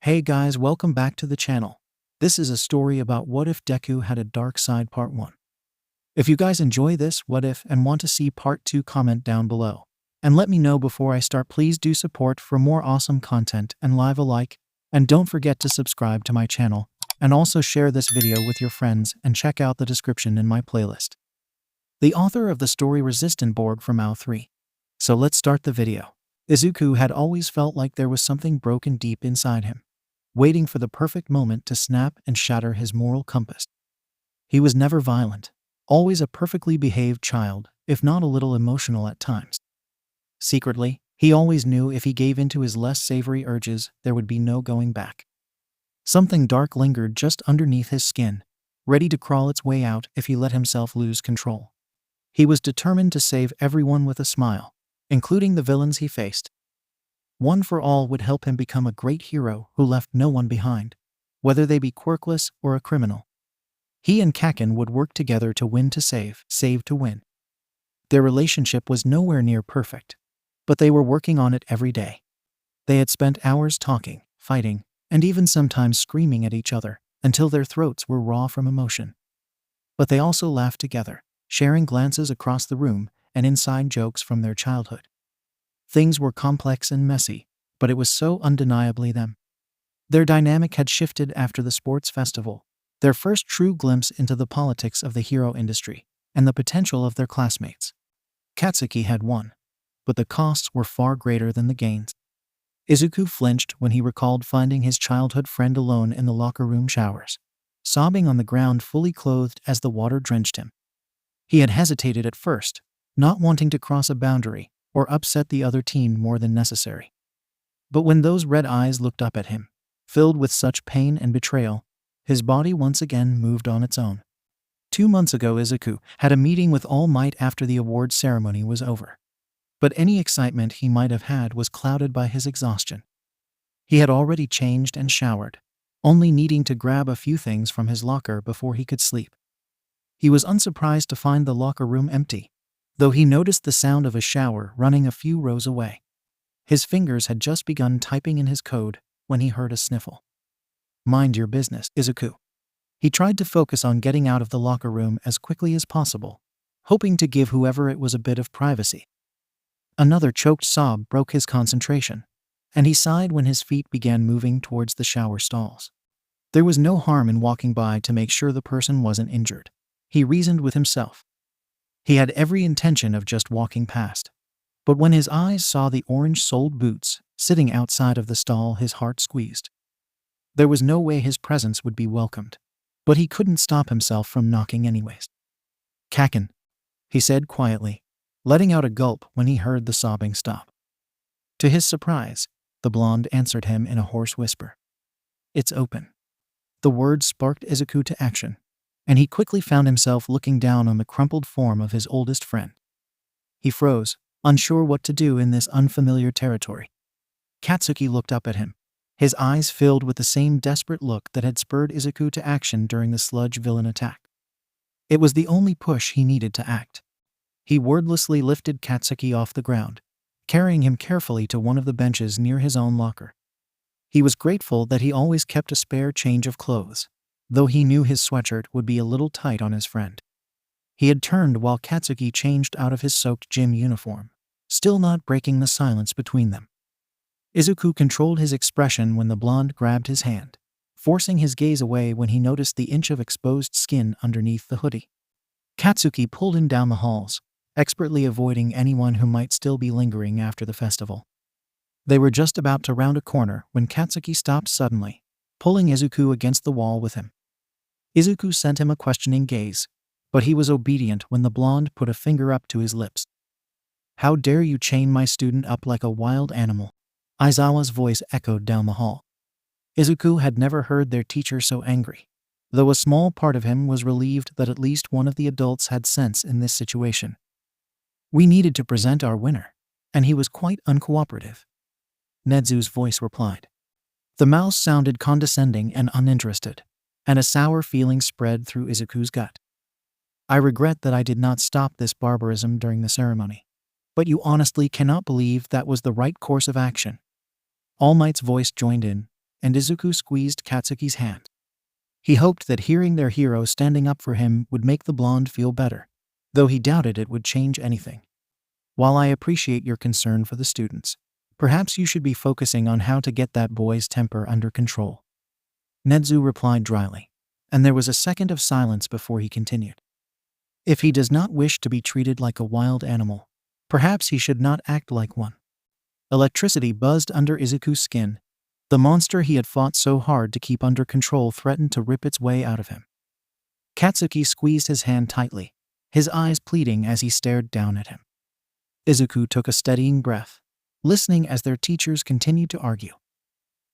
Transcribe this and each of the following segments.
Hey guys, welcome back to the channel. This is a story about What If Deku Had a Dark Side Part 1. If you guys enjoy this What If and want to see Part 2, comment down below. And let me know before I start. Please do support for more awesome content and leave a like. And don't forget to subscribe to my channel. And also share this video with your friends and check out the description in my playlist. The author of the story resistantborg from 𝗬𝗧𝗏. So let's start the video. Izuku had always felt like there was something broken deep inside him, waiting for the perfect moment to snap and shatter his moral compass. He was never violent, always a perfectly behaved child, if not a little emotional at times. Secretly, he always knew if he gave in to his less savory urges, there would be no going back. Something dark lingered just underneath his skin, ready to crawl its way out if he let himself lose control. He was determined to save everyone with a smile, including the villains he faced. One for All would help him become a great hero who left no one behind, whether they be quirkless or a criminal. He and Kaken would work together to win to save to win. Their relationship was nowhere near perfect, but they were working on it every day. They had spent hours talking, fighting, and even sometimes screaming at each other until their throats were raw from emotion. But they also laughed together, sharing glances across the room and inside jokes from their childhood. Things were complex and messy, but it was so undeniably them. Their dynamic had shifted after the sports festival, their first true glimpse into the politics of the hero industry and the potential of their classmates. Katsuki had won, but the costs were far greater than the gains. Izuku flinched when he recalled finding his childhood friend alone in the locker room showers, sobbing on the ground fully clothed as the water drenched him. He had hesitated at first, not wanting to cross a boundary or upset the other team more than necessary. But when those red eyes looked up at him, filled with such pain and betrayal, his body once again moved on its own. 2 months ago, Izuku had a meeting with All Might after the award ceremony was over. But any excitement he might have had was clouded by his exhaustion. He had already changed and showered, only needing to grab a few things from his locker before he could sleep. He was unsurprised to find the locker room empty, though he noticed the sound of a shower running a few rows away. His fingers had just begun typing in his code when he heard a sniffle. "Mind your business, Izuku." He tried to focus on getting out of the locker room as quickly as possible, hoping to give whoever it was a bit of privacy. Another choked sob broke his concentration, and he sighed when his feet began moving towards the shower stalls. There was no harm in walking by to make sure the person wasn't injured, he reasoned with himself. He had every intention of just walking past, but when his eyes saw the orange-soled boots sitting outside of the stall, his heart squeezed. There was no way his presence would be welcomed, but he couldn't stop himself from knocking anyways. "Kaken," he said quietly, letting out a gulp when he heard the sobbing stop. To his surprise, the blonde answered him in a hoarse whisper. "It's open." The word sparked Izuku to action, and he quickly found himself looking down on the crumpled form of his oldest friend. He froze, unsure what to do in this unfamiliar territory. Katsuki looked up at him, his eyes filled with the same desperate look that had spurred Izuku to action during the sludge villain attack. It was the only push he needed to act. He wordlessly lifted Katsuki off the ground, carrying him carefully to one of the benches near his own locker. He was grateful that he always kept a spare change of clothes, though he knew his sweatshirt would be a little tight on his friend. He had turned while Katsuki changed out of his soaked gym uniform, still not breaking the silence between them. Izuku controlled his expression when the blonde grabbed his hand, forcing his gaze away when he noticed the inch of exposed skin underneath the hoodie. Katsuki pulled him down the halls, expertly avoiding anyone who might still be lingering after the festival. They were just about to round a corner when Katsuki stopped suddenly, pulling Izuku against the wall with him. Izuku sent him a questioning gaze, but he was obedient when the blonde put a finger up to his lips. "How dare you chain my student up like a wild animal?" Aizawa's voice echoed down the hall. Izuku had never heard their teacher so angry, though a small part of him was relieved that at least one of the adults had sense in this situation. "We needed to present our winner, and he was quite uncooperative," Nezu's voice replied. The mouse sounded condescending and uninterested, and a sour feeling spread through Izuku's gut. "I regret that I did not stop this barbarism during the ceremony. But you honestly cannot believe that was the right course of action." All Might's voice joined in, and Izuku squeezed Katsuki's hand. He hoped that hearing their hero standing up for him would make the blonde feel better, though he doubted it would change anything. While I appreciate your concern for the students, perhaps you should be focusing on how to get that boy's temper under control. Nezu replied dryly, and there was a second of silence before he continued. If he does not wish to be treated like a wild animal, perhaps he should not act like one. Electricity buzzed under Izuku's skin. The monster he had fought so hard to keep under control threatened to rip its way out of him. Katsuki squeezed his hand tightly, his eyes pleading as he stared down at him. Izuku took a steadying breath, listening as their teachers continued to argue.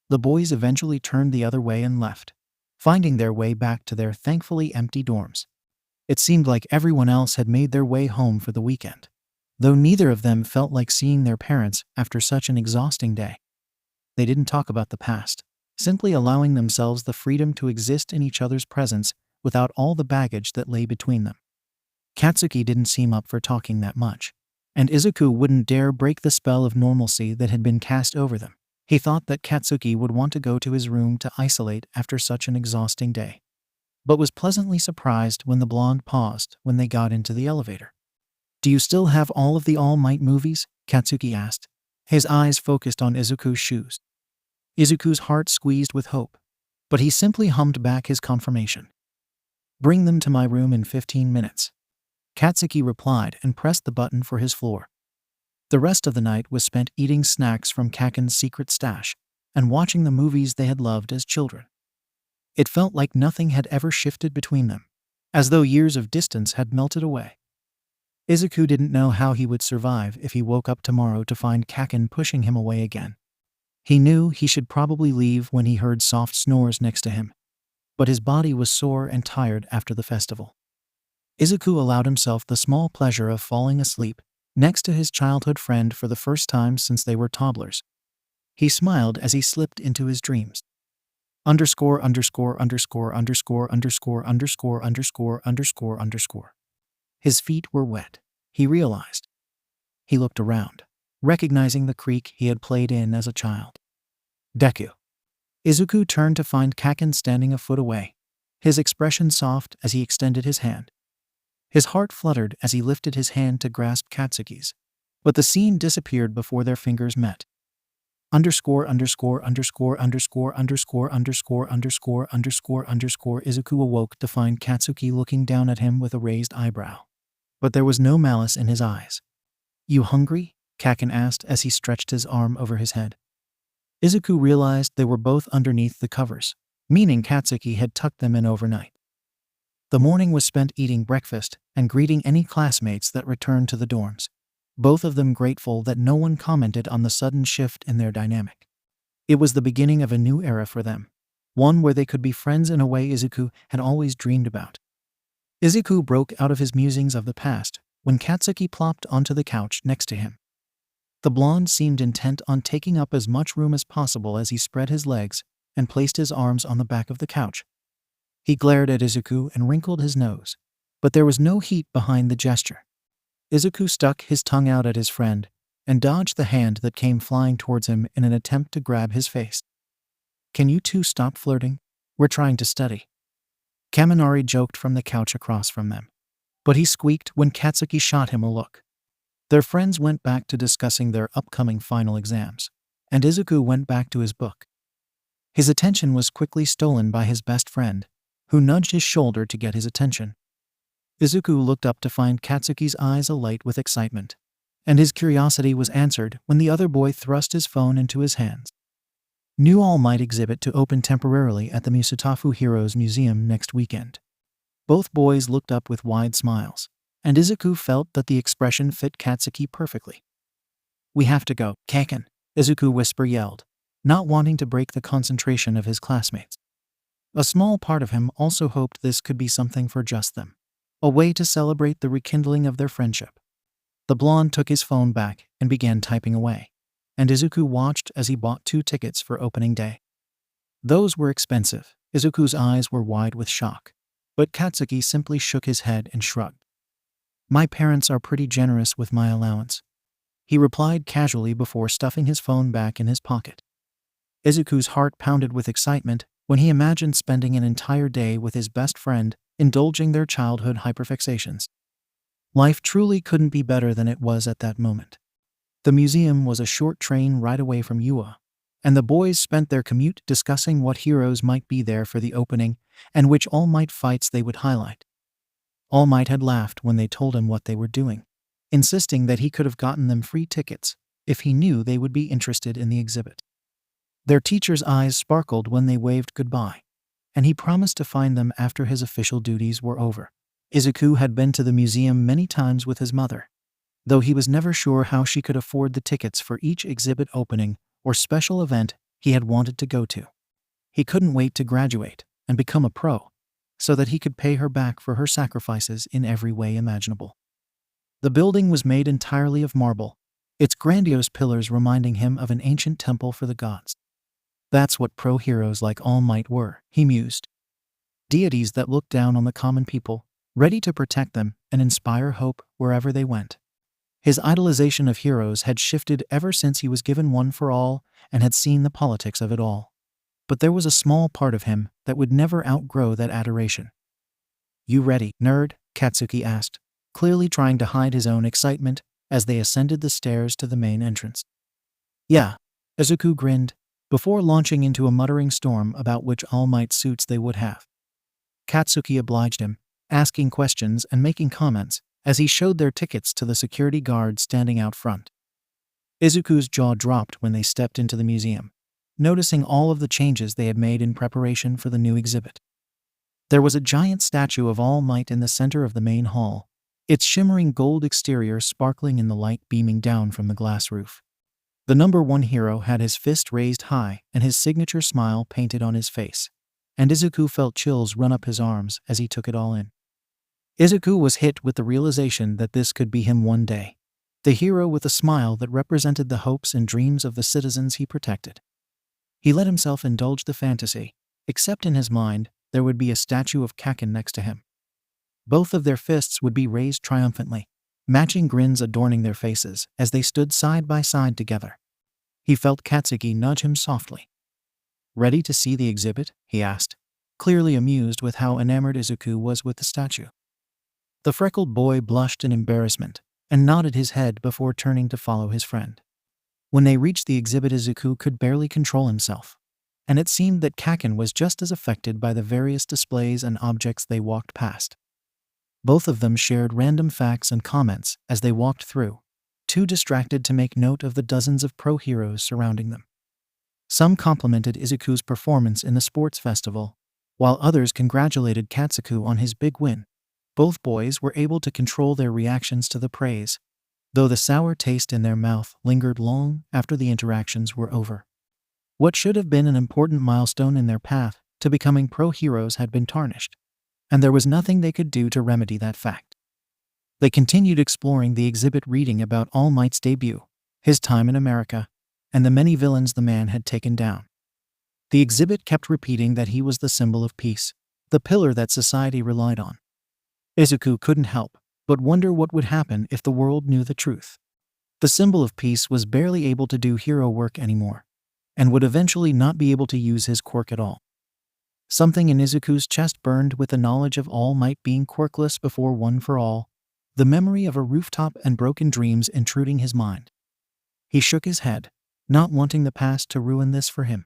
The boys eventually turned the other way and left, finding their way back to their thankfully empty dorms. It seemed like everyone else had made their way home for the weekend, though neither of them felt like seeing their parents after such an exhausting day. They didn't talk about the past, simply allowing themselves the freedom to exist in each other's presence without all the baggage that lay between them. Katsuki didn't seem up for talking that much, and Izuku wouldn't dare break the spell of normalcy that had been cast over them. He thought that Katsuki would want to go to his room to isolate after such an exhausting day, but was pleasantly surprised when the blonde paused when they got into the elevator. "Do you still have all of the All Might movies?" Katsuki asked, his eyes focused on Izuku's shoes. Izuku's heart squeezed with hope, but he simply hummed back his confirmation. "Bring them to my room in 15 minutes. Katsuki replied and pressed the button for his floor. The rest of the night was spent eating snacks from Kaken's secret stash and watching the movies they had loved as children. It felt like nothing had ever shifted between them, as though years of distance had melted away. Izuku didn't know how he would survive if he woke up tomorrow to find Kaken pushing him away again. He knew he should probably leave when he heard soft snores next to him, but his body was sore and tired after the festival. Izuku allowed himself the small pleasure of falling asleep next to his childhood friend for the first time since they were toddlers. He smiled as he slipped into his dreams. Underscore, underscore, underscore, underscore, underscore, underscore, underscore, underscore, underscore. His feet were wet, he realized. He looked around, recognizing the creek he had played in as a child. Deku. Izuku turned to find Kaken standing a foot away, his expression soft as he extended his hand. His heart fluttered as he lifted his hand to grasp Katsuki's, but the scene disappeared before their fingers met. Underscore, underscore, underscore, underscore, underscore, underscore, underscore, underscore, underscore. Izuku awoke to find Katsuki looking down at him with a raised eyebrow. But there was no malice in his eyes. "You hungry?" Kaken asked as he stretched his arm over his head. Izuku realized they were both underneath the covers, meaning Katsuki had tucked them in overnight. The morning was spent eating breakfast and greeting any classmates that returned to the dorms, both of them grateful that no one commented on the sudden shift in their dynamic. It was the beginning of a new era for them, one where they could be friends in a way Izuku had always dreamed about. Izuku broke out of his musings of the past when Katsuki plopped onto the couch next to him. The blonde seemed intent on taking up as much room as possible as he spread his legs and placed his arms on the back of the couch. He glared at Izuku and wrinkled his nose, but there was no heat behind the gesture. Izuku stuck his tongue out at his friend and dodged the hand that came flying towards him in an attempt to grab his face. "Can you two stop flirting? We're trying to study." Kaminari joked from the couch across from them, but he squeaked when Katsuki shot him a look. Their friends went back to discussing their upcoming final exams, and Izuku went back to his book. His attention was quickly stolen by his best friend, who nudged his shoulder to get his attention. Izuku looked up to find Katsuki's eyes alight with excitement, and his curiosity was answered when the other boy thrust his phone into his hands. New All Might exhibit to open temporarily at the Musutafu Heroes Museum next weekend. Both boys looked up with wide smiles, and Izuku felt that the expression fit Katsuki perfectly. "We have to go, Kaken," Izuku whisper yelled, not wanting to break the concentration of his classmates. A small part of him also hoped this could be something for just them, a way to celebrate the rekindling of their friendship. The blonde took his phone back and began typing away, and Izuku watched as he bought 2 tickets for opening day. Those were expensive. Izuku's eyes were wide with shock, but Katsuki simply shook his head and shrugged. "My parents are pretty generous with my allowance," he replied casually before stuffing his phone back in his pocket. Izuku's heart pounded with excitement when he imagined spending an entire day with his best friend, indulging their childhood hyperfixations. Life truly couldn't be better than it was at that moment. The museum was a short train ride away from Ua, and the boys spent their commute discussing what heroes might be there for the opening and which All Might fights they would highlight. All Might had laughed when they told him what they were doing, insisting that he could have gotten them free tickets if he knew they would be interested in the exhibit. Their teacher's eyes sparkled when they waved goodbye, and he promised to find them after his official duties were over. Izuku had been to the museum many times with his mother, though he was never sure how she could afford the tickets for each exhibit opening or special event he had wanted to go to. He couldn't wait to graduate and become a pro, so that he could pay her back for her sacrifices in every way imaginable. The building was made entirely of marble, its grandiose pillars reminding him of an ancient temple for the gods. That's what pro heroes like All Might were, he mused. Deities that looked down on the common people, ready to protect them and inspire hope wherever they went. His idolization of heroes had shifted ever since he was given One for All and had seen the politics of it all. But there was a small part of him that would never outgrow that adoration. "You ready, nerd?" Katsuki asked, clearly trying to hide his own excitement as they ascended the stairs to the main entrance. "Yeah," Izuku grinned, before launching into a muttering storm about which All Might suits they would have. Katsuki obliged him, asking questions and making comments as he showed their tickets to the security guard standing out front. Izuku's jaw dropped when they stepped into the museum, noticing all of the changes they had made in preparation for the new exhibit. There was a giant statue of All Might in the center of the main hall, its shimmering gold exterior sparkling in the light beaming down from the glass roof. The number one hero had his fist raised high and his signature smile painted on his face, and Izuku felt chills run up his arms as he took it all in. Izuku was hit with the realization that this could be him one day, the hero with a smile that represented the hopes and dreams of the citizens he protected. He let himself indulge the fantasy, except in his mind there would be a statue of Kaken next to him. Both of their fists would be raised triumphantly, matching grins adorning their faces as they stood side by side together. He felt Katsuki nudge him softly. "Ready to see the exhibit?" he asked, clearly amused with how enamored Izuku was with the statue. The freckled boy blushed in embarrassment and nodded his head before turning to follow his friend. When they reached the exhibit, Izuku could barely control himself, and it seemed that Kaken was just as affected by the various displays and objects they walked past. Both of them shared random facts and comments as they walked through, too distracted to make note of the dozens of pro heroes surrounding them. Some complimented Izuku's performance in the sports festival, while others congratulated Katsuki on his big win. Both boys were able to control their reactions to the praise, though the sour taste in their mouth lingered long after the interactions were over. What should have been an important milestone in their path to becoming pro heroes had been tarnished, and there was nothing they could do to remedy that fact. They continued exploring the exhibit, reading about All Might's debut, his time in America, and the many villains the man had taken down. The exhibit kept repeating that he was the symbol of peace, the pillar that society relied on. Izuku couldn't help but wonder what would happen if the world knew the truth. The symbol of peace was barely able to do hero work anymore, and would eventually not be able to use his quirk at all. Something in Izuku's chest burned with the knowledge of All Might being quirkless before One for All, the memory of a rooftop and broken dreams intruding his mind. He shook his head, not wanting the past to ruin this for him.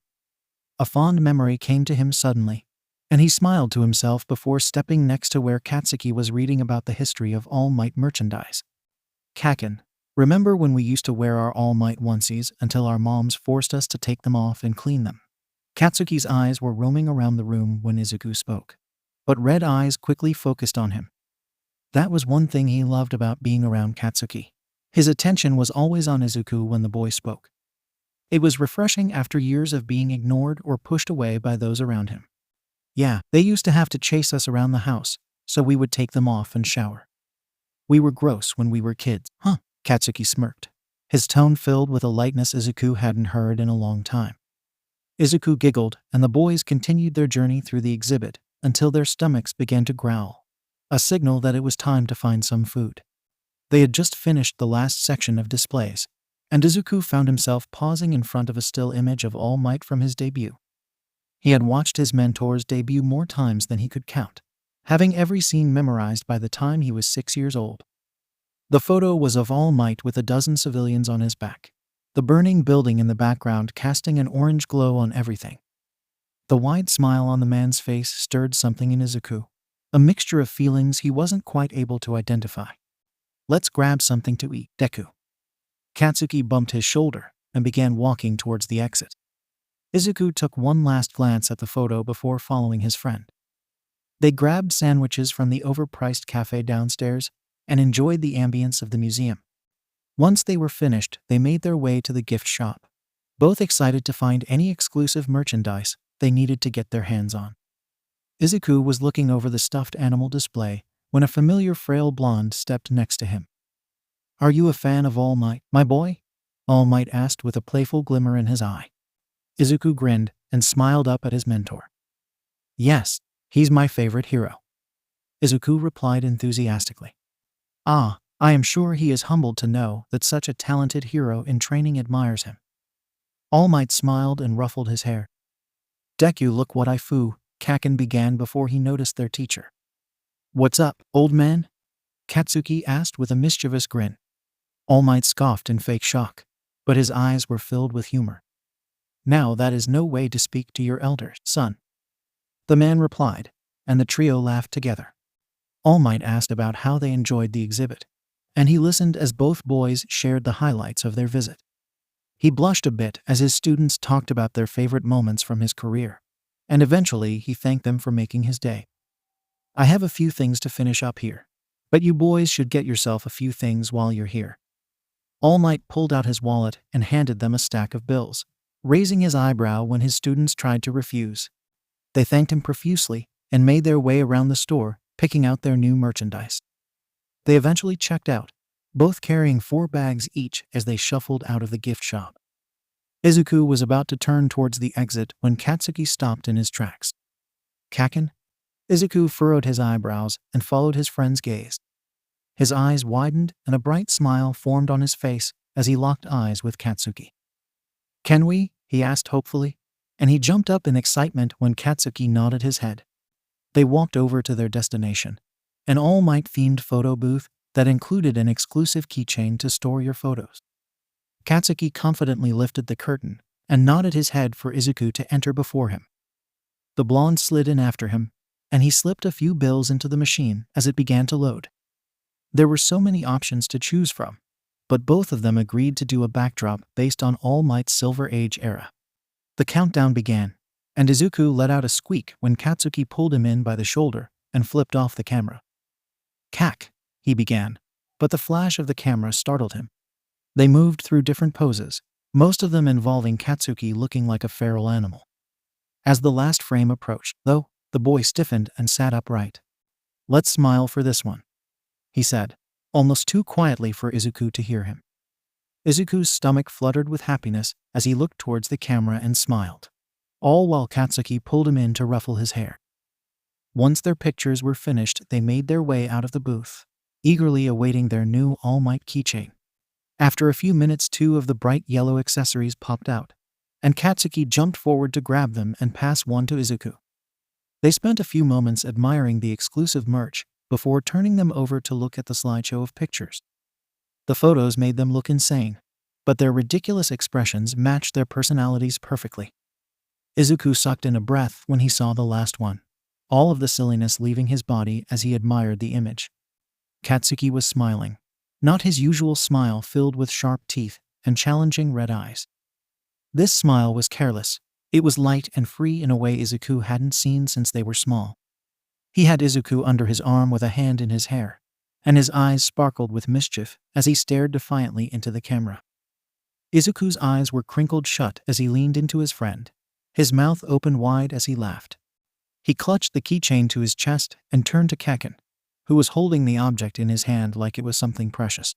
A fond memory came to him suddenly, and he smiled to himself before stepping next to where Katsuki was reading about the history of All Might merchandise. "Kaken, remember when we used to wear our All Might onesies until our moms forced us to take them off and clean them?" Katsuki's eyes were roaming around the room when Izuku spoke, but red eyes quickly focused on him. That was one thing he loved about being around Katsuki. His attention was always on Izuku when the boy spoke. It was refreshing after years of being ignored or pushed away by those around him. "Yeah, they used to have to chase us around the house, so we would take them off and shower. We were gross when we were kids, huh?" Katsuki smirked, his tone filled with a lightness Izuku hadn't heard in a long time. Izuku giggled, and the boys continued their journey through the exhibit until their stomachs began to growl, a signal that it was time to find some food. They had just finished the last section of displays, and Izuku found himself pausing in front of a still image of All Might from his debut. He had watched his mentor's debut more times than he could count, having every scene memorized by the time he was 6 years old. The photo was of All Might with a dozen civilians on his back, the burning building in the background casting an orange glow on everything. The wide smile on the man's face stirred something in Izuku, a mixture of feelings he wasn't quite able to identify. "Let's grab something to eat, Deku." Katsuki bumped his shoulder and began walking towards the exit. Izuku took one last glance at the photo before following his friend. They grabbed sandwiches from the overpriced cafe downstairs and enjoyed the ambience of the museum. Once they were finished, they made their way to the gift shop, both excited to find any exclusive merchandise they needed to get their hands on. Izuku was looking over the stuffed animal display when a familiar frail blonde stepped next to him. "Are you a fan of All Might, my boy?" All Might asked with a playful glimmer in his eye. Izuku grinned and smiled up at his mentor. "Yes, he's my favorite hero," Izuku replied enthusiastically. "Ah, I am sure he is humbled to know that such a talented hero in training admires him." All Might smiled and ruffled his hair. "Deku, look what I foo," Kaken began before he noticed their teacher. "What's up, old man?" Katsuki asked with a mischievous grin. All Might scoffed in fake shock, but his eyes were filled with humor. "Now that is no way to speak to your elder son," the man replied, and the trio laughed together. All Might asked about how they enjoyed the exhibit, and he listened as both boys shared the highlights of their visit. He blushed a bit as his students talked about their favorite moments from his career, and eventually he thanked them for making his day. "I have a few things to finish up here, but you boys should get yourself a few things while you're here." All Might pulled out his wallet and handed them a stack of bills, raising his eyebrow when his students tried to refuse. They thanked him profusely and made their way around the store, picking out their new merchandise. They eventually checked out, both carrying 4 bags each as they shuffled out of the gift shop. Izuku was about to turn towards the exit when Katsuki stopped in his tracks. "Kaken?" Izuku furrowed his eyebrows and followed his friend's gaze. His eyes widened and a bright smile formed on his face as he locked eyes with Katsuki. "Can we?" he asked hopefully, and he jumped up in excitement when Katsuki nodded his head. They walked over to their destination, an All Might-themed photo booth that included an exclusive keychain to store your photos. Katsuki confidently lifted the curtain and nodded his head for Izuku to enter before him. The blonde slid in after him, and he slipped a few bills into the machine as it began to load. There were so many options to choose from, but both of them agreed to do a backdrop based on All Might's Silver Age era. The countdown began, and Izuku let out a squeak when Katsuki pulled him in by the shoulder and flipped off the camera. "Kak," he began, but the flash of the camera startled him. They moved through different poses, most of them involving Katsuki looking like a feral animal. As the last frame approached, though, the boy stiffened and sat upright. "Let's smile for this one," he said, almost too quietly for Izuku to hear him. Izuku's stomach fluttered with happiness as he looked towards the camera and smiled, all while Katsuki pulled him in to ruffle his hair. Once their pictures were finished, they made their way out of the booth, eagerly awaiting their new All Might keychain. After a few minutes, 2 of the bright yellow accessories popped out, and Katsuki jumped forward to grab them and pass one to Izuku. They spent a few moments admiring the exclusive merch before turning them over to look at the slideshow of pictures. The photos made them look insane, but their ridiculous expressions matched their personalities perfectly. Izuku sucked in a breath when he saw the last one, all of the silliness leaving his body as he admired the image. Katsuki was smiling, not his usual smile filled with sharp teeth and challenging red eyes. This smile was careless. It was light and free in a way Izuku hadn't seen since they were small. He had Izuku under his arm with a hand in his hair, and his eyes sparkled with mischief as he stared defiantly into the camera. Izuku's eyes were crinkled shut as he leaned into his friend, his mouth open wide as he laughed. He clutched the keychain to his chest and turned to Kaken, who was holding the object in his hand like it was something precious.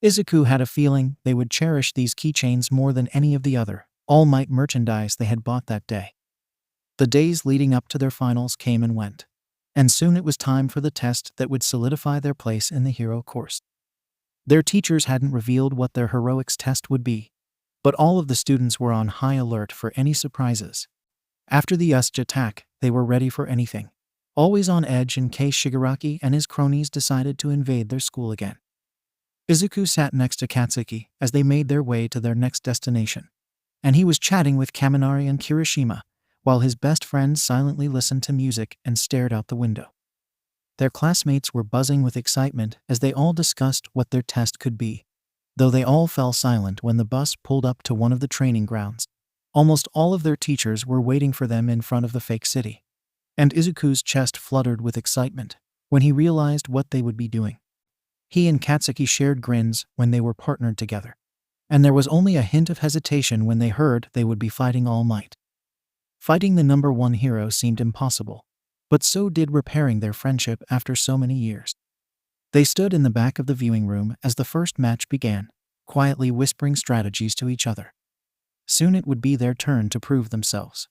Izuku had a feeling they would cherish these keychains more than any of the other All Might merchandise they had bought that day. The days leading up to their finals came and went, and soon it was time for the test that would solidify their place in the hero course. Their teachers hadn't revealed what their heroics test would be, but all of the students were on high alert for any surprises. After the 𝗧𝗏𝗃 attack, they were ready for anything, always on edge in case Shigaraki and his cronies decided to invade their school again. Izuku sat next to 𝗧𝗏𝗃 as they made their way to their next destination, and he was chatting with Kaminari and Kirishima, while his best friends silently listened to music and stared out the window. Their classmates were buzzing with excitement as they all discussed what their test could be, though they all fell silent when the bus pulled up to one of the training grounds. Almost all of their teachers were waiting for them in front of the fake city, and Izuku's chest fluttered with excitement when he realized what they would be doing. He and 𝗧𝗏𝗃 shared grins when they were partnered together, and there was only a hint of hesitation when they heard they would be fighting All Might. Fighting the number one hero seemed impossible, but so did repairing their friendship after so many years. They stood in the back of the viewing room as the first match began, quietly whispering strategies to each other. Soon it would be their turn to prove themselves.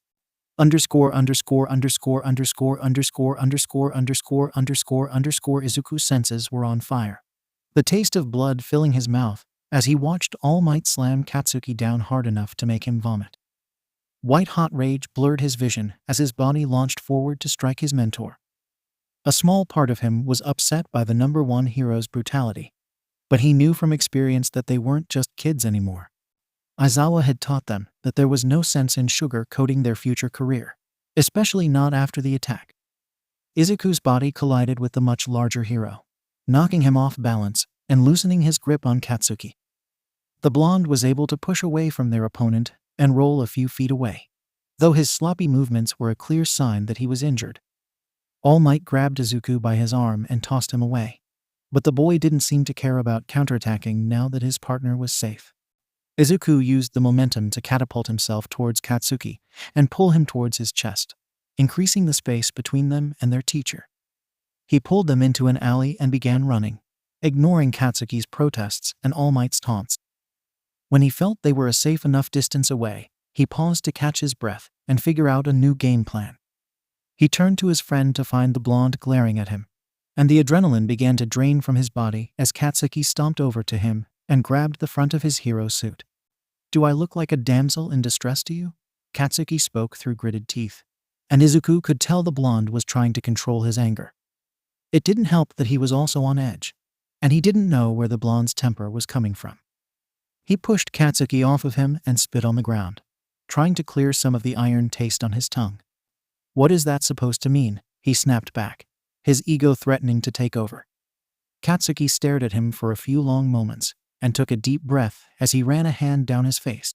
Izuku's senses were on fire, the taste of blood filling his mouth as he watched All Might slam 𝗧𝗏𝗃 down hard enough to make him vomit. White-hot rage blurred his vision as his body launched forward to strike his mentor. A small part of him was upset by the number one hero's brutality, but he knew from experience that they weren't just kids anymore. Aizawa had taught them that there was no sense in sugar-coating their future career, especially not after the attack. Izuku's body collided with the much larger hero, knocking him off balance and loosening his grip on 𝗧𝗏𝗃. The blonde was able to push away from their opponent and roll a few feet away, though his sloppy movements were a clear sign that he was injured. All Might grabbed Izuku by his arm and tossed him away, but the boy didn't seem to care about counterattacking now that his partner was safe. Izuku used the momentum to catapult himself towards 𝗧𝗏𝗃 and pull him towards his chest, increasing the space between them and their teacher. He pulled them into an alley and began running, ignoring 𝗧𝗏𝗃's protests and All Might's taunts. When he felt they were a safe enough distance away, he paused to catch his breath and figure out a new game plan. He turned to his friend to find the blonde glaring at him, and the adrenaline began to drain from his body as 𝗧𝗏𝗃 stomped over to him and grabbed the front of his hero suit. "Do I look like a damsel in distress to you?" 𝗧𝗏𝗃 spoke through gritted teeth, and Izuku could tell the blonde was trying to control his anger. It didn't help that he was also on edge, and he didn't know where the blonde's temper was coming from. He pushed 𝗧𝗃𝗃 off of him and spit on the ground, trying to clear some of the iron taste on his tongue. "What is that supposed to mean?" he snapped back, his ego threatening to take over. 𝗧𝗏𝗃 stared at him for a few long moments and took a deep breath as he ran a hand down his face.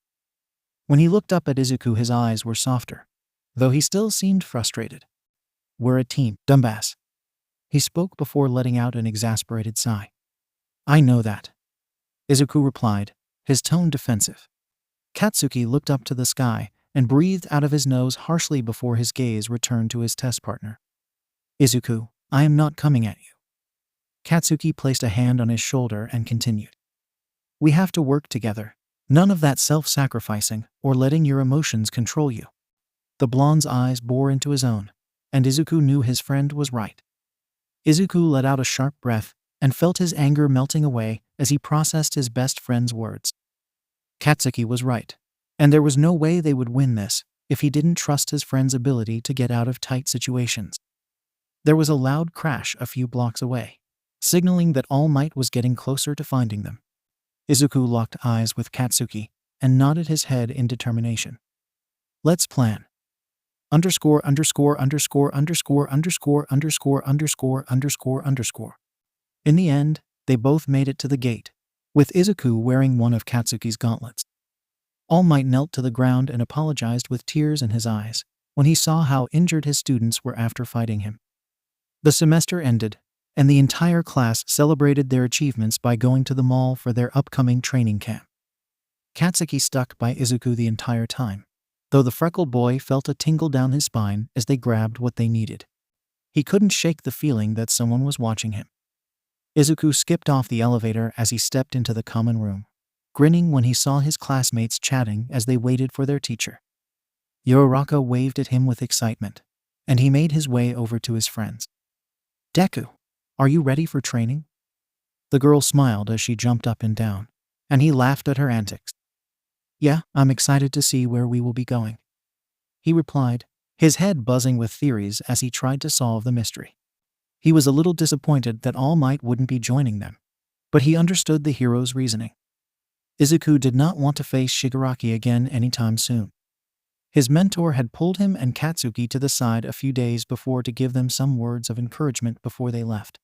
When he looked up at Izuku, his eyes were softer, though he still seemed frustrated. "We're a team, dumbass," he spoke before letting out an exasperated sigh. "I know that," Izuku replied, his tone defensive. 𝗧𝗏𝗃 looked up to the sky and breathed out of his nose harshly before his gaze returned to his test partner. "Izuku, I am not coming at you." 𝗧𝗏𝗃 placed a hand on his shoulder and continued. "We have to work together. None of that self-sacrificing or letting your emotions control you." The blonde's eyes bore into his own, and Izuku knew his friend was right. Izuku let out a sharp breath and felt his anger melting away as he processed his best friend's words. 𝗧𝗏𝗃 was right, and there was no way they would win this if he didn't trust his friend's ability to get out of tight situations. There was a loud crash a few blocks away, signaling that All Might was getting closer to finding them. Izuku locked eyes with 𝗧𝗏𝗃 and nodded his head in determination. "Let's plan. ________________________________________________________________________________________________________________________:_______________________________________________________________________________________________________In the end, they both made it to the gate, with Izuku wearing one of 𝗧𝗏𝗃's gauntlets. All Might knelt to the ground and apologized with tears in his eyes when he saw how injured his students were after fighting him. The semester ended, and the entire class celebrated their achievements by going to the mall for their upcoming training camp. 𝗧𝗏𝗃 stuck by Izuku the entire time, though the freckled boy felt a tingle down his spine as they grabbed what they needed. He couldn't shake the feeling that someone was watching him. Izuku skipped off the elevator as he stepped into the common room, grinning when he saw his classmates chatting as they waited for their teacher. Uraraka waved at him with excitement, and he made his way over to his friends. "Deku, are you ready for training?" The girl smiled as she jumped up and down, and he laughed at her antics. "Yeah, I'm excited to see where we will be going," he replied, his head buzzing with theories as he tried to solve the mystery. He was a little disappointed that All Might wouldn't be joining them, but he understood the hero's reasoning. Izuku did not want to face Shigaraki again anytime soon. His mentor had pulled him and Katsuki to the side a few days before to give them some words of encouragement before they left.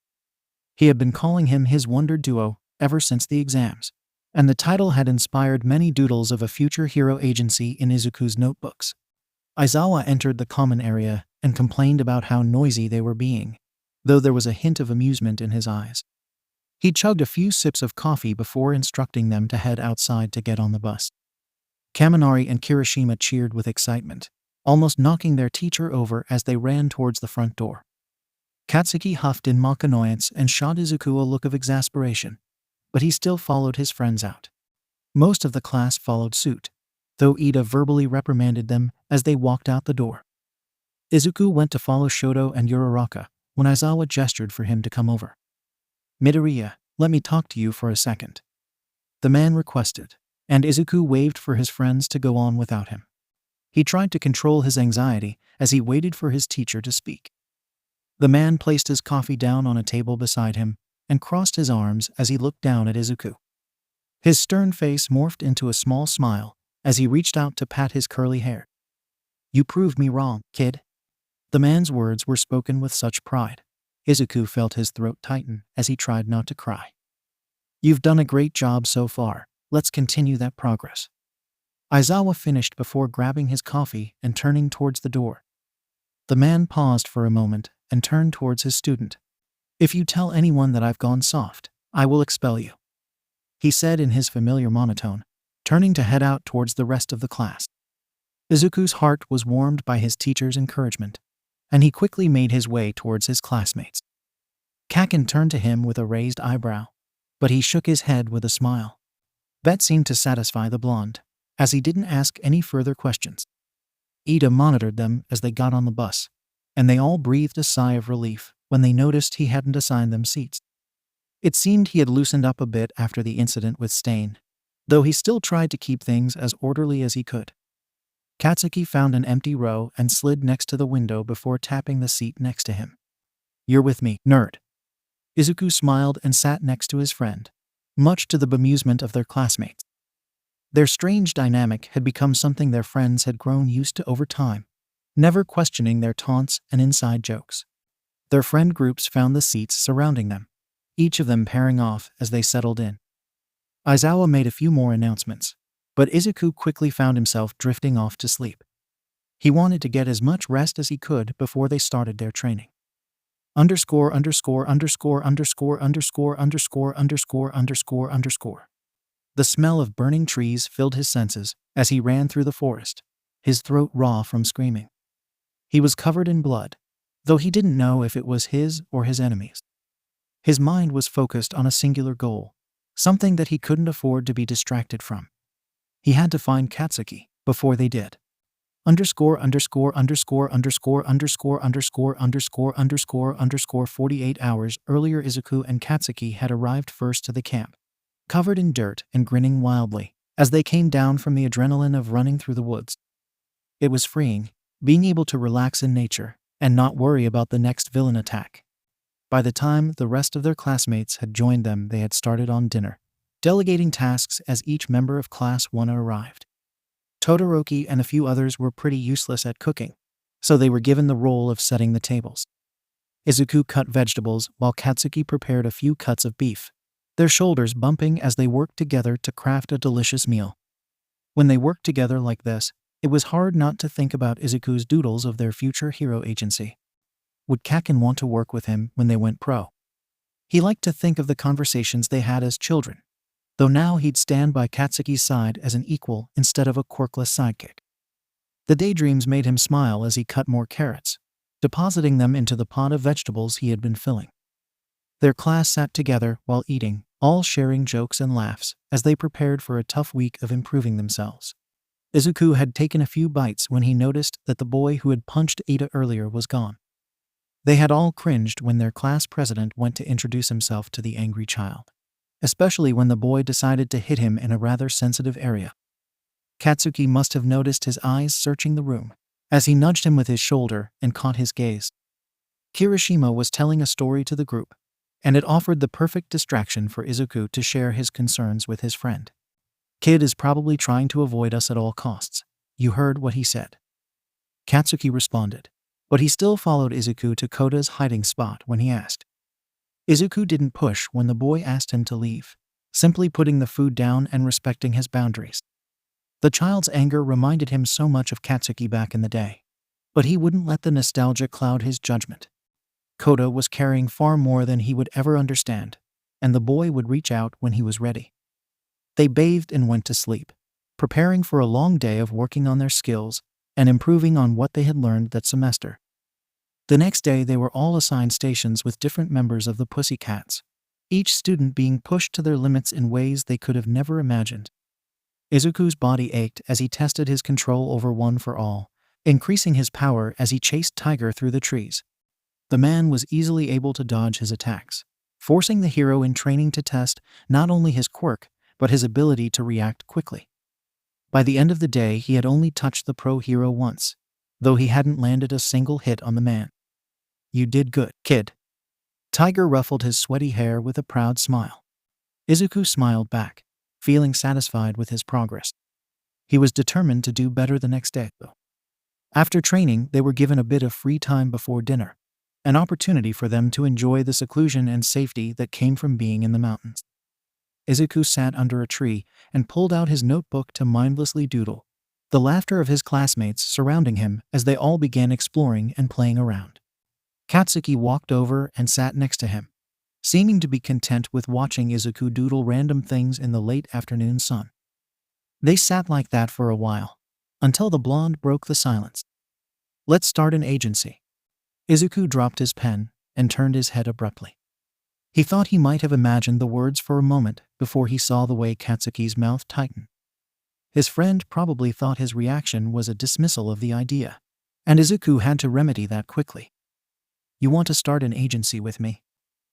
He had been calling him his Wonder Duo ever since the exams, and the title had inspired many doodles of a future hero agency in Izuku's notebooks. Aizawa entered the common area and complained about how noisy they were being, though there was a hint of amusement in his eyes. He chugged a few sips of coffee before instructing them to head outside to get on the bus. Kaminari and Kirishima cheered with excitement, almost knocking their teacher over as they ran towards the front door. Katsuki huffed in mock annoyance and shot Izuku a look of exasperation, but he still followed his friends out. Most of the class followed suit, though Ida verbally reprimanded them as they walked out the door. Izuku went to follow Shoto and Uraraka when Aizawa gestured for him to come over. "Midoriya, let me talk to you for a second," the man requested, and Izuku waved for his friends to go on without him. He tried to control his anxiety as he waited for his teacher to speak. The man placed his coffee down on a table beside him and crossed his arms as he looked down at Izuku. His stern face morphed into a small smile as he reached out to pat his curly hair. "You proved me wrong, kid." The man's words were spoken with such pride. Izuku felt his throat tighten as he tried not to cry. "You've done a great job so far. Let's continue that progress." Aizawa finished before grabbing his coffee and turning towards the door. The man paused for a moment and turned towards his student. "If you tell anyone that I've gone soft, I will expel you," he said in his familiar monotone, turning to head out towards the rest of the class. Izuku's heart was warmed by his teacher's encouragement, and he quickly made his way towards his classmates. Kaken turned to him with a raised eyebrow, but he shook his head with a smile. That seemed to satisfy the blonde, as he didn't ask any further questions. Ida monitored them as they got on the bus, and they all breathed a sigh of relief when they noticed he hadn't assigned them seats. It seemed he had loosened up a bit after the incident with Stain, though he still tried to keep things as orderly as he could. Katsuki found an empty row and slid next to the window before tapping the seat next to him. "You're with me, nerd." Izuku smiled and sat next to his friend, much to the bemusement of their classmates. Their strange dynamic had become something their friends had grown used to over time, never questioning their taunts and inside jokes. Their friend groups found the seats surrounding them, each of them pairing off as they settled in. Aizawa made a few more announcements, but Izuku quickly found himself drifting off to sleep. He wanted to get as much rest as he could before they started their training. ________________________ The smell of burning trees filled his senses as he ran through the forest, his throat raw from screaming. He was covered in blood, though he didn't know if it was his or his enemies. His mind was focused on a singular goal, something that he couldn't afford to be distracted from. He had to find Katsuki before they did. _________________48 hours earlier, Izuku and Katsuki had arrived first to the camp, covered in dirt and grinning wildly as they came down from the adrenaline of running through the woods. It was freeing, being able to relax in nature and not worry about the next villain attack. By the time the rest of their classmates had joined them, they had started on dinner, delegating tasks as each member of Class 1 arrived. Todoroki and a few others were pretty useless at cooking, so they were given the role of setting the tables. Izuku cut vegetables while Katsuki prepared a few cuts of beef, their shoulders bumping as they worked together to craft a delicious meal. When they worked together like this, it was hard not to think about Izuku's doodles of their future hero agency. Would Kaken want to work with him when they went pro? He liked to think of the conversations they had as children, though now he'd stand by Katsuki's side as an equal instead of a quirkless sidekick. The daydreams made him smile as he cut more carrots, depositing them into the pot of vegetables he had been filling. Their class sat together while eating, all sharing jokes and laughs as they prepared for a tough week of improving themselves. Izuku had taken a few bites when he noticed that the boy who had punched Ida earlier was gone. They had all cringed when their class president went to introduce himself to the angry child. especially when the boy decided to hit him in a rather sensitive area. Katsuki must have noticed his eyes searching the room as he nudged him with his shoulder and caught his gaze. Kirishima was telling a story to the group, and it offered the perfect distraction for Izuku to share his concerns with his friend. "Kid is probably trying to avoid us at all costs. You heard what he said." Katsuki responded, but he still followed Izuku to Koda's hiding spot when he asked. Izuku didn't push when the boy asked him to leave, simply putting the food down and respecting his boundaries. The child's anger reminded him so much of Katsuki back in the day, but he wouldn't let the nostalgia cloud his judgment. Koda was carrying far more than he would ever understand, and the boy would reach out when he was ready. They bathed and went to sleep, preparing for a long day of working on their skills and improving on what they had learned that semester. The next day they were all assigned stations with different members of the Pussycats, each student being pushed to their limits in ways they could have never imagined. Izuku's body ached as he tested his control over One for All, increasing his power as he chased Tiger through the trees. The man was easily able to dodge his attacks, forcing the hero in training to test not only his quirk, but his ability to react quickly. By the end of the day, he had only touched the pro hero once, though he hadn't landed a single hit on the man. "You did good, kid." Tiger ruffled his sweaty hair with a proud smile. Izuku smiled back, feeling satisfied with his progress. He was determined to do better the next day, though. After training, they were given a bit of free time before dinner, an opportunity for them to enjoy the seclusion and safety that came from being in the mountains. Izuku sat under a tree and pulled out his notebook to mindlessly doodle, the laughter of his classmates surrounding him as they all began exploring and playing around. Katsuki walked over and sat next to him, seeming to be content with watching Izuku doodle random things in the late afternoon sun. They sat like that for a while, until the blonde broke the silence. "Let's start an agency." Izuku dropped his pen and turned his head abruptly. He thought he might have imagined the words for a moment before he saw the way Katsuki's mouth tightened. His friend probably thought his reaction was a dismissal of the idea, and Izuku had to remedy that quickly. "You want to start an agency with me?"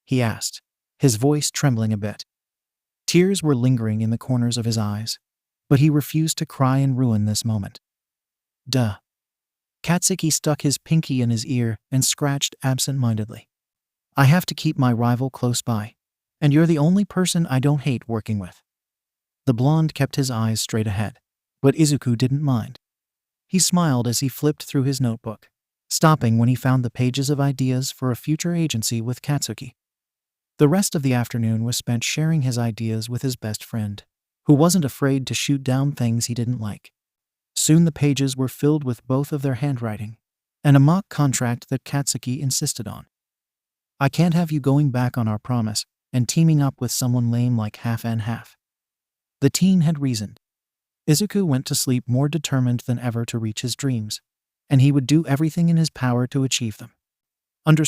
he asked, his voice trembling a bit. Tears were lingering in the corners of his eyes, but he refused to cry and ruin this moment. "Duh." Katsuki stuck his pinky in his ear and scratched absent-mindedly. "I have to keep my rival close by, and you're the only person I don't hate working with." The blonde kept his eyes straight ahead, but Izuku didn't mind. He smiled as he flipped through his notebook, stopping when he found the pages of ideas for a future agency with Katsuki. The rest of the afternoon was spent sharing his ideas with his best friend, who wasn't afraid to shoot down things he didn't like. Soon the pages were filled with both of their handwriting, and a mock contract that Katsuki insisted on. "I can't have you going back on our promise and teaming up with someone lame like Half and Half." The teen had reasoned. Izuku went to sleep more determined than ever to reach his dreams, and he would do everything in his power to achieve them. Another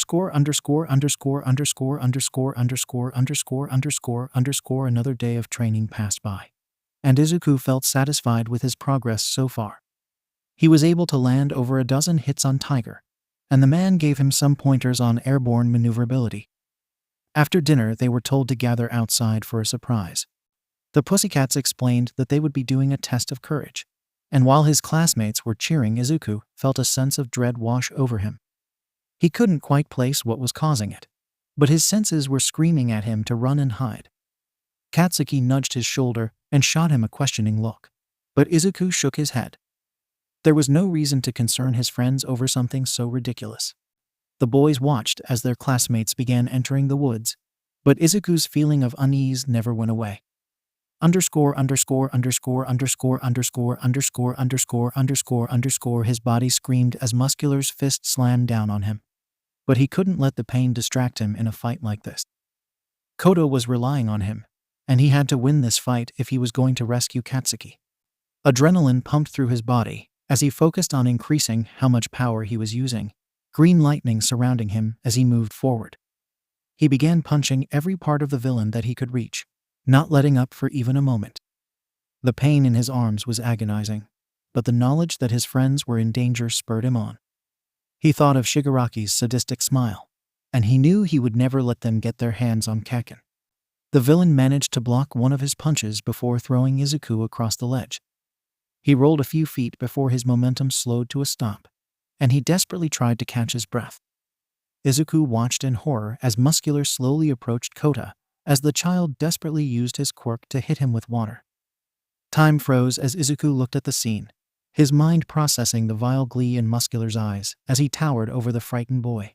day of training passed by, and Izuku felt satisfied with his progress so far. He was able to land over a dozen hits on Tiger, and the man gave him some pointers on airborne maneuverability. After dinner, they were told to gather outside for a surprise. The Pussycats explained that they would be doing a test of courage, and while his classmates were cheering, Izuku felt a sense of dread wash over him. He couldn't quite place what was causing it, but his senses were screaming at him to run and hide. Katsuki nudged his shoulder and shot him a questioning look, but Izuku shook his head. There was no reason to concern his friends over something so ridiculous. The boys watched as their classmates began entering the woods, but Izuku's feeling of unease never went away. His body screamed as Muscular's fist slammed down on him. But he couldn't let the pain distract him in a fight like this. Koda was relying on him, and he had to win this fight if he was going to rescue Katsuki. Adrenaline pumped through his body as he focused on increasing how much power he was using, green lightning surrounding him as he moved forward. He began punching every part of the villain that he could reach, not letting up for even a moment. The pain in his arms was agonizing, but the knowledge that his friends were in danger spurred him on. He thought of Shigaraki's sadistic smile, and he knew he would never let them get their hands on Kaken. The villain managed to block one of his punches before throwing Izuku across the ledge. He rolled a few feet before his momentum slowed to a stop, and he desperately tried to catch his breath. Izuku watched in horror as Muscular slowly approached Kota, as the child desperately used his quirk to hit him with water. Time froze as Izuku looked at the scene, his mind processing the vile glee in Muscular's eyes as he towered over the frightened boy.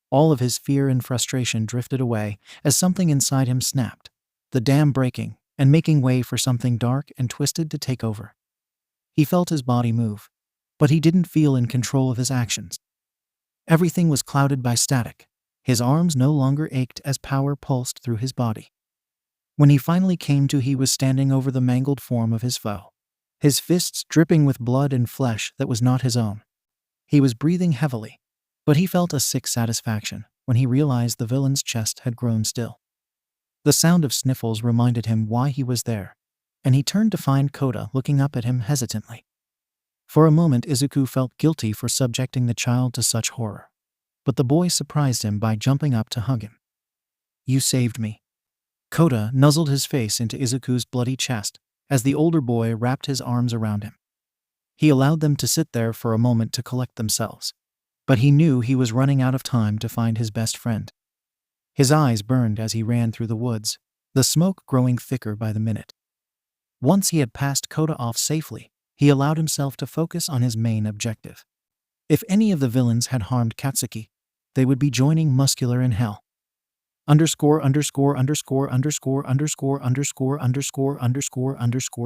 All of his fear and frustration drifted away as something inside him snapped, the dam breaking and making way for something dark and twisted to take over. He felt his body move, but he didn't feel in control of his actions. Everything was clouded by static. His arms no longer ached as power pulsed through his body. When he finally came to, he was standing over the mangled form of his foe, his fists dripping with blood and flesh that was not his own. He was breathing heavily, but he felt a sick satisfaction when he realized the villain's chest had grown still. The sound of sniffles reminded him why he was there, and he turned to find Kota looking up at him hesitantly. For a moment, Izuku felt guilty for subjecting the child to such horror, but the boy surprised him by jumping up to hug him. "You saved me." Kota nuzzled his face into Izuku's bloody chest as the older boy wrapped his arms around him. He allowed them to sit there for a moment to collect themselves, but he knew he was running out of time to find his best friend. His eyes burned as he ran through the woods, the smoke growing thicker by the minute. Once he had passed Kota off safely, he allowed himself to focus on his main objective. If any of the villains had harmed Katsuki, they would be joining Muscular in hell.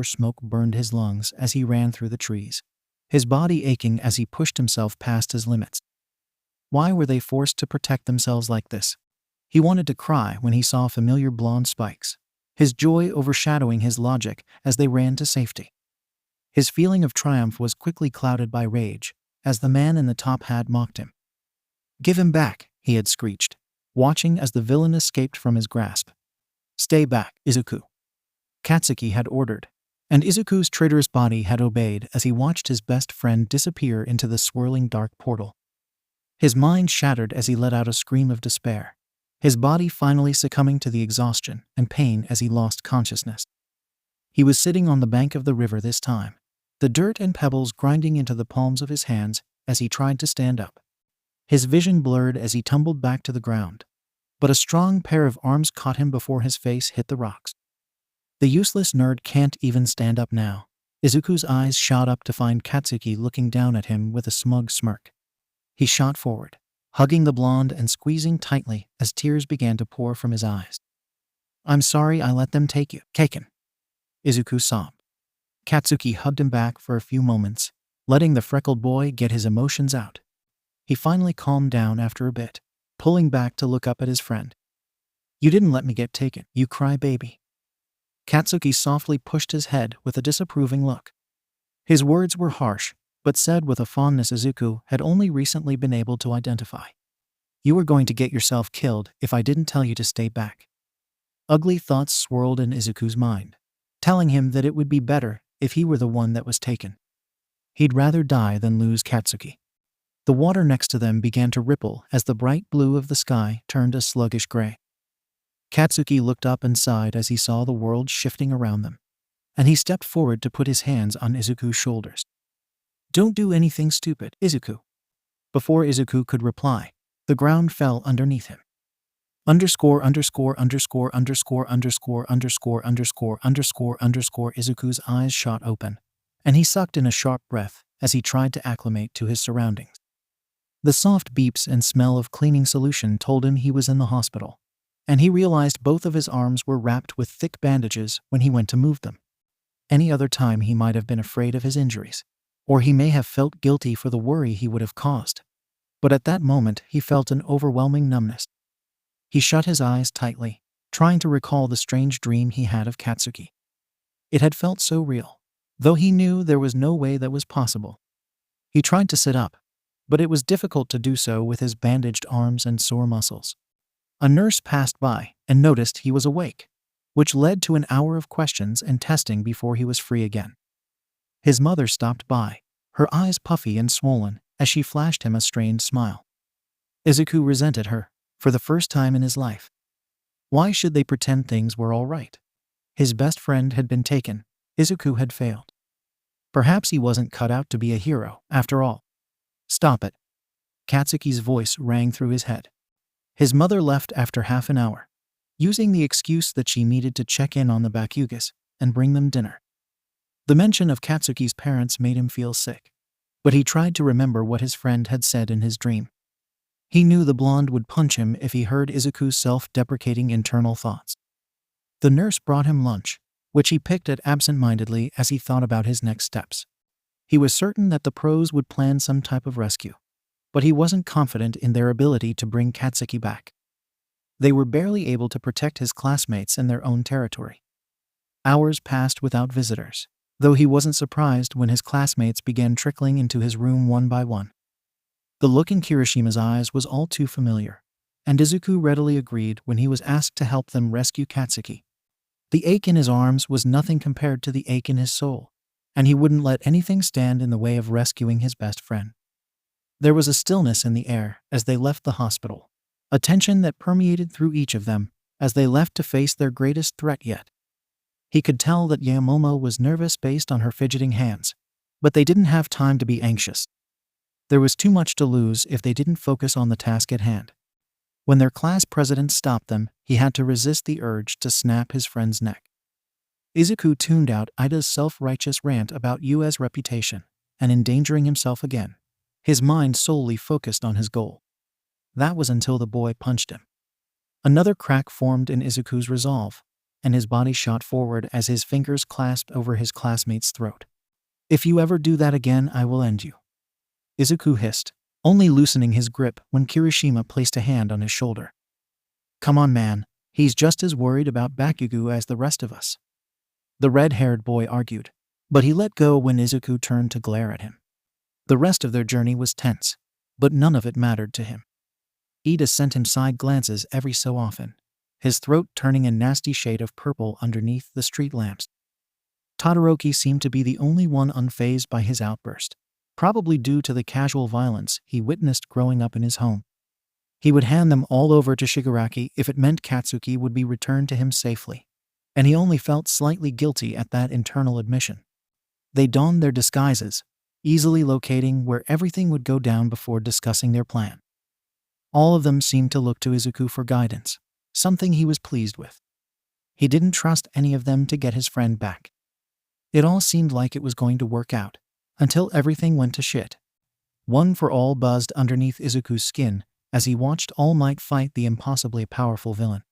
Smoke burned his lungs as he ran through the trees, his body aching as he pushed himself past his limits. Why were they forced to protect themselves like this? He wanted to cry when he saw familiar blonde spikes, his joy overshadowing his logic as they ran to safety. His feeling of triumph was quickly clouded by rage as the man in the top hat mocked him. "Give him back," he had screeched, watching as the villain escaped from his grasp. "Stay back, Izuku," Katsuki had ordered, and Izuku's traitorous body had obeyed as he watched his best friend disappear into the swirling dark portal. His mind shattered as he let out a scream of despair, his body finally succumbing to the exhaustion and pain as he lost consciousness. He was sitting on the bank of the river this time, the dirt and pebbles grinding into the palms of his hands as he tried to stand up. His vision blurred as he tumbled back to the ground, but a strong pair of arms caught him before his face hit the rocks. "The useless nerd can't even stand up now." Izuku's eyes shot up to find Katsuki looking down at him with a smug smirk. He shot forward, hugging the blonde and squeezing tightly as tears began to pour from his eyes. "I'm sorry I let them take you, Kaken," Izuku sobbed. Katsuki hugged him back for a few moments, letting the freckled boy get his emotions out. He finally calmed down after a bit, pulling back to look up at his friend. "You didn't let me get taken, you crybaby." Katsuki softly pushed his head with a disapproving look. His words were harsh, but said with a fondness Izuku had only recently been able to identify. "You were going to get yourself killed if I didn't tell you to stay back." Ugly thoughts swirled in Izuku's mind, telling him that it would be better if he were the one that was taken. He'd rather die than lose Katsuki. The water next to them began to ripple as the bright blue of the sky turned a sluggish gray. Katsuki looked up and sighed as he saw the world shifting around them, and he stepped forward to put his hands on Izuku's shoulders. "Don't do anything stupid, Izuku." Before Izuku could reply, the ground fell underneath him. Izuku's eyes shot open, and he sucked in a sharp breath as he tried to acclimate to his surroundings. The soft beeps and smell of cleaning solution told him he was in the hospital, and he realized both of his arms were wrapped with thick bandages when he went to move them. Any other time he might have been afraid of his injuries, or he may have felt guilty for the worry he would have caused. But at that moment he felt an overwhelming numbness. He shut his eyes tightly, trying to recall the strange dream he had of Katsuki. It had felt so real, though he knew there was no way that was possible. He tried to sit up, but it was difficult to do so with his bandaged arms and sore muscles. A nurse passed by and noticed he was awake, which led to an hour of questions and testing before he was free again. His mother stopped by, her eyes puffy and swollen, as she flashed him a strained smile. Izuku resented her, for the first time in his life. Why should they pretend things were all right? His best friend had been taken. Izuku had failed. Perhaps he wasn't cut out to be a hero, after all. Stop it. Katsuki's voice rang through his head. His mother left after half an hour, using the excuse that she needed to check in on the Bakugas and bring them dinner. The mention of Katsuki's parents made him feel sick, but he tried to remember what his friend had said in his dream. He knew the blonde would punch him if he heard Izuku's self-deprecating internal thoughts. The nurse brought him lunch, which he picked at absent-mindedly as he thought about his next steps. He was certain that the pros would plan some type of rescue, but he wasn't confident in their ability to bring Katsuki back. They were barely able to protect his classmates in their own territory. Hours passed without visitors, though he wasn't surprised when his classmates began trickling into his room one by one. The look in Kirishima's eyes was all too familiar, and Izuku readily agreed when he was asked to help them rescue Katsuki. The ache in his arms was nothing compared to the ache in his soul, and he wouldn't let anything stand in the way of rescuing his best friend. There was a stillness in the air as they left the hospital, a tension that permeated through each of them as they left to face their greatest threat yet. He could tell that 𝗬𝗪𝗲 was nervous based on her fidgeting hands, but they didn't have time to be anxious. There was too much to lose if they didn't focus on the task at hand. When their class president stopped them, he had to resist the urge to snap his friend's neck. Izuku tuned out Ida's self-righteous rant about Yue's reputation and endangering himself again, his mind solely focused on his goal. That was until the boy punched him. Another crack formed in Izuku's resolve, and his body shot forward as his fingers clasped over his classmate's throat. "If you ever do that again, I will end you," Izuku hissed, only loosening his grip when Kirishima placed a hand on his shoulder. "Come on, man, he's just as worried about Bakugo as the rest of us," the red-haired boy argued, but he let go when Izuku turned to glare at him. The rest of their journey was tense, but none of it mattered to him. Ida sent him side glances every so often, his throat turning a nasty shade of purple underneath the street lamps. Todoroki seemed to be the only one unfazed by his outburst, probably due to the casual violence he witnessed growing up in his home. He would hand them all over to Shigaraki if it meant Katsuki would be returned to him safely, and he only felt slightly guilty at that internal admission. They donned their disguises, easily locating where everything would go down before discussing their plan. All of them seemed to look to Izuku for guidance, something he was pleased with. He didn't trust any of them to get his friend back. It all seemed like it was going to work out, until everything went to shit. One for all buzzed underneath Izuku's skin as he watched All Might fight the impossibly powerful villain.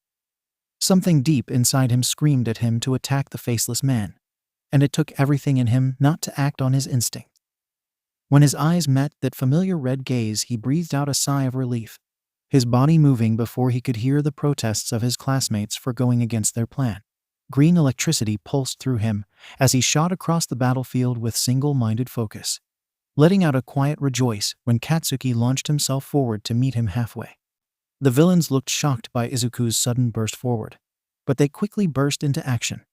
Something deep inside him screamed at him to attack the faceless man, and it took everything in him not to act on his instinct. When his eyes met that familiar red gaze, he breathed out a sigh of relief, his body moving before he could hear the protests of his classmates for going against their plan. Green electricity pulsed through him as he shot across the battlefield with single-minded focus, letting out a quiet rejoice when Katsuki launched himself forward to meet him halfway. The villains looked shocked by Izuku's sudden burst forward, but they quickly burst into action.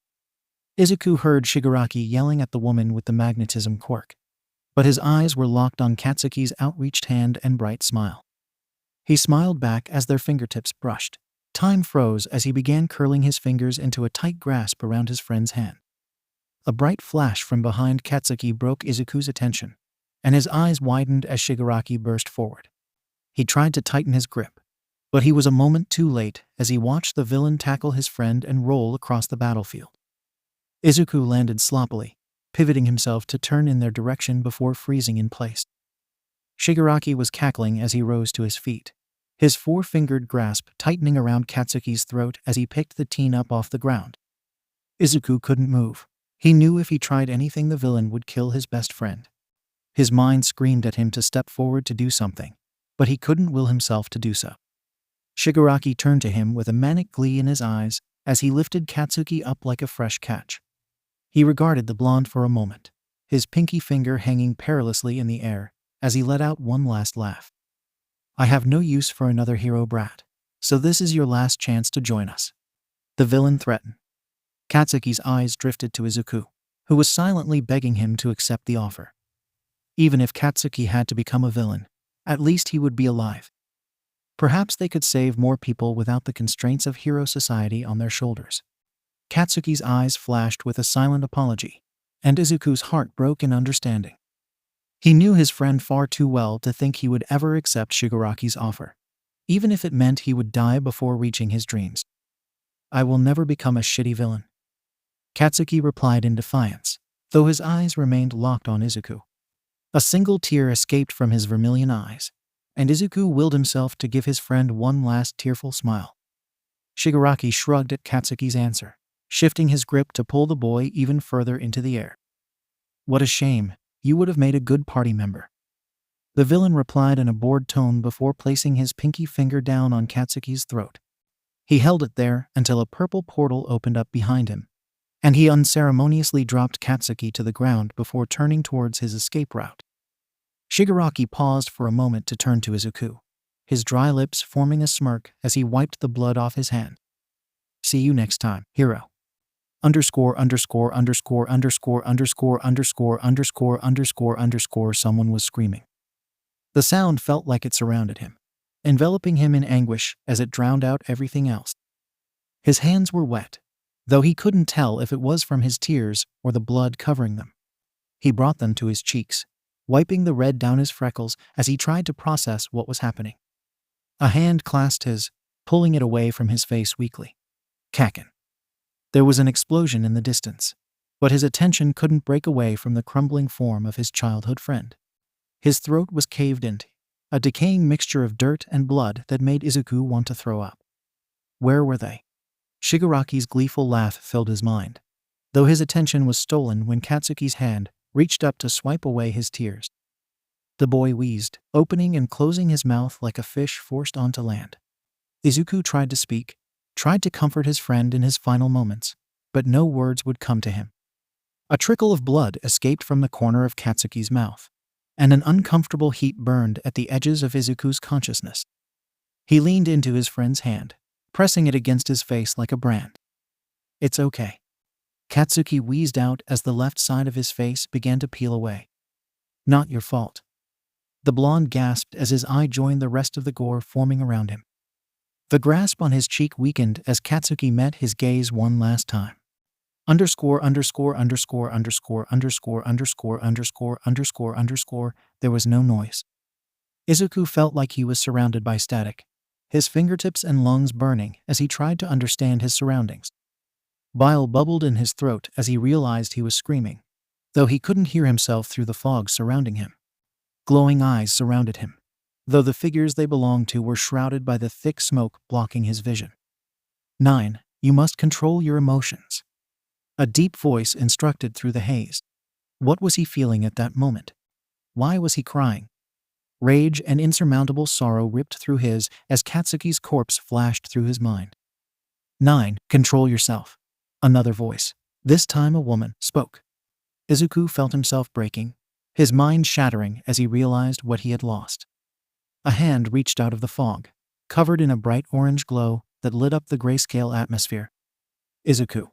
Izuku heard Shigaraki yelling at the woman with the magnetism quirk, but his eyes were locked on Katsuki's outreached hand and bright smile. He smiled back as their fingertips brushed. Time froze as he began curling his fingers into a tight grasp around his friend's hand. A bright flash from behind Katsuki broke Izuku's attention, and his eyes widened as Shigaraki burst forward. He tried to tighten his grip, but he was a moment too late as he watched the villain tackle his friend and roll across the battlefield. Izuku landed sloppily, pivoting himself to turn in their direction before freezing in place. Shigaraki was cackling as he rose to his feet, his four-fingered grasp tightening around Katsuki's throat as he picked the teen up off the ground. Izuku couldn't move. He knew if he tried anything the villain would kill his best friend. His mind screamed at him to step forward to do something, but he couldn't will himself to do so. Shigaraki turned to him with a manic glee in his eyes as he lifted Katsuki up like a fresh catch. He regarded the blonde for a moment, his pinky finger hanging perilously in the air as he let out one last laugh. "I have no use for another hero brat, so this is your last chance to join us," the villain threatened. Katsuki's eyes drifted to Izuku, who was silently begging him to accept the offer. Even if Katsuki had to become a villain, at least he would be alive. Perhaps they could save more people without the constraints of hero society on their shoulders. Katsuki's eyes flashed with a silent apology, and Izuku's heart broke in understanding. He knew his friend far too well to think he would ever accept Shigaraki's offer, even if it meant he would die before reaching his dreams. "I will never become a shitty villain," Katsuki replied in defiance, though his eyes remained locked on Izuku. A single tear escaped from his vermilion eyes, and Izuku willed himself to give his friend one last tearful smile. Shigaraki shrugged at Katsuki's answer, shifting his grip to pull the boy even further into the air. "What a shame, you would have made a good party member," the villain replied in a bored tone before placing his pinky finger down on Katsuki's throat. He held it there until a purple portal opened up behind him, and he unceremoniously dropped Katsuki to the ground before turning towards his escape route. Shigaraki paused for a moment to turn to Izuku, his dry lips forming a smirk as he wiped the blood off his hand. "See you next time, hero. ___________________________________________________________" someone was screaming. The sound felt like it surrounded him, enveloping him in anguish as it drowned out everything else. His hands were wet, though he couldn't tell if it was from his tears or the blood covering them. He brought them to his cheeks, wiping the red down his freckles as he tried to process what was happening. A hand clasped his, pulling it away from his face weakly. Kakin. There was an explosion in the distance, but his attention couldn't break away from the crumbling form of his childhood friend. His throat was caved in, a decaying mixture of dirt and blood that made Izuku want to throw up. Where were they? Shigaraki's gleeful laugh filled his mind, though his attention was stolen when Katsuki's hand reached up to swipe away his tears. The boy wheezed, opening and closing his mouth like a fish forced onto land. Izuku tried to speak, tried to comfort his friend in his final moments, but no words would come to him. A trickle of blood escaped from the corner of Katsuki's mouth, and an uncomfortable heat burned at the edges of Izuku's consciousness. He leaned into his friend's hand, pressing it against his face like a brand. "It's okay," Katsuki wheezed out as the left side of his face began to peel away. "Not your fault." The blonde gasped as his eye joined the rest of the gore forming around him. The grasp on his cheek weakened as Katsuki met his gaze one last time. There was no noise. Izuku felt like he was surrounded by static, his fingertips and lungs burning as he tried to understand his surroundings. Bile bubbled in his throat as he realized he was screaming, though he couldn't hear himself through the fog surrounding him. Glowing eyes surrounded him, though the figures they belonged to were shrouded by the thick smoke blocking his vision. 9. You must control your emotions. A deep voice instructed through the haze. What was he feeling at that moment? Why was he crying? Rage and insurmountable sorrow ripped through his as Katsuki's corpse flashed through his mind. 9. Control yourself. Another voice, this time a woman, spoke. Izuku felt himself breaking, his mind shattering as he realized what he had lost. A hand reached out of the fog, covered in a bright orange glow that lit up the grayscale atmosphere. "Izuku."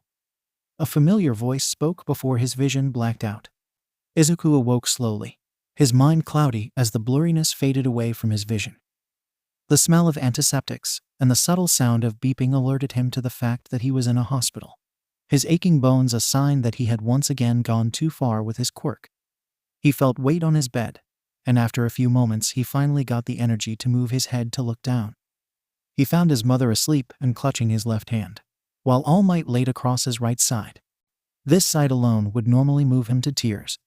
A familiar voice spoke before his vision blacked out. Izuku awoke slowly, his mind cloudy as the blurriness faded away from his vision. The smell of antiseptics and the subtle sound of beeping alerted him to the fact that he was in a hospital, his aching bones a sign that he had once again gone too far with his quirk. He felt weight on his bed, and after a few moments he finally got the energy to move his head to look down. He found his mother asleep and clutching his left hand, while All Might laid across his right side. This sight alone would normally move him to tears,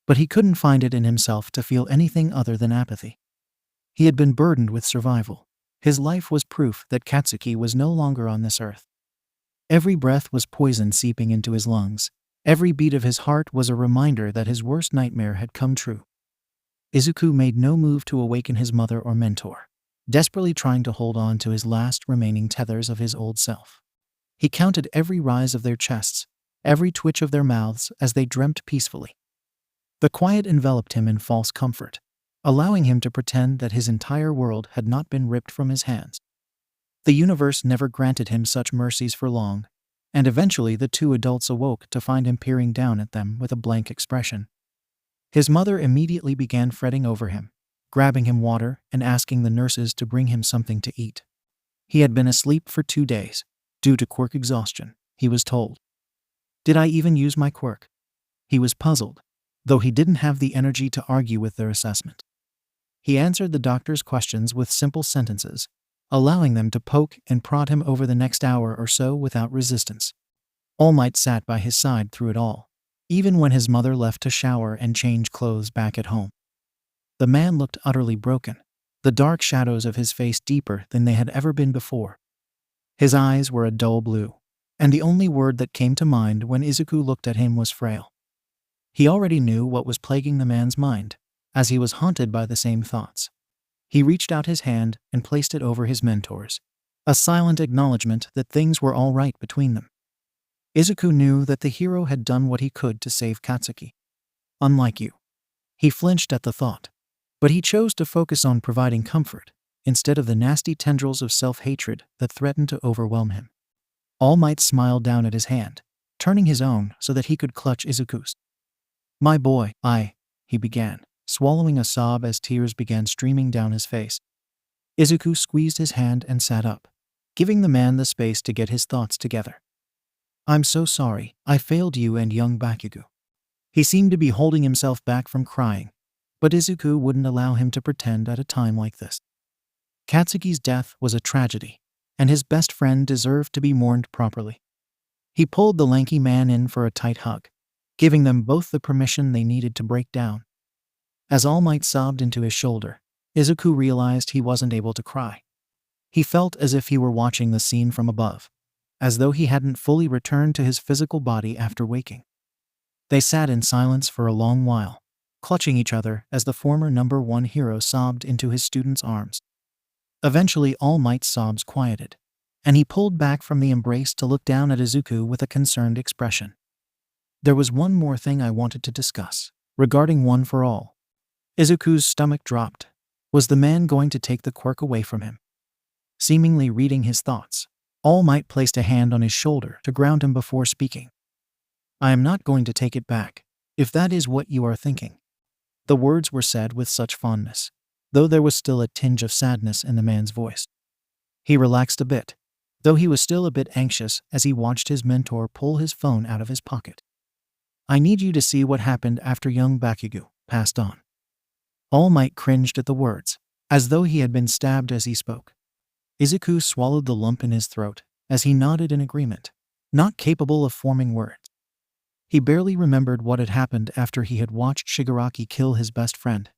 but he couldn't find it in himself to feel anything other than apathy. He had been burdened with survival. His life was proof that Katsuki was no longer on this earth. Every breath was poison seeping into his lungs. Every beat of his heart was a reminder that his worst nightmare had come true. Izuku made no move to awaken his mother or mentor, desperately trying to hold on to his last remaining tethers of his old self. He counted every rise of their chests, every twitch of their mouths as they dreamt peacefully. The quiet enveloped him in false comfort, allowing him to pretend that his entire world had not been ripped from his hands. The universe never granted him such mercies for long, and eventually the two adults awoke to find him peering down at them with a blank expression. His mother immediately began fretting over him, grabbing him water and asking the nurses to bring him something to eat. He had been asleep for 2 days, due to quirk exhaustion, he was told. Did I even use my quirk? He was puzzled, though he didn't have the energy to argue with their assessment. He answered the doctor's questions with simple sentences, allowing them to poke and prod him over the next hour or so without resistance. 𝗬𝗍 sat by his side through it all, even when his mother left to shower and change clothes back at home. The man looked utterly broken, the dark shadows of his face deeper than they had ever been before. His eyes were a dull blue, and the only word that came to mind when Izuku looked at him was frail. He already knew what was plaguing the man's mind, as he was haunted by the same thoughts. He reached out his hand and placed it over his mentor's, a silent acknowledgement that things were all right between them. Izuku knew that the hero had done what he could to save Katsuki. Unlike you. He flinched at the thought, but he chose to focus on providing comfort, instead of the nasty tendrils of self-hatred that threatened to overwhelm him. 𝗬𝗍 smiled down at his hand, turning his own so that he could clutch Izuku's. My boy, he began, swallowing a sob as tears began streaming down his face. Izuku squeezed his hand and sat up, giving the man the space to get his thoughts together. I'm so sorry, I failed you and young 𝗵𝗃𝗃𝗧𝗏. He seemed to be holding himself back from crying, but Izuku wouldn't allow him to pretend at a time like this. Katsuki's death was a tragedy, and his best friend deserved to be mourned properly. He pulled the lanky man in for a tight hug, giving them both the permission they needed to break down. As 𝗬𝗍 sobbed into his shoulder, Izuku realized he wasn't able to cry. He felt as if he were watching the scene from above, as though he hadn't fully returned to his physical body after waking. They sat in silence for a long while, clutching each other as the former number 1 hero sobbed into his student's arms. Eventually 𝗬𝗍's sobs quieted, and he pulled back from the embrace to look down at Izuku with a concerned expression. There was one more thing I wanted to discuss, regarding One for All. Izuku's stomach dropped. Was the man going to take the quirk away from him? Seemingly reading his thoughts, 𝗬𝗍 placed a hand on his shoulder to ground him before speaking. I am not going to take it back, if that is what you are thinking. The words were said with such fondness, though there was still a tinge of sadness in the man's voice. He relaxed a bit, though he was still a bit anxious as he watched his mentor pull his phone out of his pocket. I need you to see what happened after young 𝗵𝗃𝗃𝗧𝗏 passed on. 𝗬𝗍 cringed at the words, as though he had been stabbed as he spoke. Izuku swallowed the lump in his throat as he nodded in agreement, not capable of forming words. He barely remembered what had happened after he had watched Shigaraki kill his best friend,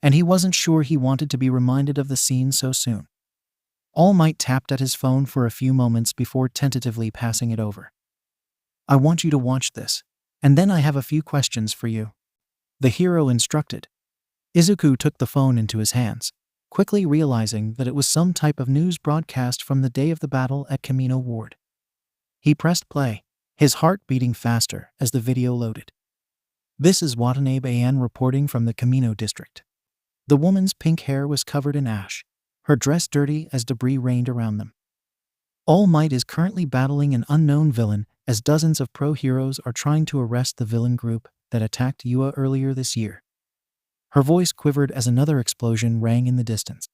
and he wasn't sure he wanted to be reminded of the scene so soon. 𝗬𝗍 tapped at his phone for a few moments before tentatively passing it over. I want you to watch this, and then I have a few questions for you, the hero instructed. Izuku took the phone into his hands, quickly realizing that it was some type of news broadcast from the day of the battle at Kamino Ward. He pressed play, his heart beating faster as the video loaded. This is 𝗬𝗏 reporting from the Kamino district. The woman's pink hair was covered in ash, her dress dirty as debris rained around them. 𝗬𝗍 is currently battling an unknown villain as dozens of pro-heroes are trying to arrest the villain group that attacked Yua earlier this year. Her voice quivered as another explosion rang in the distance.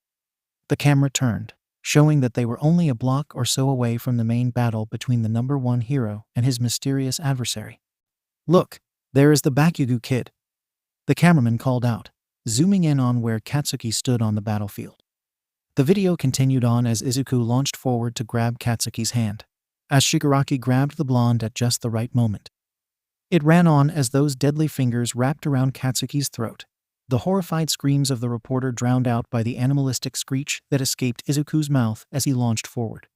The camera turned, showing that they were only a block or so away from the main battle between the number 1 hero and his mysterious adversary. Look, there is the 𝗵𝗃𝗃𝗧𝗏 kid. The cameraman called out, zooming in on where Katsuki stood on the battlefield. The video continued on as Izuku launched forward to grab Katsuki's hand, as Shigaraki grabbed the blonde at just the right moment. It ran on as those deadly fingers wrapped around Katsuki's throat, the horrified screams of the reporter drowned out by the animalistic screech that escaped Izuku's mouth as he launched forward.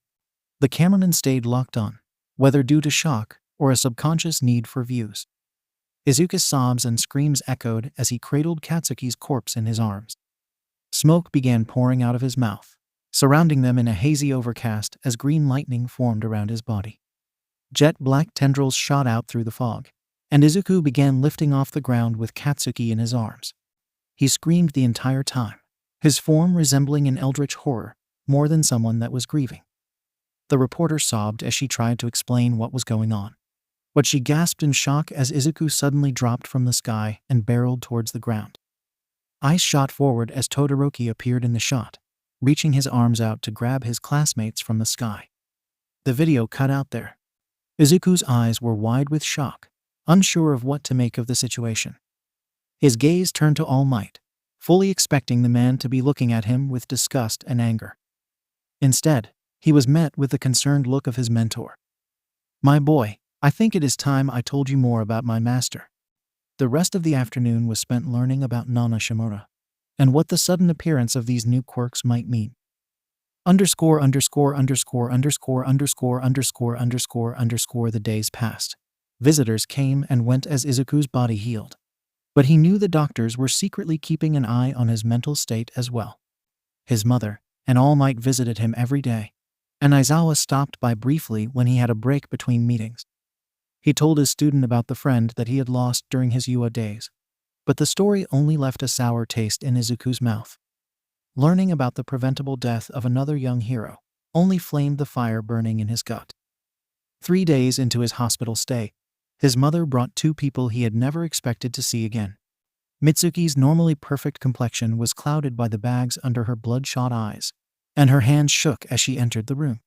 The cameraman stayed locked on, whether due to shock or a subconscious need for views. Izuku's sobs and screams echoed as he cradled Katsuki's corpse in his arms. Smoke began pouring out of his mouth, surrounding them in a hazy overcast as green lightning formed around his body. Jet black tendrils shot out through the fog, and Izuku began lifting off the ground with Katsuki in his arms. He screamed the entire time, his form resembling an eldritch horror, more than someone that was grieving. The reporter sobbed as she tried to explain what was going on, but she gasped in shock as Izuku suddenly dropped from the sky and barreled towards the ground. Eyes shot forward as Todoroki appeared in the shot, reaching his arms out to grab his classmates from the sky. The video cut out there. Izuku's eyes were wide with shock, unsure of what to make of the situation. His gaze turned to All Might, fully expecting the man to be looking at him with disgust and anger. Instead, he was met with the concerned look of his mentor. "My boy, I think it is time I told you more about my master." The rest of the afternoon was spent learning about Nana Shimura, and what the sudden appearance of these new quirks might mean. The days passed. Visitors came and went as Izuku's body healed. But he knew the doctors were secretly keeping an eye on his mental state as well. His mother and All Might visited him every day, and Aizawa stopped by briefly when he had a break between meetings. He told his student about the friend that he had lost during his Yua days, but the story only left a sour taste in Izuku's mouth. Learning about the preventable death of another young hero only flamed the fire burning in his gut. 3 days into his hospital stay, his mother brought 2 people he had never expected to see again. Mitsuki's normally perfect complexion was clouded by the bags under her bloodshot eyes, and her hands shook as she entered the room.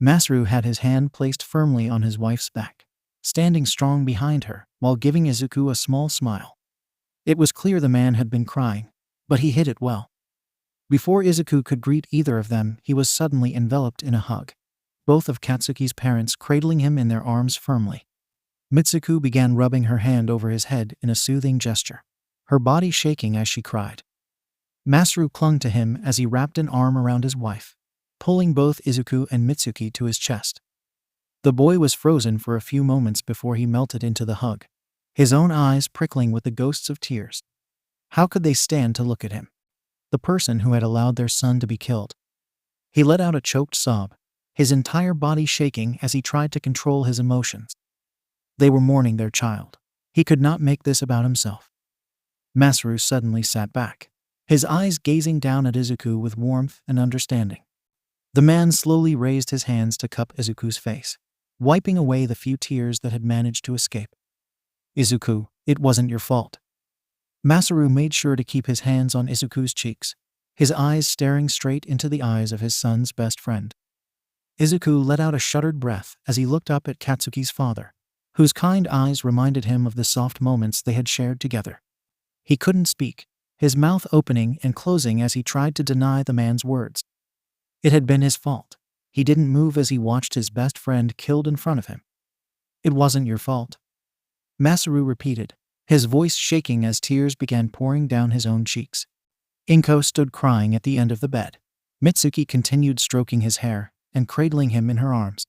Masaru had his hand placed firmly on his wife's back, standing strong behind her while giving Izuku a small smile. It was clear the man had been crying, but he hid it well. Before Izuku could greet either of them, he was suddenly enveloped in a hug, both of Katsuki's parents cradling him in their arms firmly. Mitsuku began rubbing her hand over his head in a soothing gesture, her body shaking as she cried. Masaru clung to him as he wrapped an arm around his wife, pulling both Izuku and Mitsuki to his chest. The boy was frozen for a few moments before he melted into the hug, his own eyes prickling with the ghosts of tears. How could they stand to look at him, the person who had allowed their son to be killed? He let out a choked sob, his entire body shaking as he tried to control his emotions. They were mourning their child. He could not make this about himself. Masaru suddenly sat back, his eyes gazing down at Izuku with warmth and understanding. The man slowly raised his hands to cup Izuku's face, wiping away the few tears that had managed to escape. "Izuku, it wasn't your fault." Masaru made sure to keep his hands on Izuku's cheeks, his eyes staring straight into the eyes of his son's best friend. Izuku let out a shuddered breath as he looked up at Katsuki's father, whose kind eyes reminded him of the soft moments they had shared together. He couldn't speak, his mouth opening and closing as he tried to deny the man's words. It had been his fault. He didn't move as he watched his best friend killed in front of him. "It wasn't your fault," Masaru repeated, his voice shaking as tears began pouring down his own cheeks. Inko stood crying at the end of the bed. Mitsuki continued stroking his hair and cradling him in her arms.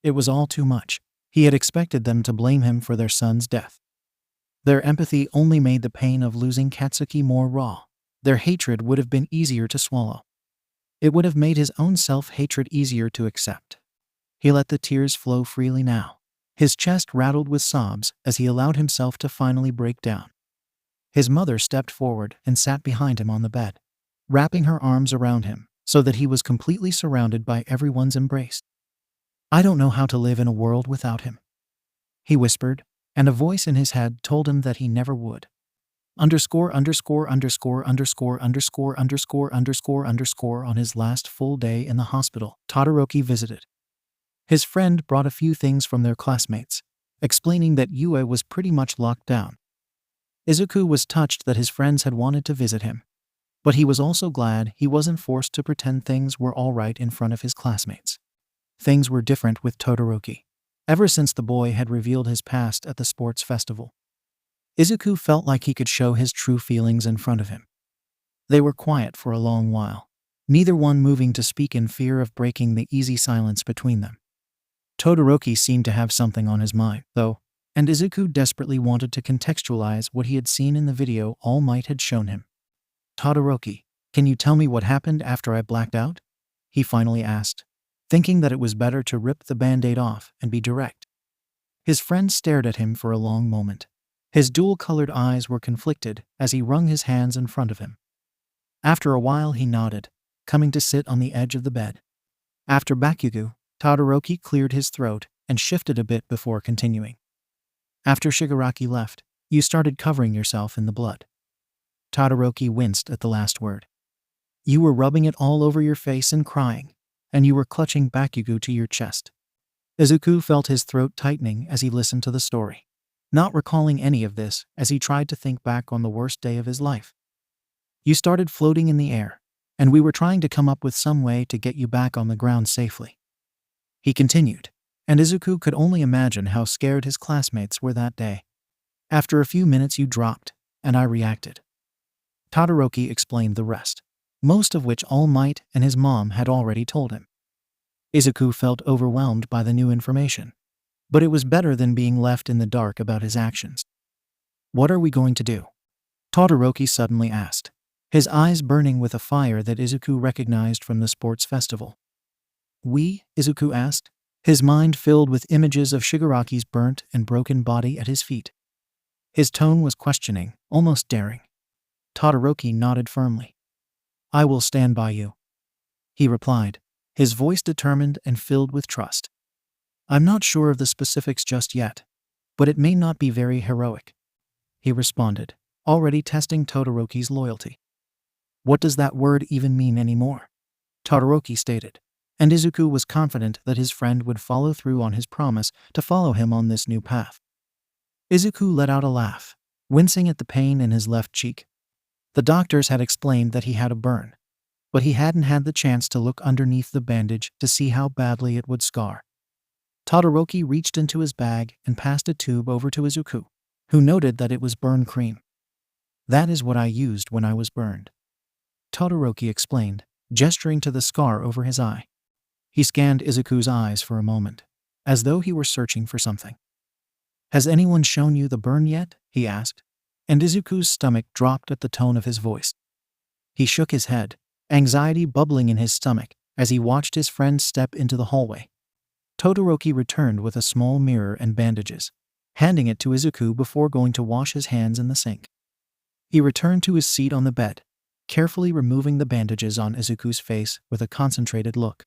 It was all too much. He had expected them to blame him for their son's death. Their empathy only made the pain of losing Katsuki more raw. Their hatred would have been easier to swallow. It would have made his own self-hatred easier to accept. He let the tears flow freely now. His chest rattled with sobs as he allowed himself to finally break down. His mother stepped forward and sat behind him on the bed, wrapping her arms around him so that he was completely surrounded by everyone's embrace. "I don't know how to live in a world without him," he whispered, and a voice in his head told him that he never would. On his last full day in the hospital, Todoroki visited. His friend brought a few things from their classmates, explaining that Yue was pretty much locked down. Izuku was touched that his friends had wanted to visit him, but he was also glad he wasn't forced to pretend things were all right in front of his classmates. Things were different with Todoroki, ever since the boy had revealed his past at the sports festival. Izuku felt like he could show his true feelings in front of him. They were quiet for a long while, neither one moving to speak in fear of breaking the easy silence between them. Todoroki seemed to have something on his mind, though, and Izuku desperately wanted to contextualize what he had seen in the video All Might had shown him. "Todoroki, can you tell me what happened after I blacked out?" he finally asked, thinking that it was better to rip the band-aid off and be direct. His friend stared at him for a long moment. His dual-colored eyes were conflicted as he wrung his hands in front of him. After a while he nodded, coming to sit on the edge of the bed. After Bakugo, Todoroki cleared his throat and shifted a bit before continuing. "After Shigaraki left, you started covering yourself in the blood." Todoroki winced at the last word. You were rubbing it all over your face and crying, and you were clutching Bakugo to your chest. Izuku felt his throat tightening as he listened to the story, not recalling any of this as he tried to think back on the worst day of his life. You started floating in the air, and we were trying to come up with some way to get you back on the ground safely. He continued, and Izuku could only imagine how scared his classmates were that day. After a few minutes you dropped, and I reacted. Todoroki explained the rest, most of which All Might and his mom had already told him. Izuku felt overwhelmed by the new information, but it was better than being left in the dark about his actions. What are we going to do? Todoroki suddenly asked, his eyes burning with a fire that Izuku recognized from the sports festival. Izuku asked, his mind filled with images of Shigaraki's burnt and broken body at his feet. His tone was questioning, almost daring. Todoroki nodded firmly. I will stand by you, he replied, his voice determined and filled with trust. I'm not sure of the specifics just yet, but it may not be very heroic, he responded, already testing Todoroki's loyalty. What does that word even mean anymore? Todoroki stated, and Izuku was confident that his friend would follow through on his promise to follow him on this new path. Izuku let out a laugh, wincing at the pain in his left cheek. The doctors had explained that he had a burn, but he hadn't had the chance to look underneath the bandage to see how badly it would scar. Todoroki reached into his bag and passed a tube over to Izuku, who noted that it was burn cream. That is what I used when I was burned, Todoroki explained, gesturing to the scar over his eye. He scanned Izuku's eyes for a moment, as though he were searching for something. Has anyone shown you the burn yet? He asked, and Izuku's stomach dropped at the tone of his voice. He shook his head, anxiety bubbling in his stomach as he watched his friend step into the hallway. Todoroki returned with a small mirror and bandages, handing it to Izuku before going to wash his hands in the sink. He returned to his seat on the bed, carefully removing the bandages on Izuku's face with a concentrated look.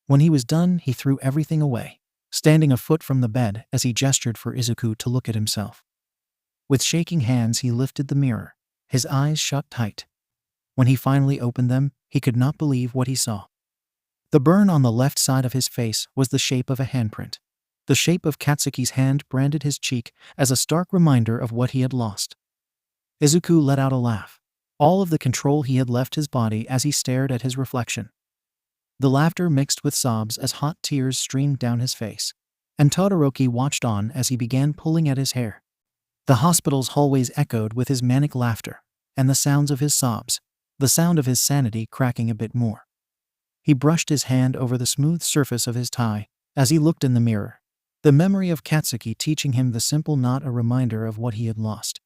When he was done, he threw everything away, standing a foot from the bed as he gestured for Izuku to look at himself. With shaking hands, he lifted the mirror, his eyes shut tight. When he finally opened them, he could not believe what he saw. The burn on the left side of his face was the shape of a handprint. The shape of Katsuki's hand branded his cheek as a stark reminder of what he had lost. Izuku let out a laugh, all of the control he had left his body as he stared at his reflection. The laughter mixed with sobs as hot tears streamed down his face, and Todoroki watched on as he began pulling at his hair. The hospital's hallways echoed with his manic laughter, and the sounds of his sobs, the sound of his sanity cracking a bit more. He brushed his hand over the smooth surface of his tie as he looked in the mirror, the memory of Katsuki teaching him the simple not a reminder of what he had lost.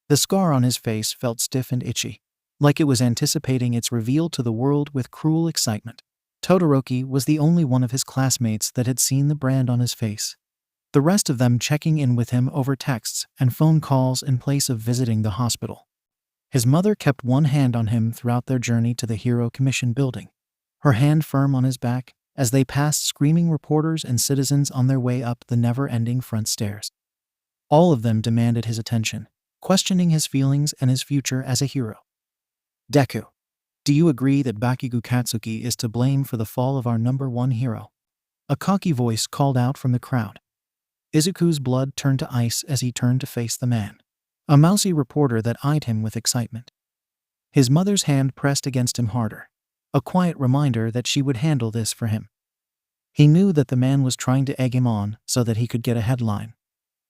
The scar on his face felt stiff and itchy, like it was anticipating its reveal to the world with cruel excitement. Todoroki was the only one of his classmates that had seen the brand on his face, the rest of them checking in with him over texts and phone calls in place of visiting the hospital. His mother kept one hand on him throughout their journey to the Hero Commission building, her hand firm on his back as they passed screaming reporters and citizens on their way up the never-ending front stairs. All of them demanded his attention, questioning his feelings and his future as a hero. Deku, do you agree that Bakugo Katsuki is to blame for the fall of our number one hero? A cocky voice called out from the crowd. Izuku's blood turned to ice as he turned to face the man, a mousy reporter that eyed him with excitement. His mother's hand pressed against him harder, a quiet reminder that she would handle this for him. He knew that the man was trying to egg him on so that he could get a headline,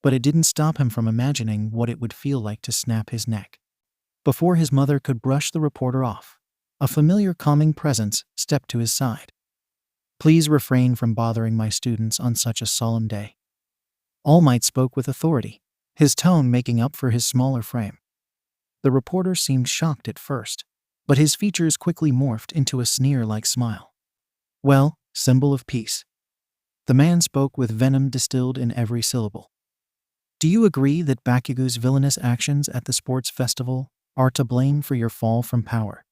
but it didn't stop him from imagining what it would feel like to snap his neck. Before his mother could brush the reporter off, a familiar calming presence stepped to his side. Please refrain from bothering my students on such a solemn day. All Might spoke with authority, his tone making up for his smaller frame. The reporter seemed shocked at first, but his features quickly morphed into a sneer-like smile. Well, symbol of peace. The man spoke with venom distilled in every syllable. Do you agree that Bakugo's villainous actions at the sports festival are to blame for your fall from power?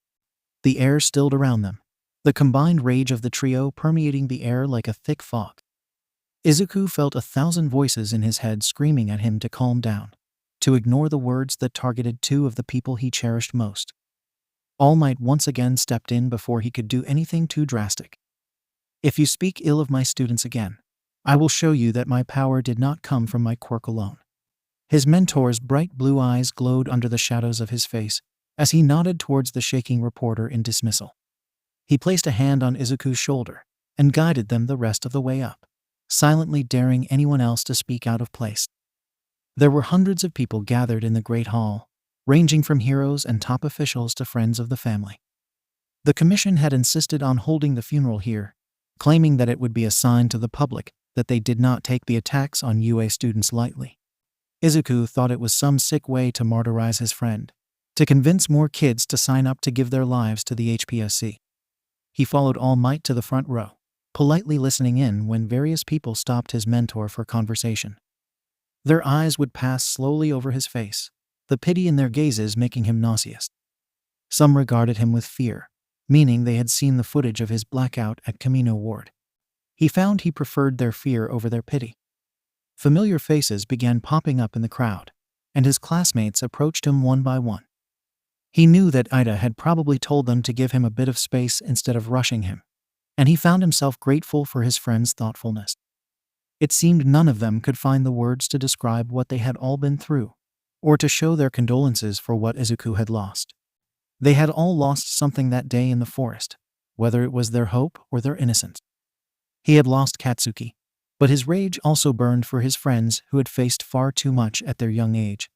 The air stilled around them, the combined rage of the trio permeating the air like a thick fog. Izuku felt 1,000 voices in his head screaming at him to calm down. to ignore the words that targeted two of the people he cherished most. All Might once again stepped in before he could do anything too drastic. "If you speak ill of my students again, I will show you that my power did not come from my quirk alone." His mentor's bright blue eyes glowed under the shadows of his face as he nodded towards the shaking reporter in dismissal. He placed a hand on Izuku's shoulder and guided them the rest of the way up, silently daring anyone else to speak out of place. There were hundreds of people gathered in the Great Hall, ranging from heroes and top officials to friends of the family. The commission had insisted on holding the funeral here, claiming that it would be a sign to the public that they did not take the attacks on UA students lightly. Izuku thought it was some sick way to martyrize his friend, to convince more kids to sign up to give their lives to the HPSC. He followed All Might to the front row, politely listening in when various people stopped his mentor for conversation. Their eyes would pass slowly over his face, the pity in their gazes making him nauseous. Some regarded him with fear, meaning they had seen the footage of his blackout at Kamino Ward. He found he preferred their fear over their pity. Familiar faces began popping up in the crowd, and his classmates approached him one by one. He knew that Ida had probably told them to give him a bit of space instead of rushing him, and he found himself grateful for his friend's thoughtfulness. It seemed none of them could find the words to describe what they had all been through, or to show their condolences for what Izuku had lost. They had all lost something that day in the forest, whether it was their hope or their innocence. He had lost Katsuki, but his rage also burned for his friends who had faced far too much at their young age.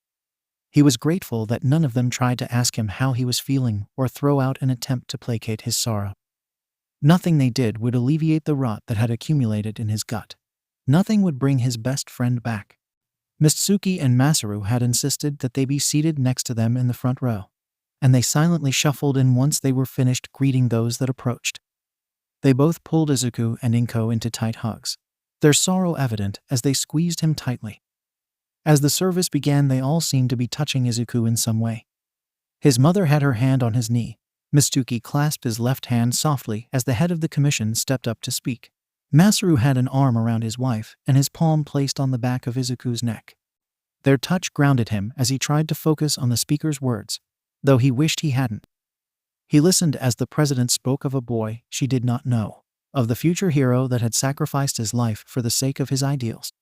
He was grateful that none of them tried to ask him how he was feeling or throw out an attempt to placate his sorrow. Nothing they did would alleviate the rot that had accumulated in his gut. Nothing would bring his best friend back. Mitsuki and Masaru had insisted that they be seated next to them in the front row, and they silently shuffled in once they were finished greeting those that approached. They both pulled Izuku and Inko into tight hugs, their sorrow evident as they squeezed him tightly. As the service began, they all seemed to be touching Izuku in some way. His mother had her hand on his knee. Mitsuki clasped his left hand softly as the head of the commission stepped up to speak. Masaru had an arm around his wife and his palm placed on the back of Izuku's neck. Their touch grounded him as he tried to focus on the speaker's words, though he wished he hadn't. He listened as the president spoke of a boy she did not know, of the future hero that had sacrificed his life for the sake of his ideals.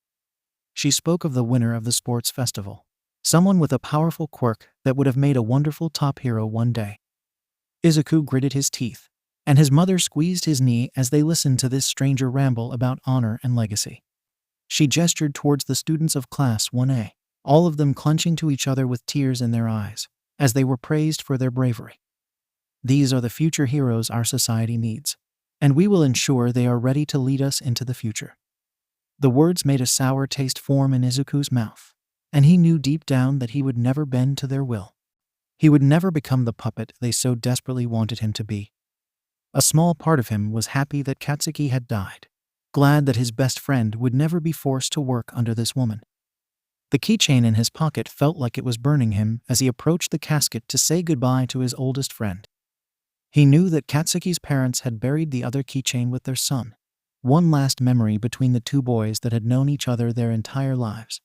She spoke of the winner of the sports festival, someone with a powerful quirk that would have made a wonderful top hero one day. Izuku gritted his teeth, and his mother squeezed his knee as they listened to this stranger ramble about honor and legacy. She gestured towards the students of Class 1A, all of them clutching to each other with tears in their eyes, as they were praised for their bravery. "These are the future heroes our society needs, and we will ensure they are ready to lead us into the future." The words made a sour taste form in Izuku's mouth, and he knew deep down that he would never bend to their will. He would never become the puppet they so desperately wanted him to be. A small part of him was happy that Katsuki had died, glad that his best friend would never be forced to work under this woman. The keychain in his pocket felt like it was burning him as he approached the casket to say goodbye to his oldest friend. He knew that Katsuki's parents had buried the other keychain with their son, one last memory between the two boys that had known each other their entire lives.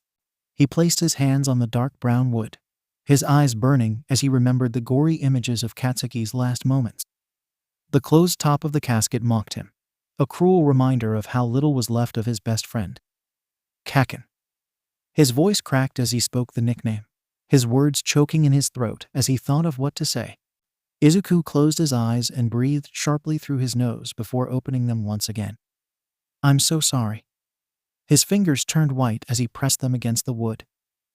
He placed his hands on the dark brown wood, his eyes burning as he remembered the gory images of Katsuki's last moments. The closed top of the casket mocked him, a cruel reminder of how little was left of his best friend. Kaken. His voice cracked as he spoke the nickname, his words choking in his throat as he thought of what to say. Izuku closed his eyes and breathed sharply through his nose before opening them once again. "I'm so sorry." His fingers turned white as he pressed them against the wood,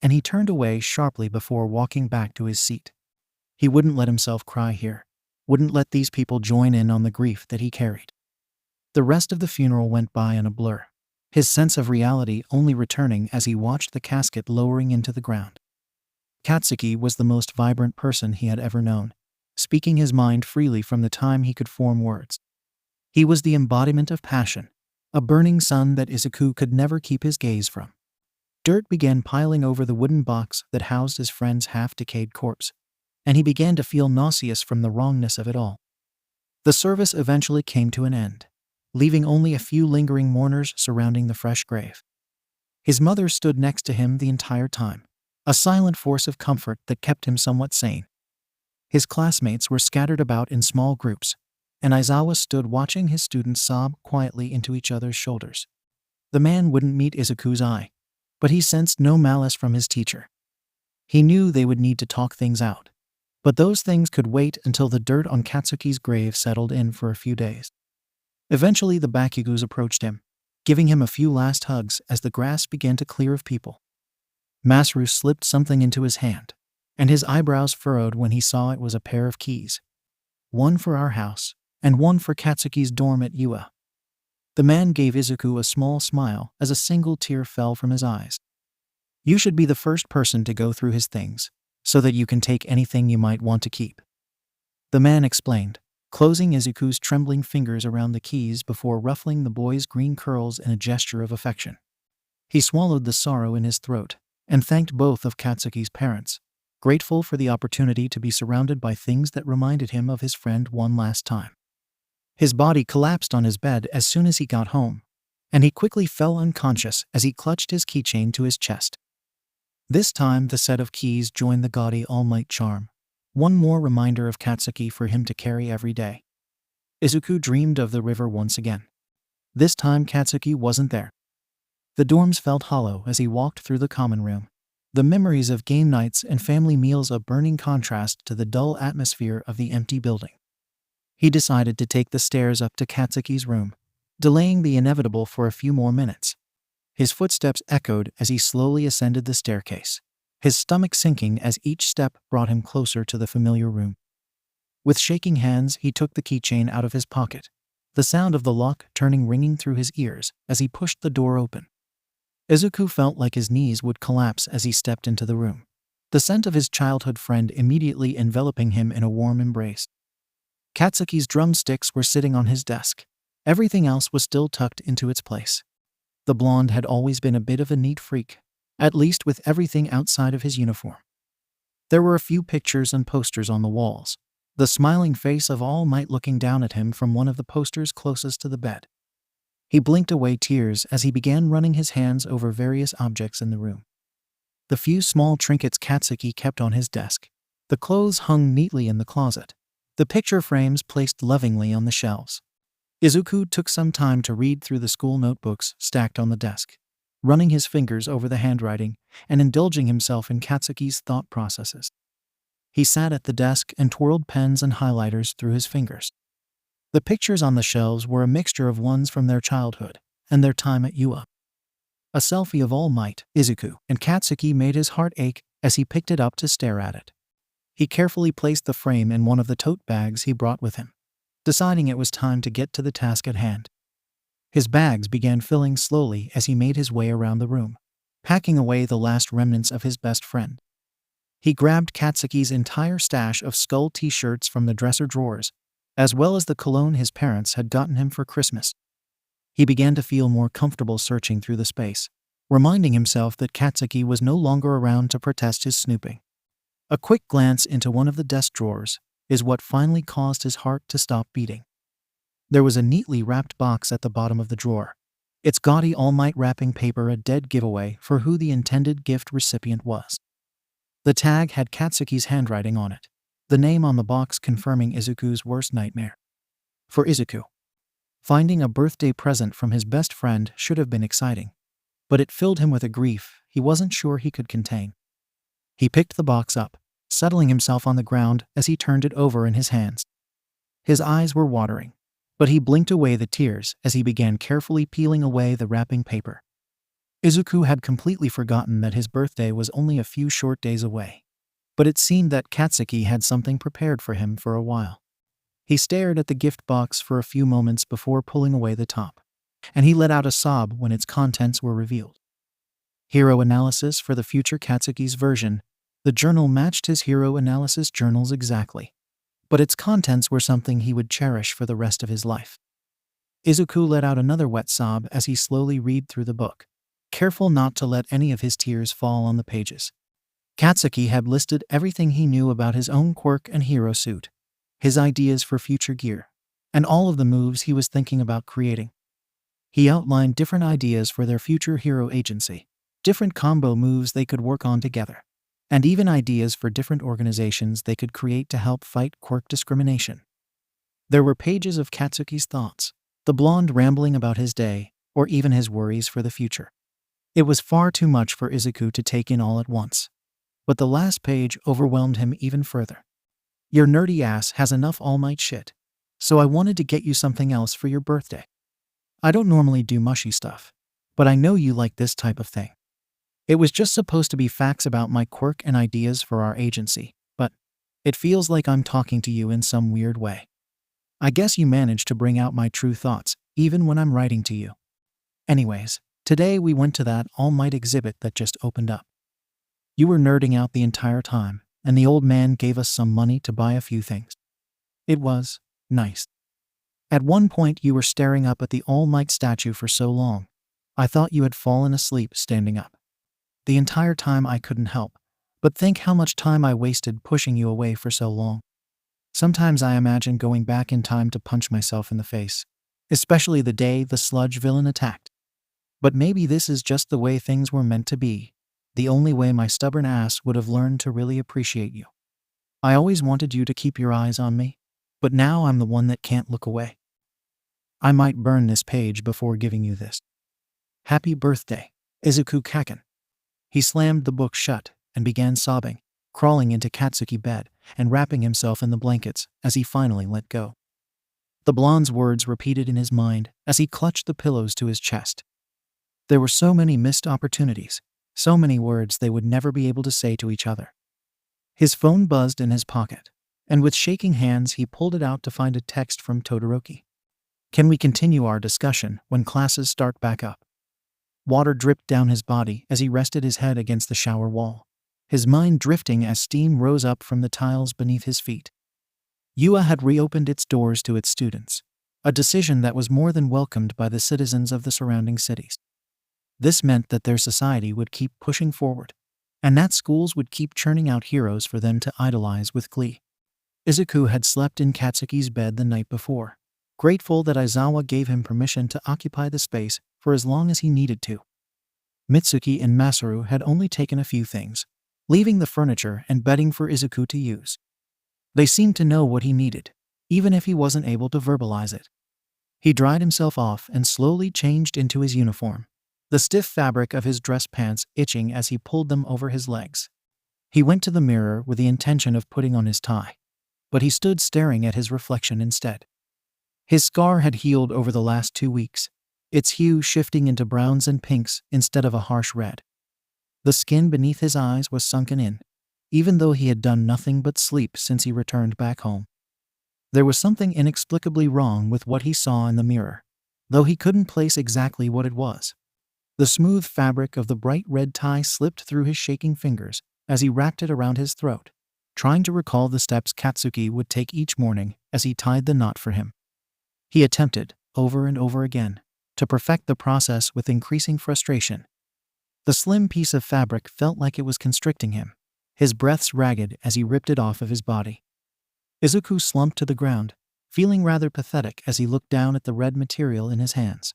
and he turned away sharply before walking back to his seat. He wouldn't let himself cry here, wouldn't let these people join in on the grief that he carried. The rest of the funeral went by in a blur, his sense of reality only returning as he watched the casket lowering into the ground. Katsuki was the most vibrant person he had ever known, speaking his mind freely from the time he could form words. He was the embodiment of passion, a burning sun that Izuku could never keep his gaze from. Dirt began piling over the wooden box that housed his friend's half-decayed corpse, and he began to feel nauseous from the wrongness of it all. The service eventually came to an end, leaving only a few lingering mourners surrounding the fresh grave. His mother stood next to him the entire time, a silent force of comfort that kept him somewhat sane. His classmates were scattered about in small groups, and Izawa stood watching his students sob quietly into each other's shoulders. The man wouldn't meet Izuku's eye, but he sensed no malice from his teacher. He knew they would need to talk things out, but those things could wait until the dirt on Katsuki's grave settled in for a few days. Eventually the Bakugus approached him, giving him a few last hugs as the grass began to clear of people. Masaru slipped something into his hand, and his eyebrows furrowed when he saw it was a pair of keys. One for our house, and one for Katsuki's dorm at UA. The man gave Izuku a small smile as a single tear fell from his eyes. You should be the first person to go through his things, so that you can take anything you might want to keep. The man explained, closing Izuku's trembling fingers around the keys before ruffling the boy's green curls in a gesture of affection. He swallowed the sorrow in his throat, and thanked both of Katsuki's parents, grateful for the opportunity to be surrounded by things that reminded him of his friend one last time. His body collapsed on his bed as soon as he got home, and he quickly fell unconscious as he clutched his keychain to his chest. This time the set of keys joined the gaudy all-might charm, one more reminder of Katsuki for him to carry every day. Izuku dreamed of the river once again. This time Katsuki wasn't there. The dorms felt hollow as he walked through the common room, the memories of game nights and family meals a burning contrast to the dull atmosphere of the empty building. He decided to take the stairs up to Katsuki's room, delaying the inevitable for a few more minutes. His footsteps echoed as he slowly ascended the staircase, his stomach sinking as each step brought him closer to the familiar room. With shaking hands, he took the keychain out of his pocket, the sound of the lock turning ringing through his ears as he pushed the door open. Izuku felt like his knees would collapse as he stepped into the room, the scent of his childhood friend immediately enveloping him in a warm embrace. Katsuki's drumsticks were sitting on his desk. Everything else was still tucked into its place. The blonde had always been a bit of a neat freak, at least with everything outside of his uniform. There were a few pictures and posters on the walls, the smiling face of All Might looking down at him from one of the posters closest to the bed. He blinked away tears as he began running his hands over various objects in the room. The few small trinkets Katsuki kept on his desk, the clothes hung neatly in the closet, the picture frames placed lovingly on the shelves. Izuku took some time to read through the school notebooks stacked on the desk, running his fingers over the handwriting and indulging himself in Katsuki's thought processes. He sat at the desk and twirled pens and highlighters through his fingers. The pictures on the shelves were a mixture of ones from their childhood and their time at UA. A selfie of All Might, Izuku, and Katsuki made his heart ache as he picked it up to stare at it. He carefully placed the frame in one of the tote bags he brought with him, deciding it was time to get to the task at hand. His bags began filling slowly as he made his way around the room, packing away the last remnants of his best friend. He grabbed Katsuki's entire stash of skull t-shirts from the dresser drawers, as well as the cologne his parents had gotten him for Christmas. He began to feel more comfortable searching through the space, reminding himself that Katsuki was no longer around to protest his snooping. A quick glance into one of the desk drawers is what finally caused his heart to stop beating. There was a neatly wrapped box at the bottom of the drawer, its gaudy All Might wrapping paper a dead giveaway for who the intended gift recipient was. The tag had Katsuki's handwriting on it, the name on the box confirming Izuku's worst nightmare. For Izuku, finding a birthday present from his best friend should have been exciting, but it filled him with a grief he wasn't sure he could contain. He picked the box up, settling himself on the ground as he turned it over in his hands. His eyes were watering, but he blinked away the tears as he began carefully peeling away the wrapping paper. Izuku had completely forgotten that his birthday was only a few short days away, but it seemed that Katsuki had something prepared for him for a while. He stared at the gift box for a few moments before pulling away the top, and he let out a sob when its contents were revealed. Hero analysis for the future Katsuki's version. The journal matched his hero analysis journals exactly, but its contents were something he would cherish for the rest of his life. Izuku let out another wet sob as he slowly read through the book, careful not to let any of his tears fall on the pages. Katsuki had listed everything he knew about his own quirk and hero suit, his ideas for future gear, and all of the moves he was thinking about creating. He outlined different ideas for their future hero agency, different combo moves they could work on together. and even ideas for different organizations they could create to help fight quirk discrimination. There were pages of Katsuki's thoughts, the blonde rambling about his day, or even his worries for the future. It was far too much for Izuku to take in all at once. But the last page overwhelmed him even further. Your nerdy ass has enough All Might shit, so I wanted to get you something else for your birthday. I don't normally do mushy stuff, but I know you like this type of thing. It was just supposed to be facts about my quirk and ideas for our agency, but it feels like I'm talking to you in some weird way. I guess you managed to bring out my true thoughts, even when I'm writing to you. Anyways, today we went to that All Might exhibit that just opened up. You were nerding out the entire time, and the old man gave us some money to buy a few things. It was nice. At one point you were staring up at the All Might statue for so long, I thought you had fallen asleep standing up. The entire time I couldn't help but think how much time I wasted pushing you away for so long. Sometimes I imagine going back in time to punch myself in the face, especially the day the sludge villain attacked. But maybe this is just the way things were meant to be, the only way my stubborn ass would have learned to really appreciate you. I always wanted you to keep your eyes on me, but now I'm the one that can't look away. I might burn this page before giving you this. Happy birthday, 𝗧𝗂𝗧𝗵𝗃. He slammed the book shut and began sobbing, crawling into Katsuki's bed and wrapping himself in the blankets as he finally let go. The blonde's words repeated in his mind as he clutched the pillows to his chest. There were so many missed opportunities, so many words they would never be able to say to each other. His phone buzzed in his pocket, and with shaking hands he pulled it out to find a text from Todoroki. Can we continue our discussion when classes start back up? Water dripped down his body as he rested his head against the shower wall, his mind drifting as steam rose up from the tiles beneath his feet. UA had reopened its doors to its students, a decision that was more than welcomed by the citizens of the surrounding cities. This meant that their society would keep pushing forward, and that schools would keep churning out heroes for them to idolize with glee. Izuku had slept in Katsuki's bed the night before, grateful that Aizawa gave him permission to occupy the space for as long as he needed to. Mitsuki and Masaru had only taken a few things, leaving the furniture and bedding for Izuku to use. They seemed to know what he needed, even if he wasn't able to verbalize it. He dried himself off and slowly changed into his uniform, the stiff fabric of his dress pants itching as he pulled them over his legs. He went to the mirror with the intention of putting on his tie, but he stood staring at his reflection instead. His scar had healed over the last 2 weeks, its hue shifting into browns and pinks instead of a harsh red. The skin beneath his eyes was sunken in, even though he had done nothing but sleep since he returned back home. There was something inexplicably wrong with what he saw in the mirror, though he couldn't place exactly what it was. The smooth fabric of the bright red tie slipped through his shaking fingers as he wrapped it around his throat, trying to recall the steps Katsuki would take each morning as he tied the knot for him. He attempted, over and over again, to perfect the process with increasing frustration. The slim piece of fabric felt like it was constricting him, his breaths ragged as he ripped it off of his body. Izuku slumped to the ground, feeling rather pathetic as he looked down at the red material in his hands.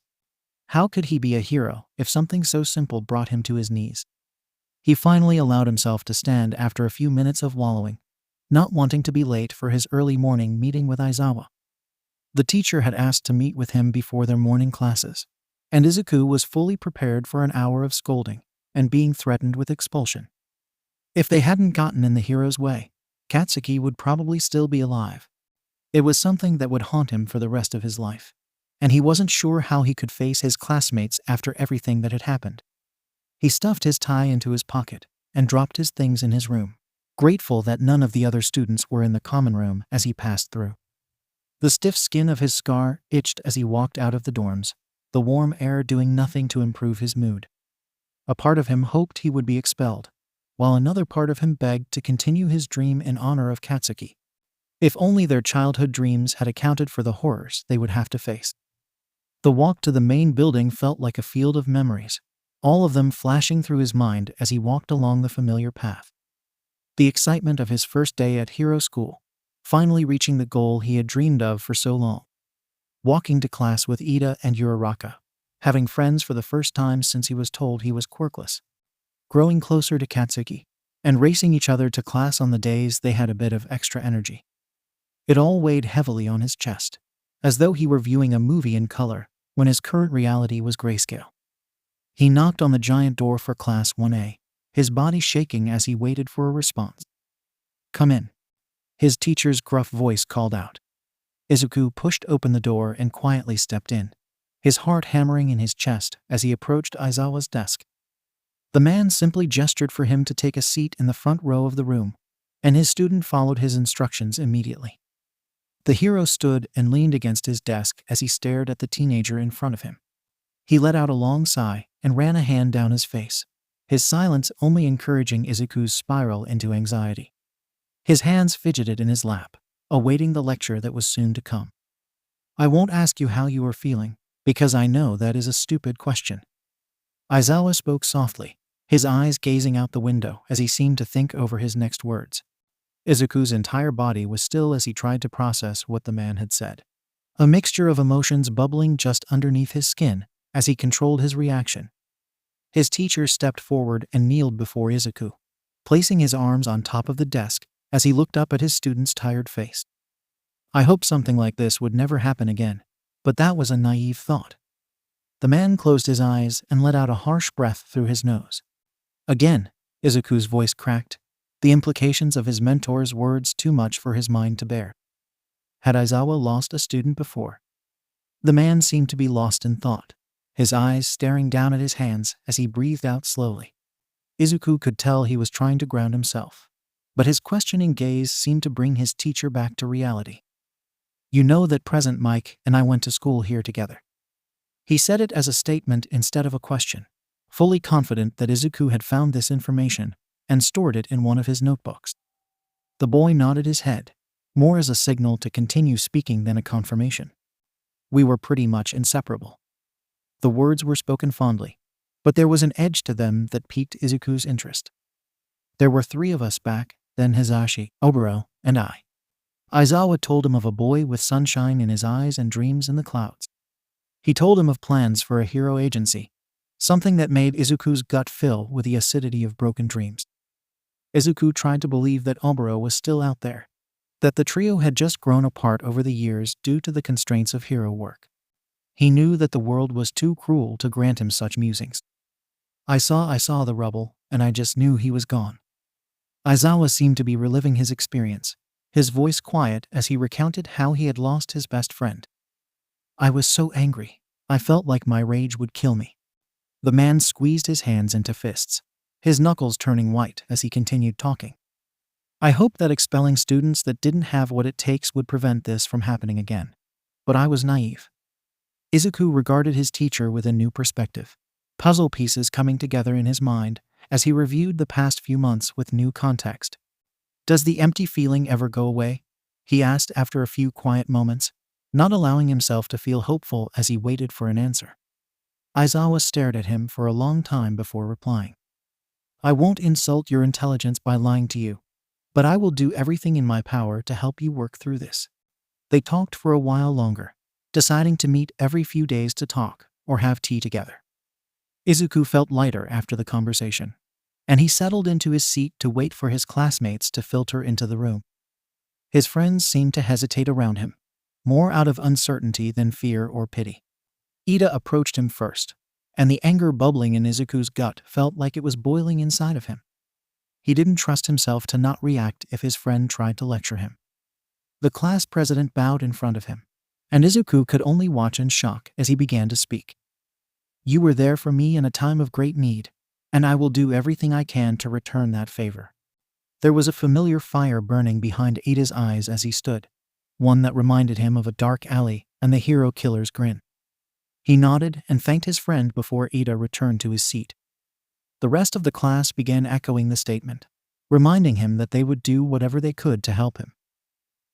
How could he be a hero if something so simple brought him to his knees? He finally allowed himself to stand after a few minutes of wallowing, not wanting to be late for his early morning meeting with Aizawa. The teacher had asked to meet with him before their morning classes, and Izuku was fully prepared for an hour of scolding and being threatened with expulsion. If they hadn't gotten in the hero's way, Katsuki would probably still be alive. It was something that would haunt him for the rest of his life, and he wasn't sure how he could face his classmates after everything that had happened. He stuffed his tie into his pocket and dropped his things in his room, grateful that none of the other students were in the common room as he passed through. The stiff skin of his scar itched as he walked out of the dorms, the warm air doing nothing to improve his mood. A part of him hoped he would be expelled, while another part of him begged to continue his dream in honor of Katsuki. If only their childhood dreams had accounted for the horrors they would have to face. The walk to the main building felt like a field of memories, all of them flashing through his mind as he walked along the familiar path. The excitement of his first day at Hero School, finally reaching the goal he had dreamed of for so long. Walking to class with Ida and Uraraka, having friends for the first time since he was told he was quirkless. Growing closer to Katsuki, and racing each other to class on the days they had a bit of extra energy. It all weighed heavily on his chest, as though he were viewing a movie in color when his current reality was grayscale. He knocked on the giant door for Class 1A, his body shaking as he waited for a response. "Come in," his teacher's gruff voice called out. Izuku pushed open the door and quietly stepped in, his heart hammering in his chest as he approached Aizawa's desk. The man simply gestured for him to take a seat in the front row of the room, and his student followed his instructions immediately. The hero stood and leaned against his desk as he stared at the teenager in front of him. He let out a long sigh and ran a hand down his face, his silence only encouraging Izuku's spiral into anxiety. His hands fidgeted in his lap, awaiting the lecture that was soon to come. "I won't ask you how you are feeling, because I know that is a stupid question." Aizawa spoke softly, his eyes gazing out the window as he seemed to think over his next words. Izuku's entire body was still as he tried to process what the man had said. A mixture of emotions bubbling just underneath his skin as he controlled his reaction. His teacher stepped forward and kneeled before Izuku, placing his arms on top of the desk as he looked up at his student's tired face. "I hope something like this would never happen again, but that was a naive thought." The man closed his eyes and let out a harsh breath through his nose. "Again," Izuku's voice cracked, the implications of his mentor's words too much for his mind to bear. Had Aizawa lost a student before? The man seemed to be lost in thought, his eyes staring down at his hands as he breathed out slowly. Izuku could tell he was trying to ground himself, but his questioning gaze seemed to bring his teacher back to reality. "You know that Present Mike and I went to school here together." He said it as a statement instead of a question, fully confident that Izuku had found this information and stored it in one of his notebooks. The boy nodded his head, more as a signal to continue speaking than a confirmation. "We were pretty much inseparable." The words were spoken fondly, but there was an edge to them that piqued Izuku's interest. "There were 3 of us back then: Hisashi, Oboro, and I." Aizawa told him of a boy with sunshine in his eyes and dreams in the clouds. He told him of plans for a hero agency, something that made Izuku's gut fill with the acidity of broken dreams. Izuku tried to believe that Oboro was still out there, that the trio had just grown apart over the years due to the constraints of hero work. He knew that the world was too cruel to grant him such musings. I saw the rubble, and I just knew he was gone." Aizawa seemed to be reliving his experience, his voice quiet as he recounted how he had lost his best friend. "I was so angry, I felt like my rage would kill me." The man squeezed his hands into fists, his knuckles turning white as he continued talking. "I hoped that expelling students that didn't have what it takes would prevent this from happening again. But I was naive." Izuku regarded his teacher with a new perspective, puzzle pieces coming together in his mind as he reviewed the past few months with new context. "Does the empty feeling ever go away?" he asked after a few quiet moments, not allowing himself to feel hopeful as he waited for an answer. Aizawa stared at him for a long time before replying. "I won't insult your intelligence by lying to you, but I will do everything in my power to help you work through this." They talked for a while longer, deciding to meet every few days to talk or have tea together. Izuku felt lighter after the conversation, and he settled into his seat to wait for his classmates to filter into the room. His friends seemed to hesitate around him, more out of uncertainty than fear or pity. Ida approached him first, and the anger bubbling in Izuku's gut felt like it was boiling inside of him. He didn't trust himself to not react if his friend tried to lecture him. The class president bowed in front of him, and Izuku could only watch in shock as he began to speak. "You were there for me in a time of great need, and I will do everything I can to return that favor." There was a familiar fire burning behind Ida's eyes as he stood, one that reminded him of a dark alley and the hero killer's grin. He nodded and thanked his friend before Ida returned to his seat. The rest of the class began echoing the statement, reminding him that they would do whatever they could to help him.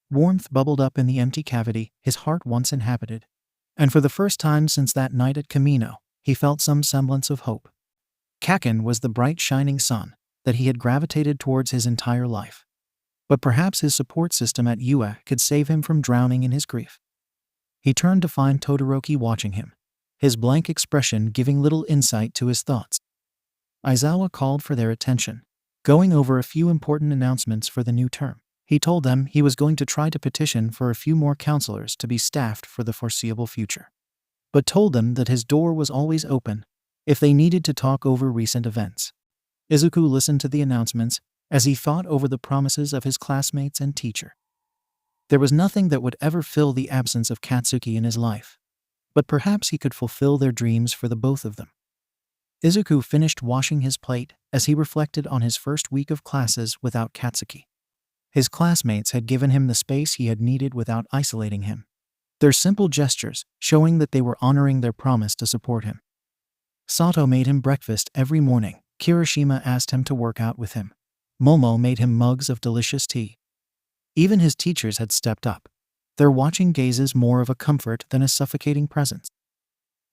Warmth bubbled up in the empty cavity his heart once inhabited, and for the first time since that night at Kamino, he felt some semblance of hope. Kaken was the bright shining sun that he had gravitated towards his entire life. But perhaps his support system at UA could save him from drowning in his grief. He turned to find Todoroki watching him, his blank expression giving little insight to his thoughts. Aizawa called for their attention, going over a few important announcements for the new term. He told them he was going to try to petition for a few more counselors to be staffed for the foreseeable future, but told them that his door was always open if they needed to talk over recent events. Izuku listened to the announcements as he thought over the promises of his classmates and teacher. There was nothing that would ever fill the absence of Katsuki in his life, but perhaps he could fulfill their dreams for the both of them. Izuku finished washing his plate as he reflected on his first week of classes without Katsuki. His classmates had given him the space he had needed without isolating him, their simple gestures showing that they were honoring their promise to support him. Sato made him breakfast every morning. Kirishima asked him to work out with him. Momo made him mugs of delicious tea. Even his teachers had stepped up, their watching gazes more of a comfort than a suffocating presence.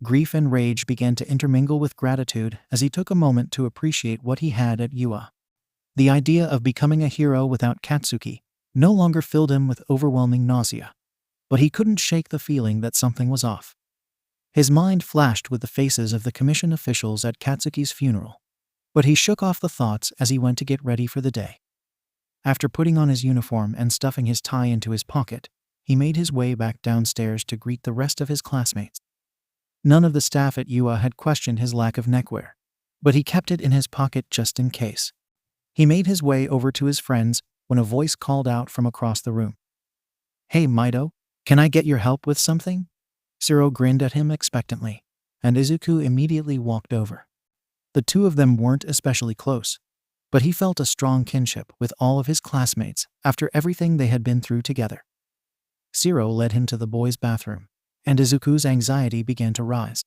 Grief and rage began to intermingle with gratitude as he took a moment to appreciate what he had at 𝗧𝗏. The idea of becoming a hero without Katsuki no longer filled him with overwhelming nausea, but he couldn't shake the feeling that something was off. His mind flashed with the faces of the commission officials at Katsuki's funeral, but he shook off the thoughts as he went to get ready for the day. After putting on his uniform and stuffing his tie into his pocket, he made his way back downstairs to greet the rest of his classmates. None of the staff at 𝗧𝗏 had questioned his lack of neckwear, but he kept it in his pocket just in case. He made his way over to his friends when a voice called out from across the room. "Hey Mido, can I get your help with something?" Zero grinned at him expectantly, and Izuku immediately walked over. The two of them weren't especially close, but he felt a strong kinship with all of his classmates after everything they had been through together. Zero led him to the boys' bathroom, and Izuku's anxiety began to rise.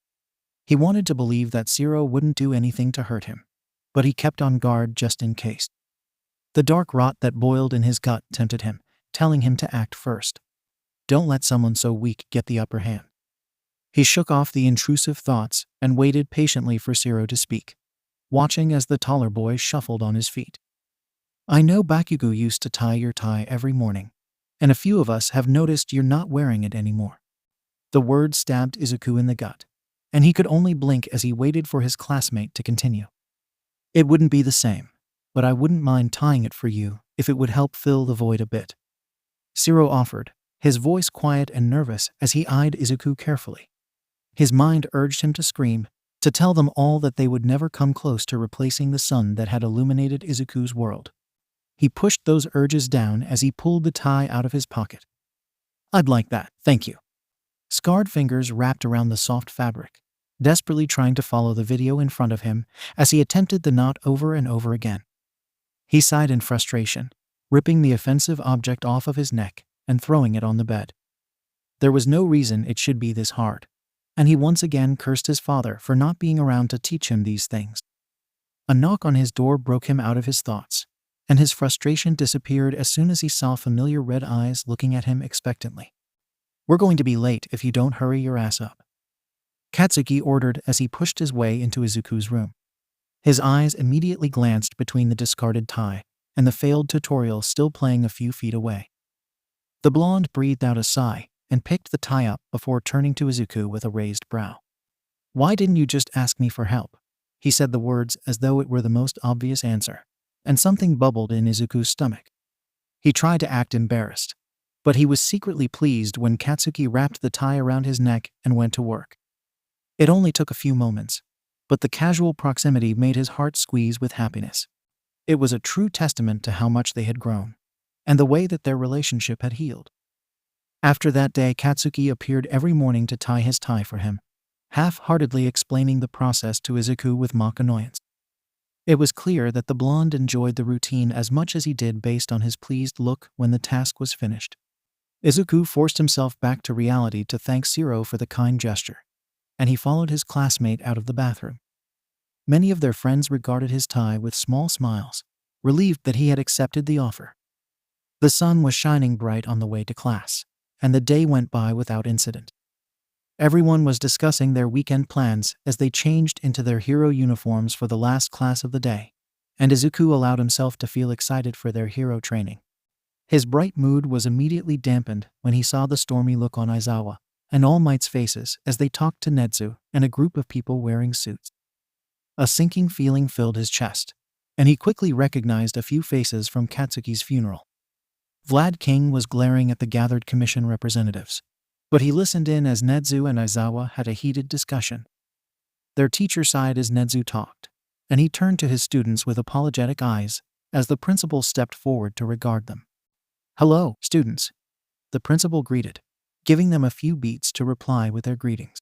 He wanted to believe that Zero wouldn't do anything to hurt him, but he kept on guard just in case. The dark rot that boiled in his gut tempted him, telling him to act first. Don't let someone so weak get the upper hand. He shook off the intrusive thoughts and waited patiently for Zero to speak, watching as the taller boy shuffled on his feet. "I know Bakugo used to tie your tie every morning, and a few of us have noticed you're not wearing it anymore." The word stabbed Izuku in the gut, and he could only blink as he waited for his classmate to continue. "It wouldn't be the same, but I wouldn't mind tying it for you if it would help fill the void a bit," Zero offered, his voice quiet and nervous as he eyed Izuku carefully. His mind urged him to scream, to tell them all that they would never come close to replacing the sun that had illuminated Izuku's world. He pushed those urges down as he pulled the tie out of his pocket. "I'd like that, thank you." Scarred fingers wrapped around the soft fabric, desperately trying to follow the video in front of him as he attempted the knot over and over again. He sighed in frustration, ripping the offensive object off of his neck and throwing it on the bed. There was no reason it should be this hard, and he once again cursed his father for not being around to teach him these things. A knock on his door broke him out of his thoughts, and his frustration disappeared as soon as he saw familiar red eyes looking at him expectantly. "We're going to be late if you don't hurry your ass up," Katsuki ordered as he pushed his way into Izuku's room. His eyes immediately glanced between the discarded tie and the failed tutorial still playing a few feet away. The blonde breathed out a sigh and picked the tie up before turning to Izuku with a raised brow. "Why didn't you just ask me for help?" He said the words as though it were the most obvious answer, and something bubbled in Izuku's stomach. He tried to act embarrassed, but he was secretly pleased when Katsuki wrapped the tie around his neck and went to work. It only took a few moments, but the casual proximity made his heart squeeze with happiness. It was a true testament to how much they had grown, and the way that their relationship had healed. After that day, Katsuki appeared every morning to tie his tie for him, half-heartedly explaining the process to Izuku with mock annoyance. It was clear that the blonde enjoyed the routine as much as he did based on his pleased look when the task was finished. Izuku forced himself back to reality to thank Zero for the kind gesture, and he followed his classmate out of the bathroom. Many of their friends regarded his tie with small smiles, relieved that he had accepted the offer. The sun was shining bright on the way to class, and the day went by without incident. Everyone was discussing their weekend plans as they changed into their hero uniforms for the last class of the day, and Izuku allowed himself to feel excited for their hero training. His bright mood was immediately dampened when he saw the stormy look on Aizawa and All Might's faces as they talked to Netsu and a group of people wearing suits. A sinking feeling filled his chest, and he quickly recognized a few faces from Katsuki's funeral. Vlad King was glaring at the gathered commission representatives, but he listened in as Nedzu and Aizawa had a heated discussion. Their teacher sighed as Nedzu talked, and he turned to his students with apologetic eyes as the principal stepped forward to regard them. "Hello, students," the principal greeted, giving them a few beats to reply with their greetings.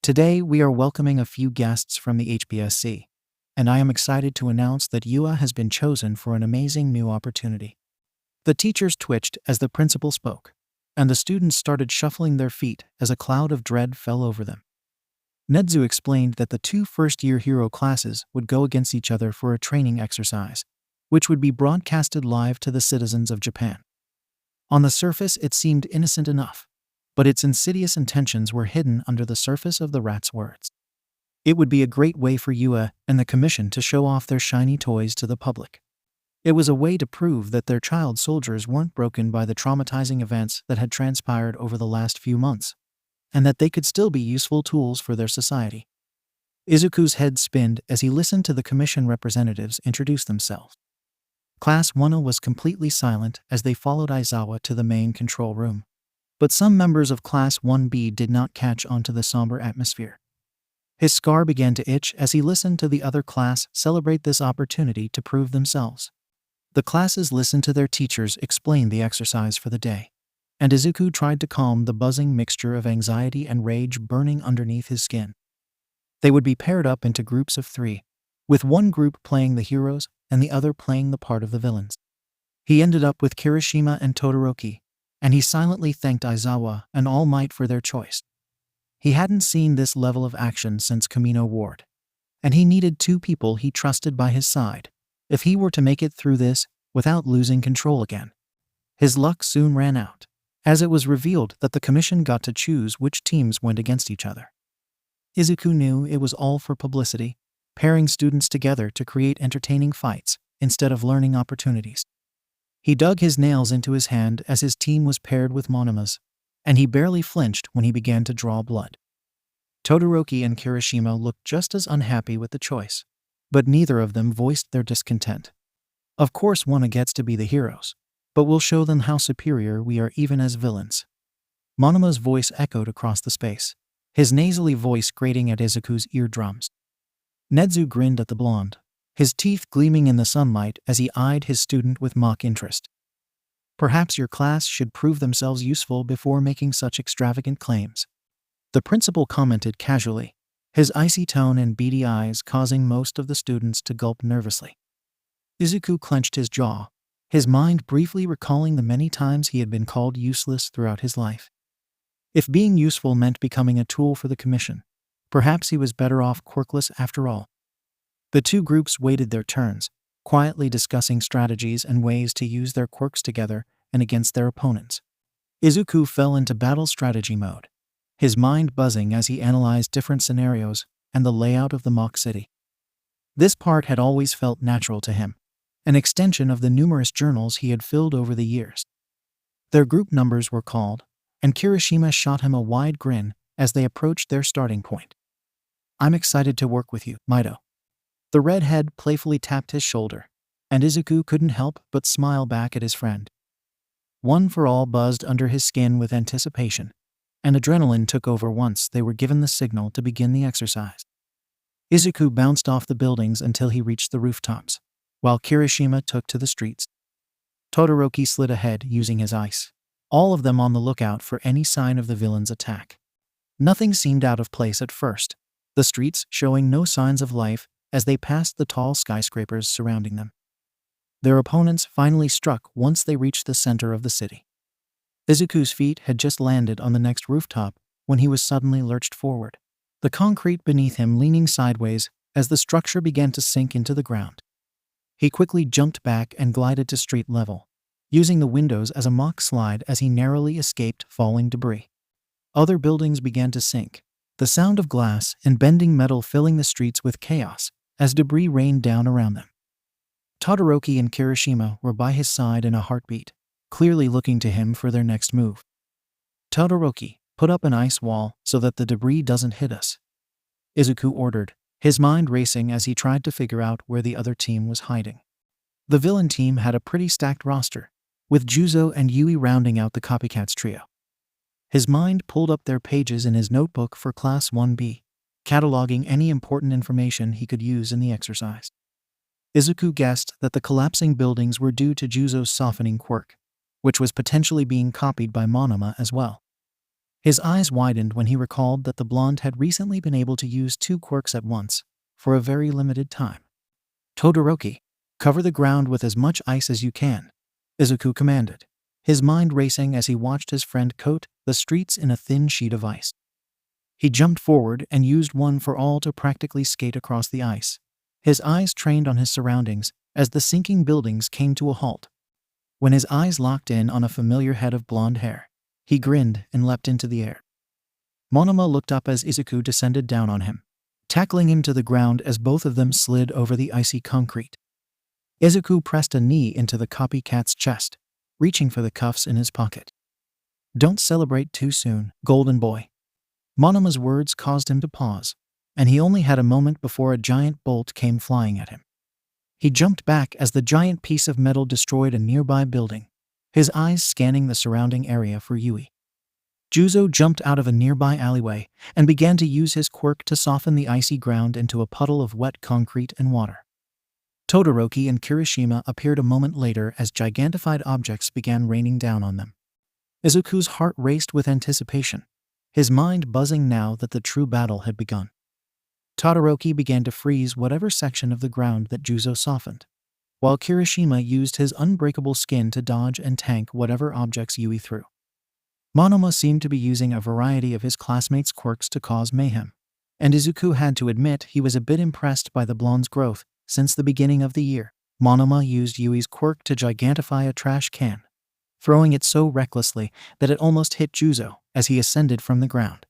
"Today we are welcoming a few guests from the HPSC, and I am excited to announce that Yua has been chosen for an amazing new opportunity." The teachers twitched as the principal spoke, and the students started shuffling their feet as a cloud of dread fell over them. Nedzu explained that the two first-year hero classes would go against each other for a training exercise, which would be broadcasted live to the citizens of Japan. On the surface it seemed innocent enough, but its insidious intentions were hidden under the surface of the rat's words. It would be a great way for Yua and the commission to show off their shiny toys to the public. It was a way to prove that their child soldiers weren't broken by the traumatizing events that had transpired over the last few months, and that they could still be useful tools for their society. Izuku's head spinned as he listened to the commission representatives introduce themselves. Class 1A was completely silent as they followed Aizawa to the main control room, but some members of Class 1B did not catch on to the somber atmosphere. His scar began to itch as he listened to the other class celebrate this opportunity to prove themselves. The classes listened to their teachers explain the exercise for the day, and Izuku tried to calm the buzzing mixture of anxiety and rage burning underneath his skin. They would be paired up into groups of 3, with one group playing the heroes and the other playing the part of the villains. He ended up with Kirishima and Todoroki, and he silently thanked Aizawa and All Might for their choice. He hadn't seen this level of action since Kamino Ward, and he needed 2 people he trusted by his side if he were to make it through this without losing control again. His luck soon ran out, as it was revealed that the commission got to choose which teams went against each other. Izuku knew it was all for publicity, pairing students together to create entertaining fights instead of learning opportunities. He dug his nails into his hand as his team was paired with Monoma's, and he barely flinched when he began to draw blood. Todoroki and Kirishima looked just as unhappy with the choice, but neither of them voiced their discontent. "Of course one gets to be the heroes, but we'll show them how superior we are even as villains." Monoma's voice echoed across the space, his nasally voice grating at Izuku's eardrums. Nedzu grinned at the blonde, his teeth gleaming in the sunlight as he eyed his student with mock interest. "Perhaps your class should prove themselves useful before making such extravagant claims," the principal commented casually, his icy tone and beady eyes causing most of the students to gulp nervously. Izuku clenched his jaw, his mind briefly recalling the many times he had been called useless throughout his life. If being useful meant becoming a tool for the commission, perhaps he was better off quirkless after all. The 2 groups waited their turns, quietly discussing strategies and ways to use their quirks together and against their opponents. Izuku fell into battle strategy mode, his mind buzzing as he analyzed different scenarios and the layout of the mock city. This part had always felt natural to him, an extension of the numerous journals he had filled over the years. Their group numbers were called, and Kirishima shot him a wide grin as they approached their starting point. "I'm excited to work with you, Mido." The redhead playfully tapped his shoulder, and Izuku couldn't help but smile back at his friend. One for All buzzed under his skin with anticipation, and adrenaline took over once they were given the signal to begin the exercise. Izuku bounced off the buildings until he reached the rooftops, while Kirishima took to the streets. Todoroki slid ahead using his ice, all of them on the lookout for any sign of the villain's attack. Nothing seemed out of place at first, the streets showing no signs of life as they passed the tall skyscrapers surrounding them. Their opponents finally struck once they reached the center of the city. Izuku's feet had just landed on the next rooftop when he was suddenly lurched forward, the concrete beneath him leaning sideways as the structure began to sink into the ground. He quickly jumped back and glided to street level, using the windows as a mock slide as he narrowly escaped falling debris. Other buildings began to sink, the sound of glass and bending metal filling the streets with chaos as debris rained down around them. Todoroki and Kirishima were by his side in a heartbeat, clearly looking to him for their next move. "Todoroki, put up an ice wall so that the debris doesn't hit us," Izuku ordered, his mind racing as he tried to figure out where the other team was hiding. The villain team had a pretty stacked roster, with 𝗬𝗎 and 𝗬𝗓𝗓 rounding out the copycats trio. His mind pulled up their pages in his notebook for Class 1B, cataloging any important information he could use in the exercise. Izuku guessed that the collapsing buildings were due to 𝗬𝗎's softening quirk, which was potentially being copied by 𝗵𝗲 as well. His eyes widened when he recalled that the blonde had recently been able to use 2 quirks at once, for a very limited time. "Todoroki, cover the ground with as much ice as you can," Izuku commanded, his mind racing as he watched his friend coat the streets in a thin sheet of ice. He jumped forward and used one for all to practically skate across the ice, his eyes trained on his surroundings as the sinking buildings came to a halt. When his eyes locked in on a familiar head of blonde hair, he grinned and leapt into the air. 𝗵𝗲 looked up as Izuku descended down on him, tackling him to the ground as both of them slid over the icy concrete. Izuku pressed a knee into the copycat's chest, reaching for the cuffs in his pocket. "Don't celebrate too soon, golden boy." 𝗵𝗲's words caused him to pause, and he only had a moment before a giant bolt came flying at him. He jumped back as the giant piece of metal destroyed a nearby building, his eyes scanning the surrounding area for Yui. 𝗬𝗎 jumped out of a nearby alleyway and began to use his quirk to soften the icy ground into a puddle of wet concrete and water. Todoroki and Kirishima appeared a moment later as gigantified objects began raining down on them. Izuku's heart raced with anticipation, his mind buzzing now that the true battle had begun. Todoroki began to freeze whatever section of the ground that 𝗬𝗎 softened, while Kirishima used his unbreakable skin to dodge and tank whatever objects Yui threw. 𝗵𝗲 seemed to be using a variety of his classmates' quirks to cause mayhem, and Izuku had to admit he was a bit impressed by the blonde's growth since the beginning of the year. 𝗵𝗲 used Yui's quirk to gigantify a trash can, throwing it so recklessly that it almost hit 𝗬𝗎 as he ascended from the ground.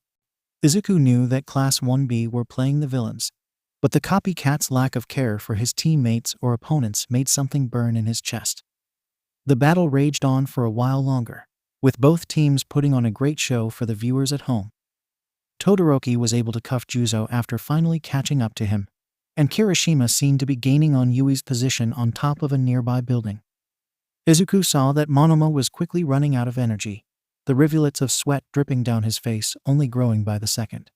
Izuku knew that Class 1B were playing the villains, but the copycat's lack of care for his teammates or opponents made something burn in his chest. The battle raged on for a while longer, with both teams putting on a great show for the viewers at home. Todoroki was able to cuff 𝗬𝗎 after finally catching up to him, and Kirishima seemed to be gaining on Yui's position on top of a nearby building. Izuku saw that 𝗵𝗲 was quickly running out of energy, the rivulets of sweat dripping down his face only growing by the second.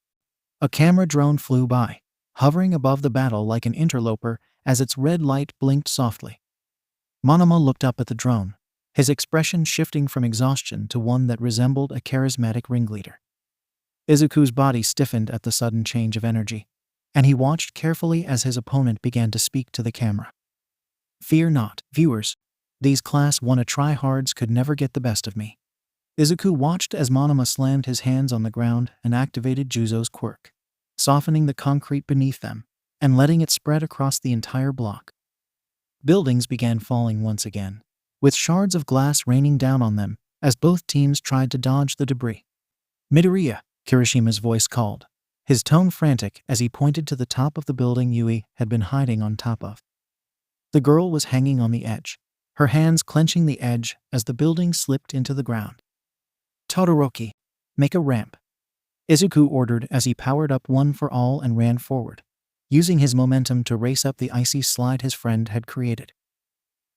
A camera drone flew by, hovering above the battle like an interloper as its red light blinked softly. 𝗵𝗲 looked up at the drone, his expression shifting from exhaustion to one that resembled a charismatic ringleader. Izuku's body stiffened at the sudden change of energy, and he watched carefully as his opponent began to speak to the camera. "Fear not, viewers. These Class 1A tryhards could never get the best of me." Izuku watched as 𝗵𝗲 slammed his hands on the ground and activated 𝗬𝗎's quirk, softening the concrete beneath them and letting it spread across the entire block. Buildings began falling once again, with shards of glass raining down on them as both teams tried to dodge the debris. "Midoriya," Kirishima's voice called, his tone frantic as he pointed to the top of the building Yui had been hiding on top of. The girl was hanging on the edge, her hands clenching the edge as the building slipped into the ground. "Todoroki, make a ramp," Izuku ordered as he powered up one for all and ran forward, using his momentum to race up the icy slide his friend had created.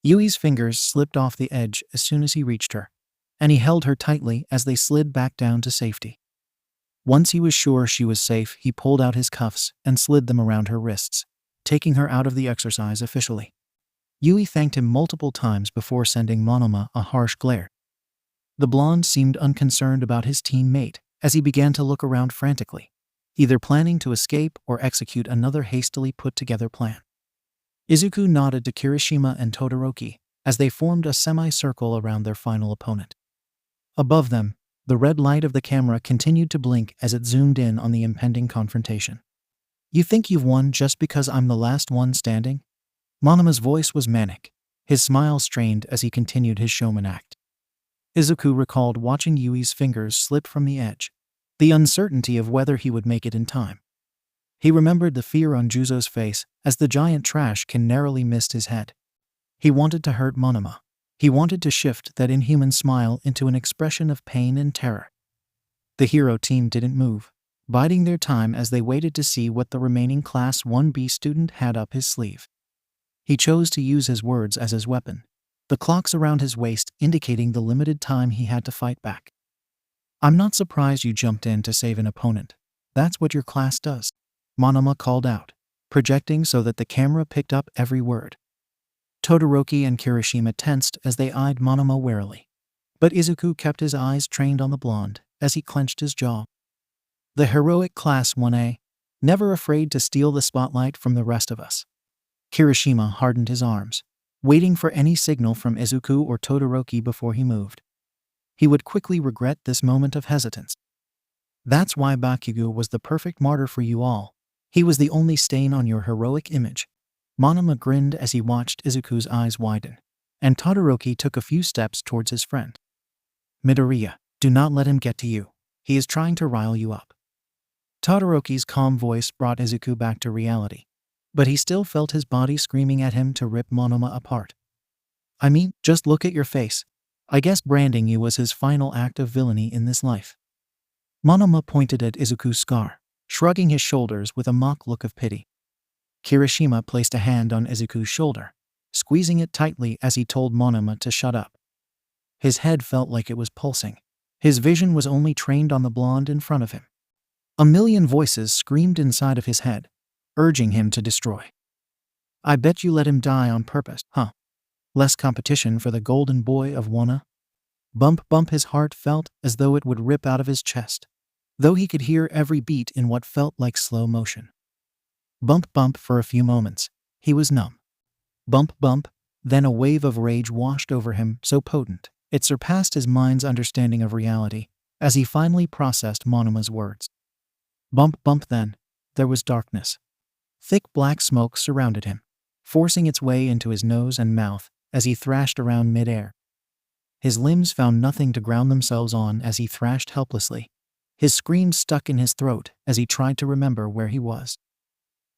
Yui's fingers slipped off the edge as soon as he reached her, and he held her tightly as they slid back down to safety. Once he was sure she was safe, he pulled out his cuffs and slid them around her wrists, taking her out of the exercise officially. Yui thanked him multiple times before sending 𝗵𝗲 a harsh glare. The blonde seemed unconcerned about his teammate as he began to look around frantically, either planning to escape or execute another hastily put-together plan. Izuku nodded to Kirishima and Todoroki as they formed a semicircle around their final opponent. Above them, the red light of the camera continued to blink as it zoomed in on the impending confrontation. "You think you've won just because I'm the last one standing?" 𝗵𝗲's voice was manic, his smile strained as he continued his showman act. Izuku recalled watching Yui's fingers slip from the edge, the uncertainty of whether he would make it in time. He remembered the fear on 𝗬𝗎's face as the giant trash can narrowly missed his head. He wanted to hurt 𝗵𝗲. He wanted to shift that inhuman smile into an expression of pain and terror. The hero team didn't move, biding their time as they waited to see what the remaining Class 1B student had up his sleeve. He chose to use his words as his weapon, the clocks around his waist indicating the limited time he had to fight back. "I'm not surprised you jumped in to save an opponent. That's what your class does," 𝗵𝗃 called out, projecting so that the camera picked up every word. Todoroki and Kirishima tensed as they eyed 𝗵𝗃 warily. But Izuku kept his eyes trained on the blonde as he clenched his jaw. The heroic Class 1A, never afraid to steal the spotlight from the rest of us. Kirishima hardened his arms, waiting for any signal from Izuku or Todoroki before he moved. He would quickly regret this moment of hesitance. "That's why Bakugo was the perfect martyr for you all. He was the only stain on your heroic image." 𝗵𝗃 grinned as he watched Izuku's eyes widen, and Todoroki took a few steps towards his friend. "Midoriya, do not let him get to you. He is trying to rile you up." Todoroki's calm voice brought Izuku back to reality, but he still felt his body screaming at him to rip 𝗵𝗃 apart. "I mean, just look at your face. I guess branding you was his final act of villainy in this life." 𝗵𝗃 pointed at Izuku's scar, shrugging his shoulders with a mock look of pity. Kirishima placed a hand on Izuku's shoulder, squeezing it tightly as he told 𝗵𝗃 to shut up. His head felt like it was pulsing. His vision was only trained on the blonde in front of him. A million voices screamed inside of his head, urging him to destroy. "I bet you let him die on purpose, huh? Less competition for the golden boy of Wano?" Bump, his heart felt as though it would rip out of his chest, though he could hear every beat in what felt like slow motion. Bump, for a few moments, he was numb. Bump, then a wave of rage washed over him so potent, it surpassed his mind's understanding of reality as he finally processed 𝗵𝗃's words. Bump, then, there was darkness. Thick black smoke surrounded him, forcing its way into his nose and mouth as he thrashed around midair. His limbs found nothing to ground themselves on as he thrashed helplessly. His screams stuck in his throat as he tried to remember where he was.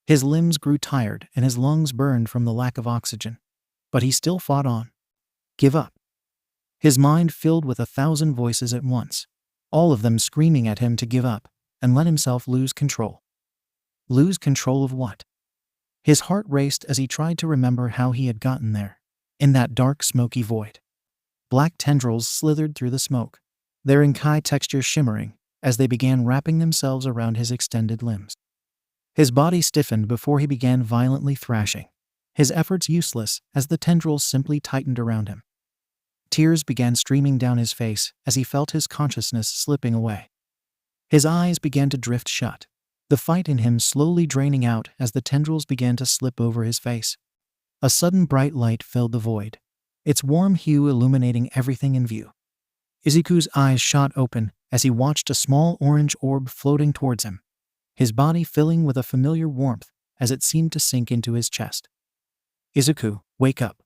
His limbs grew tired and his lungs burned from the lack of oxygen, but he still fought on. Give up. His mind filled with 1,000 voices at once, all of them screaming at him to give up and let himself lose control. Lose control of what? His heart raced as he tried to remember how he had gotten there, in that dark, smoky void. Black tendrils slithered through the smoke, their inkai texture shimmering as they began wrapping themselves around his extended limbs. His body stiffened before he began violently thrashing, his efforts useless as the tendrils simply tightened around him. Tears began streaming down his face as he felt his consciousness slipping away. His eyes began to drift shut, the fight in him slowly draining out as the tendrils began to slip over his face. A sudden bright light filled the void, its warm hue illuminating everything in view. Izuku's eyes shot open as he watched a small orange orb floating towards him, his body filling with a familiar warmth as it seemed to sink into his chest. "Izuku, wake up.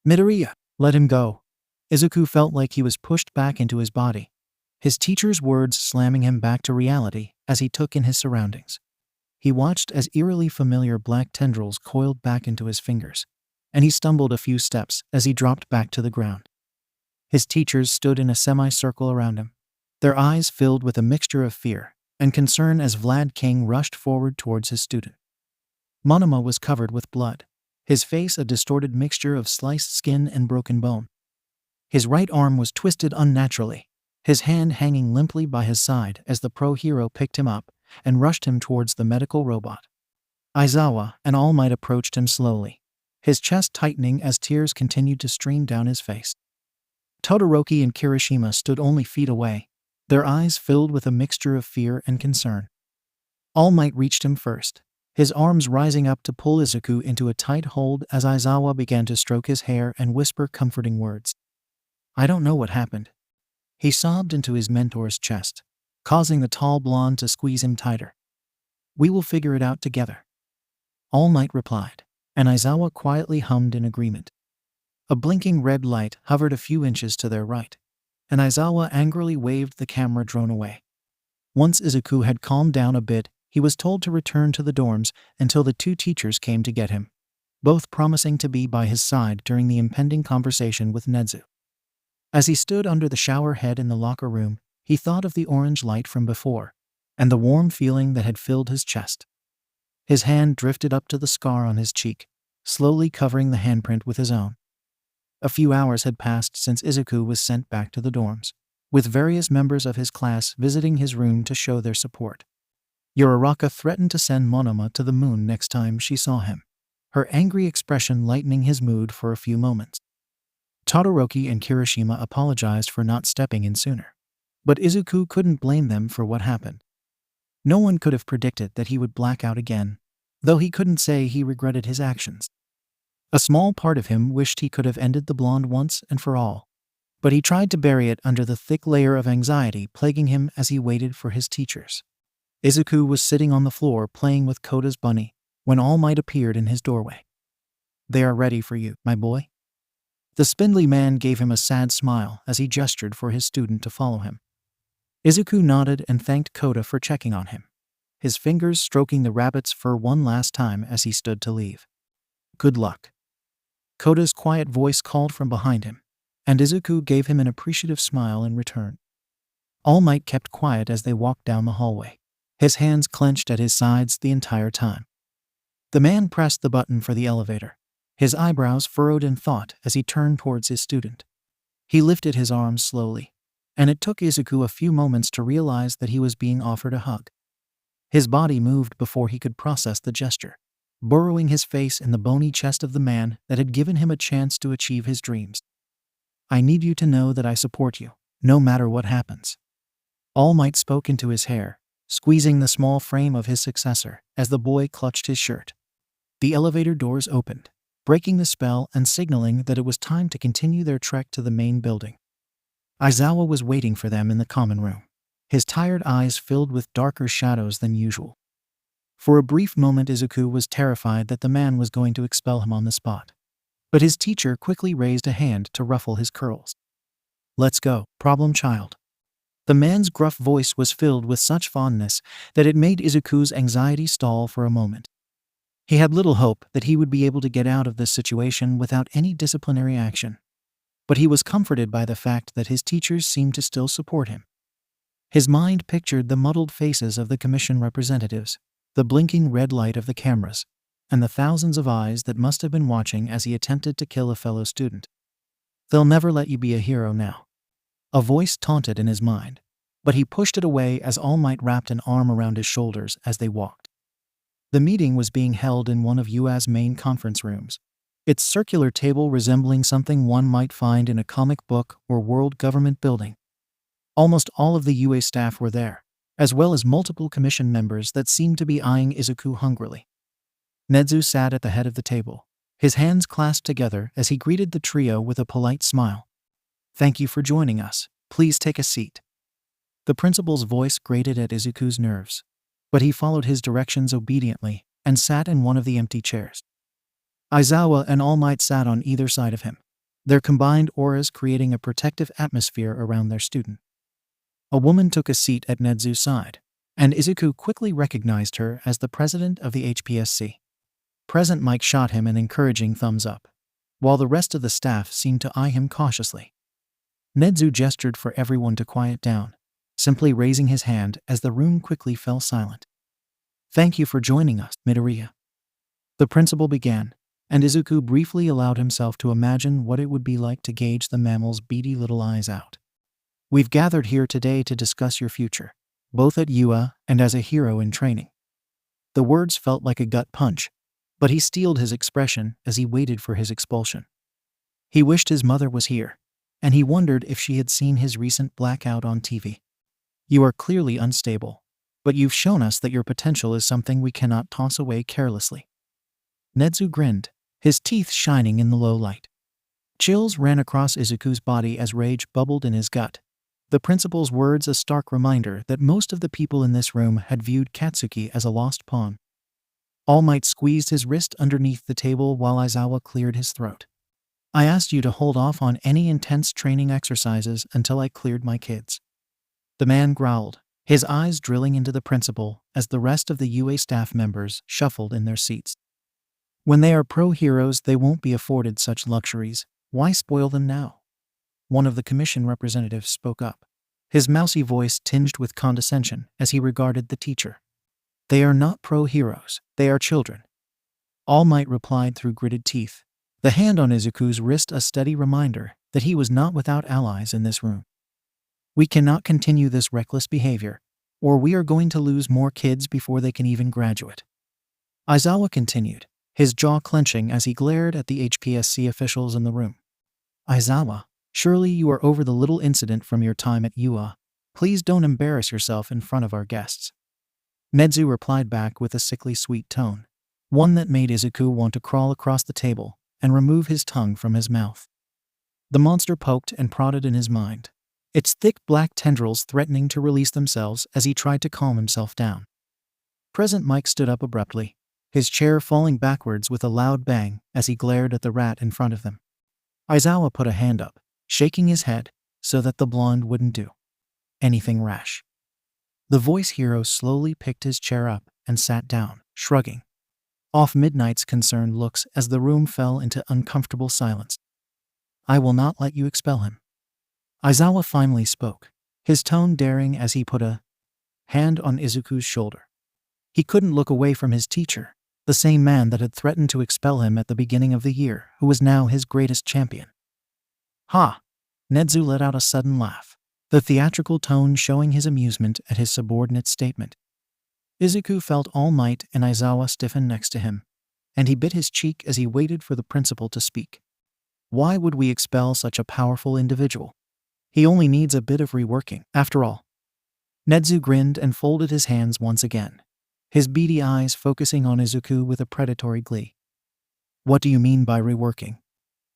Midoriya, let him go." Izuku felt like he was pushed back into his body, his teacher's words slamming him back to reality as he took in his surroundings. He watched as eerily familiar black tendrils coiled back into his fingers, and he stumbled a few steps as he dropped back to the ground. His teachers stood in a semicircle around him, their eyes filled with a mixture of fear and concern as Vlad King rushed forward towards his student. 𝗵𝗃 was covered with blood, his face a distorted mixture of sliced skin and broken bone. His right arm was twisted unnaturally, his hand hanging limply by his side as the pro hero picked him up and rushed him towards the medical robot. Aizawa and All Might approached him slowly, his chest tightening as tears continued to stream down his face. Todoroki and Kirishima stood only feet away, their eyes filled with a mixture of fear and concern. All Might reached him first, his arms rising up to pull Izuku into a tight hold as Aizawa began to stroke his hair and whisper comforting words. "I don't know what happened." He sobbed into his mentor's chest, causing the tall blonde to squeeze him tighter. "We will figure it out together." All Might replied, and Aizawa quietly hummed in agreement. A blinking red light hovered a few inches to their right, and Aizawa angrily waved the camera drone away. Once Izuku had calmed down a bit, he was told to return to the dorms until the two teachers came to get him, both promising to be by his side during the impending conversation with Nezu. As he stood under the shower head in the locker room, he thought of the orange light from before, and the warm feeling that had filled his chest. His hand drifted up to the scar on his cheek, slowly covering the handprint with his own. A few hours had passed since Izuku was sent back to the dorms, with various members of his class visiting his room to show their support. Uraraka threatened to send Monoma to the moon next time she saw him, her angry expression lightening his mood for a few moments. Todoroki and Kirishima apologized for not stepping in sooner, but Izuku couldn't blame them for what happened. No one could have predicted that he would black out again, though he couldn't say he regretted his actions. A small part of him wished he could have ended the blonde once and for all, but he tried to bury it under the thick layer of anxiety plaguing him as he waited for his teachers. Izuku was sitting on the floor playing with Koda's bunny when All Might appeared in his doorway. "They are ready for you, my boy." The spindly man gave him a sad smile as he gestured for his student to follow him. Izuku nodded and thanked Koda for checking on him, his fingers stroking the rabbit's fur one last time as he stood to leave. "Good luck." Koda's quiet voice called from behind him, and Izuku gave him an appreciative smile in return. All Might kept quiet as they walked down the hallway, his hands clenched at his sides the entire time. The man pressed the button for the elevator, his eyebrows furrowed in thought as he turned towards his student. He lifted his arms slowly, and it took Izuku a few moments to realize that he was being offered a hug. His body moved before he could process the gesture, burrowing his face in the bony chest of the man that had given him a chance to achieve his dreams. "I need you to know that I support you, no matter what happens." All Might spoke into his hair, squeezing the small frame of his successor as the boy clutched his shirt. The elevator doors opened, breaking the spell and signaling that it was time to continue their trek to the main building. Aizawa was waiting for them in the common room, his tired eyes filled with darker shadows than usual. For a brief moment Izuku was terrified that the man was going to expel him on the spot, but his teacher quickly raised a hand to ruffle his curls. "Let's go, problem child." The man's gruff voice was filled with such fondness that it made Izuku's anxiety stall for a moment. He had little hope that he would be able to get out of this situation without any disciplinary action, but he was comforted by the fact that his teachers seemed to still support him. His mind pictured the muddled faces of the commission representatives, the blinking red light of the cameras, and the thousands of eyes that must have been watching as he attempted to kill a fellow student. "They'll never let you be a hero now." A voice taunted in his mind, but he pushed it away as All Might wrapped an arm around his shoulders as they walked. The meeting was being held in one of UA's main conference rooms, its circular table resembling something one might find in a comic book or world government building. Almost all of the UA staff were there, as well as multiple commission members that seemed to be eyeing Izuku hungrily. Nedzu sat at the head of the table, his hands clasped together as he greeted the trio with a polite smile. "Thank you for joining us. Please take a seat." The principal's voice grated at Izuku's nerves, but he followed his directions obediently and sat in one of the empty chairs. Aizawa and All Might sat on either side of him, their combined auras creating a protective atmosphere around their student. A woman took a seat at Nedzu's side, and Izuku quickly recognized her as the president of the HPSC. President Mike shot him an encouraging thumbs up, while the rest of the staff seemed to eye him cautiously. Nedzu gestured for everyone to quiet down, simply raising his hand as the room quickly fell silent. "Thank you for joining us, Midoriya." The principal began, and Izuku briefly allowed himself to imagine what it would be like to gauge the mammal's beady little eyes out. "We've gathered here today to discuss your future, both at UA and as a hero in training." The words felt like a gut punch, but he steeled his expression as he waited for his expulsion. He wished his mother was here, and he wondered if she had seen his recent blackout on TV. "You are clearly unstable, but you've shown us that your potential is something we cannot toss away carelessly." Nedzu grinned, his teeth shining in the low light. Chills ran across Izuku's body as rage bubbled in his gut, the principal's words a stark reminder that most of the people in this room had viewed Katsuki as a lost pawn. All Might squeezed his wrist underneath the table while Aizawa cleared his throat. "I asked you to hold off on any intense training exercises until I cleared my kids." The man growled, his eyes drilling into the principal as the rest of the UA staff members shuffled in their seats. "When they are pro-heroes, they won't be afforded such luxuries. Why spoil them now?" One of the commission representatives spoke up. his mousy voice tinged with condescension as he regarded the teacher. "They are not pro-heroes, they are children," All Might replied through gritted teeth, the hand on Izuku's wrist a steady reminder that he was not without allies in this room. "We cannot continue this reckless behavior, or we are going to lose more kids before they can even graduate." Aizawa continued, his jaw clenching as he glared at the HPSC officials in the room. "Aizawa, surely you are over the little incident from your time at UA. Please don't embarrass yourself in front of our guests." Nedzu replied back with a sickly sweet tone, one that made Izuku want to crawl across the table and remove his tongue from his mouth. The monster poked and prodded in his mind, its thick black tendrils threatening to release themselves as he tried to calm himself down. Present Mike stood up abruptly, his chair falling backwards with a loud bang as he glared at the rat in front of them. Aizawa put a hand up, shaking his head so that the blonde wouldn't do anything rash. The voice hero slowly picked his chair up and sat down, shrugging off Midnight's concerned looks as the room fell into uncomfortable silence. "I will not let you expel him." Aizawa finally spoke, his tone daring as he put a hand on Izuku's shoulder. He couldn't look away from his teacher, the same man that had threatened to expel him at the beginning of the year, who was now his greatest champion. "Ha!" Nedzu let out a sudden laugh, the theatrical tone showing his amusement at his subordinate's statement. Izuku felt All Might and Aizawa stiffen next to him, and he bit his cheek as he waited for the principal to speak. "Why would we expel such a powerful individual? He only needs a bit of reworking, after all." Nedzu grinned and folded his hands once again, his beady eyes focusing on Izuku with a predatory glee. "What do you mean by reworking?"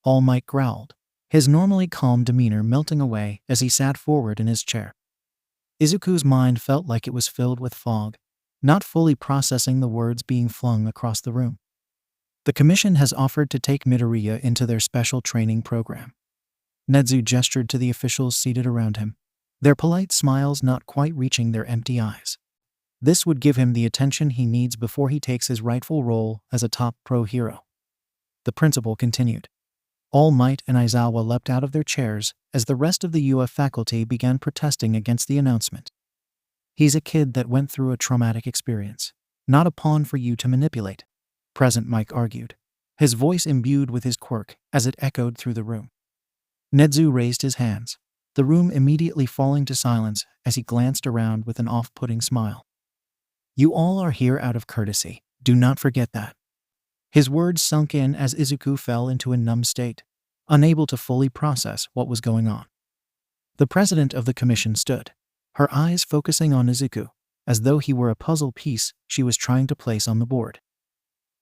All Might growled, his normally calm demeanor melting away as he sat forward in his chair. Izuku's mind felt like it was filled with fog, not fully processing the words being flung across the room. "The commission has offered to take Midoriya into their special training program." Nedzu gestured to the officials seated around him, their polite smiles not quite reaching their empty eyes. "This would give him the attention he needs before he takes his rightful role as a top pro hero." The principal continued. All Might and Aizawa leapt out of their chairs as the rest of the UA faculty began protesting against the announcement. "He's a kid that went through a traumatic experience, not a pawn for you to manipulate," Present Mike argued, his voice imbued with his quirk as it echoed through the room. Nedzu raised his hands, the room immediately falling to silence as he glanced around with an off-putting smile. "You all are here out of courtesy, do not forget that." His words sunk in as Izuku fell into a numb state, unable to fully process what was going on. The president of the commission stood, her eyes focusing on Izuku, as though he were a puzzle piece she was trying to place on the board.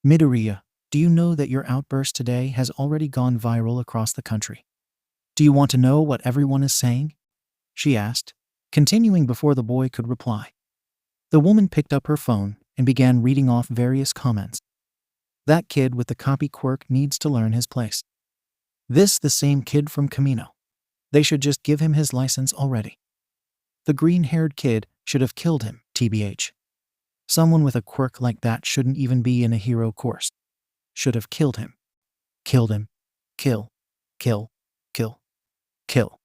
"Midoriya, do you know that your outburst today has already gone viral across the country? Do you want to know what everyone is saying?" she asked, continuing before the boy could reply. The woman picked up her phone and began reading off various comments. "That kid with the copy quirk needs to learn his place. This the same kid from Kamino. They should just give him his license already. The green-haired kid should have killed him, TBH. Someone with a quirk like that shouldn't even be in a hero course. Should have killed him. Killed him. Kill. Kill. Kill. Kill."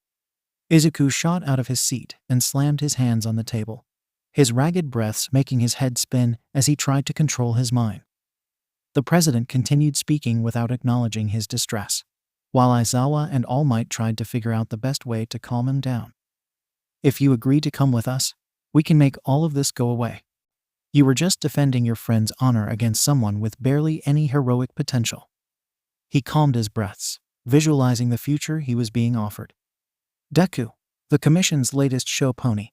Izuku shot out of his seat and slammed his hands on the table, his ragged breaths making his head spin as he tried to control his mind. The president continued speaking without acknowledging his distress, while Aizawa and All Might tried to figure out the best way to calm him down. "If you agree to come with us, we can make all of this go away. You were just defending your friend's honor against someone with barely any heroic potential." He calmed his breaths, visualizing the future he was being offered. Deku, the commission's latest show pony.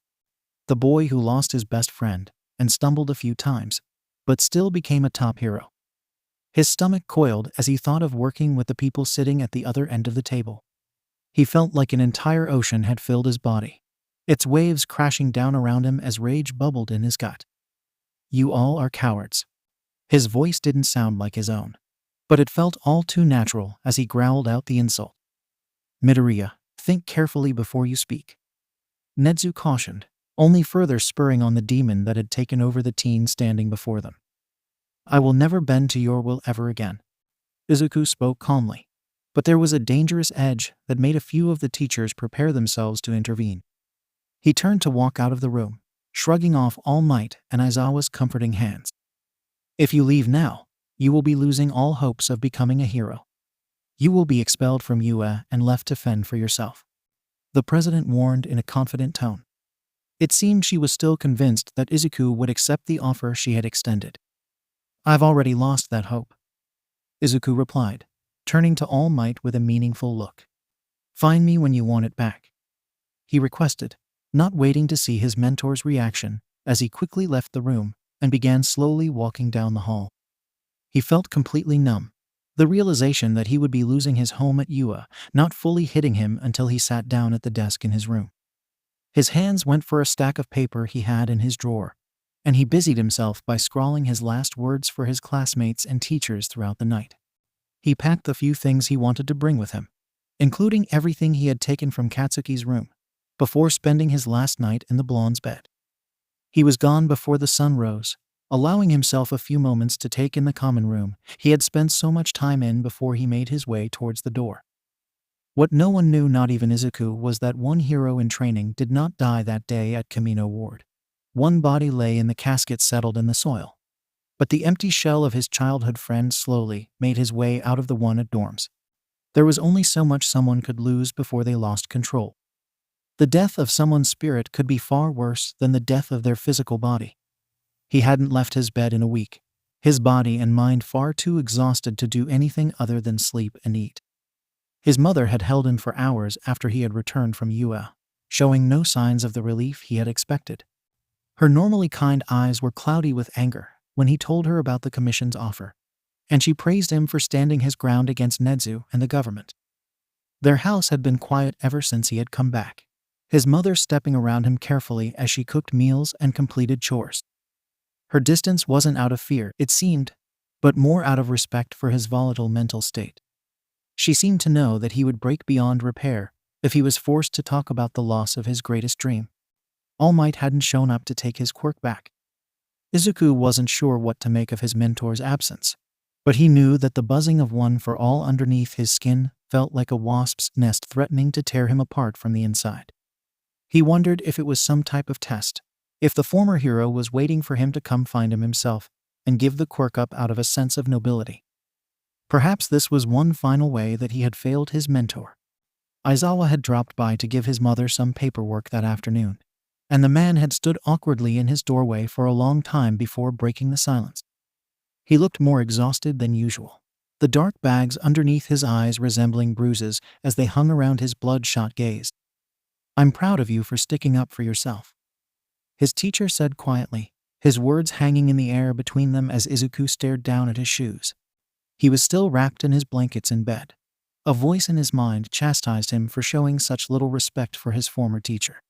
The boy who lost his best friend and stumbled a few times, but still became a top hero. His stomach coiled as he thought of working with the people sitting at the other end of the table. He felt like an entire ocean had filled his body, its waves crashing down around him as rage bubbled in his gut. "You all are cowards." His voice didn't sound like his own, but it felt all too natural as he growled out the insult. "Midoriya, think carefully before you speak," Nedzu cautioned, only further spurring on the demon that had taken over the teen standing before them. "I will never bend to your will ever again." Izuku spoke calmly, but there was a dangerous edge that made a few of the teachers prepare themselves to intervene. He turned to walk out of the room, shrugging off All Might and Aizawa's comforting hands. If you leave now, you will be losing all hopes of becoming a hero. You will be expelled from UA and left to fend for yourself. The president warned in a confident tone. It seemed she was still convinced that Izuku would accept the offer she had extended. I've already lost that hope, Izuku replied, turning to All Might with a meaningful look. Find me when you want it back, he requested, not waiting to see his mentor's reaction as he quickly left the room and began slowly walking down the hall. He felt completely numb, the realization that he would be losing his home at UA not fully hitting him until he sat down at the desk in his room. His hands went for a stack of paper he had in his drawer, and he busied himself by scrawling his last words for his classmates and teachers throughout the night. He packed the few things he wanted to bring with him, including everything he had taken from Katsuki's room, before spending his last night in the blonde's bed. He was gone before the sun rose, allowing himself a few moments to take in the common room he had spent so much time in before he made his way towards the door. What no one knew, not even Izuku, was that one hero in training did not die that day at Kamino Ward. One body lay in the casket settled in the soil. But the empty shell of his childhood friend slowly made his way out of the one at dorms. There was only so much someone could lose before they lost control. The death of someone's spirit could be far worse than the death of their physical body. He hadn't left his bed in a week, his body and mind far too exhausted to do anything other than sleep and eat. His mother had held him for hours after he had returned from UA, showing no signs of the relief he had expected. Her normally kind eyes were cloudy with anger when he told her about the commission's offer, and she praised him for standing his ground against Nedzu and the government. Their house had been quiet ever since he had come back, his mother stepping around him carefully as she cooked meals and completed chores. Her distance wasn't out of fear, it seemed, but more out of respect for his volatile mental state. She seemed to know that he would break beyond repair if he was forced to talk about the loss of his greatest dream. All Might hadn't shown up to take his quirk back. Izuku wasn't sure what to make of his mentor's absence, but he knew that the buzzing of one for all underneath his skin felt like a wasp's nest threatening to tear him apart from the inside. He wondered if it was some type of test, if the former hero was waiting for him to come find him himself and give the quirk up out of a sense of nobility. Perhaps this was one final way that he had failed his mentor. Aizawa had dropped by to give his mother some paperwork that afternoon, and the man had stood awkwardly in his doorway for a long time before breaking the silence. He looked more exhausted than usual, the dark bags underneath his eyes resembling bruises as they hung around his bloodshot gaze. I'm proud of you for sticking up for yourself, his teacher said quietly, his words hanging in the air between them as Izuku stared down at his shoes. He was still wrapped in his blankets in bed. A voice in his mind chastised him for showing such little respect for his former teacher.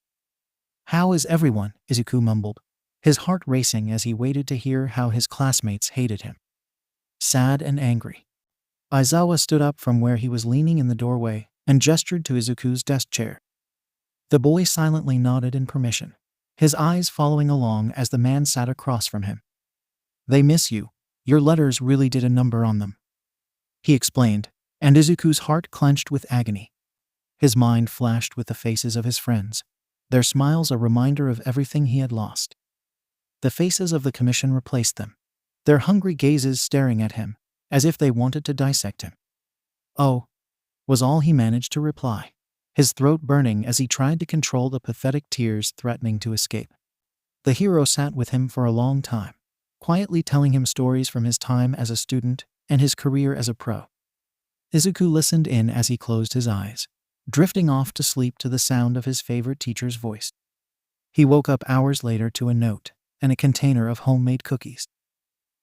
How is everyone? Izuku mumbled, his heart racing as he waited to hear how his classmates hated him. Sad and angry. Aizawa stood up from where he was leaning in the doorway and gestured to Izuku's desk chair. The boy silently nodded in permission, his eyes following along as the man sat across from him. They miss you. Your letters really did a number on them, he explained, and Izuku's heart clenched with agony. His mind flashed with the faces of his friends, their smiles a reminder of everything he had lost. The faces of the commission replaced them, their hungry gazes staring at him, as if they wanted to dissect him. Oh, was all he managed to reply, his throat burning as he tried to control the pathetic tears threatening to escape. The hero sat with him for a long time, quietly telling him stories from his time as a student and his career as a pro. Izuku listened in as he closed his eyes, drifting off to sleep to the sound of his favorite teacher's voice. He woke up hours later to a note and a container of homemade cookies.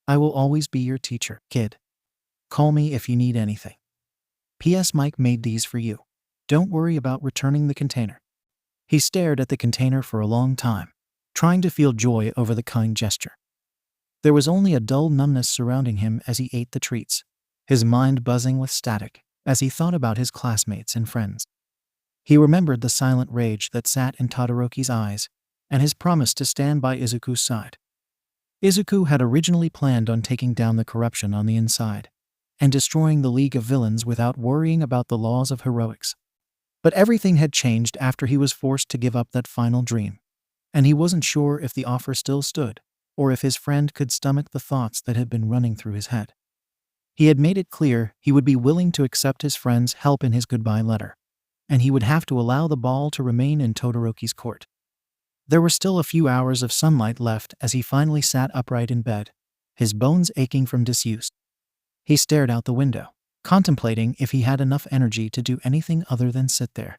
I will always be your teacher, kid. Call me if you need anything. P.S. Mike made these for you. Don't worry about returning the container. He stared at the container for a long time, trying to feel joy over the kind gesture. There was only a dull numbness surrounding him as he ate the treats, his mind buzzing with static as he thought about his classmates and friends. He remembered the silent rage that sat in Todoroki's eyes and his promise to stand by Izuku's side. Izuku had originally planned on taking down the corruption on the inside and destroying the League of Villains without worrying about the laws of heroics. But everything had changed after he was forced to give up that final dream. And he wasn't sure if the offer still stood, or if his friend could stomach the thoughts that had been running through his head. He had made it clear he would be willing to accept his friend's help in his goodbye letter, and he would have to allow the ball to remain in Todoroki's court. There were still a few hours of sunlight left as he finally sat upright in bed, his bones aching from disuse. He stared out the window, contemplating if he had enough energy to do anything other than sit there.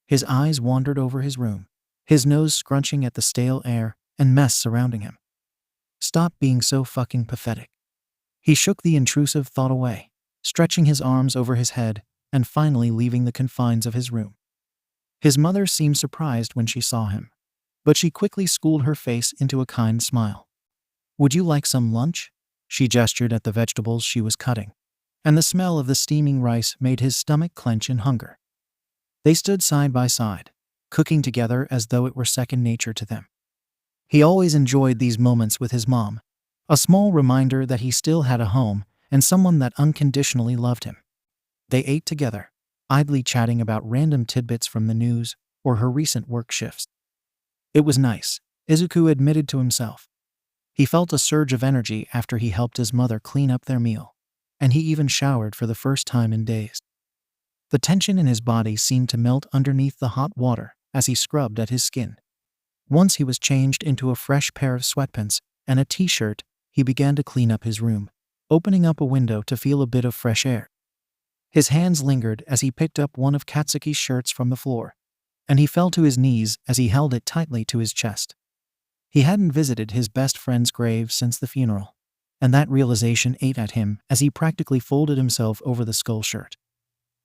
His eyes wandered over his room, his nose scrunching at the stale air and mess surrounding him. Stop being so fucking pathetic. He shook the intrusive thought away, stretching his arms over his head and finally leaving the confines of his room. His mother seemed surprised when she saw him, but she quickly schooled her face into a kind smile. "Would you like some lunch?" She gestured at the vegetables she was cutting, and the smell of the steaming rice made his stomach clench in hunger. They stood side by side, cooking together as though it were second nature to them. He always enjoyed these moments with his mom, a small reminder that he still had a home and someone that unconditionally loved him. They ate together, idly chatting about random tidbits from the news or her recent work shifts. It was nice, Izuku admitted to himself. He felt a surge of energy after he helped his mother clean up their meal, and he even showered for the first time in days. The tension in his body seemed to melt underneath the hot water as he scrubbed at his skin. Once he was changed into a fresh pair of sweatpants and a t-shirt, he began to clean up his room, opening up a window to feel a bit of fresh air. His hands lingered as he picked up one of Katsuki's shirts from the floor, and he fell to his knees as he held it tightly to his chest. He hadn't visited his best friend's grave since the funeral, and that realization ate at him as he practically folded himself over the skull shirt.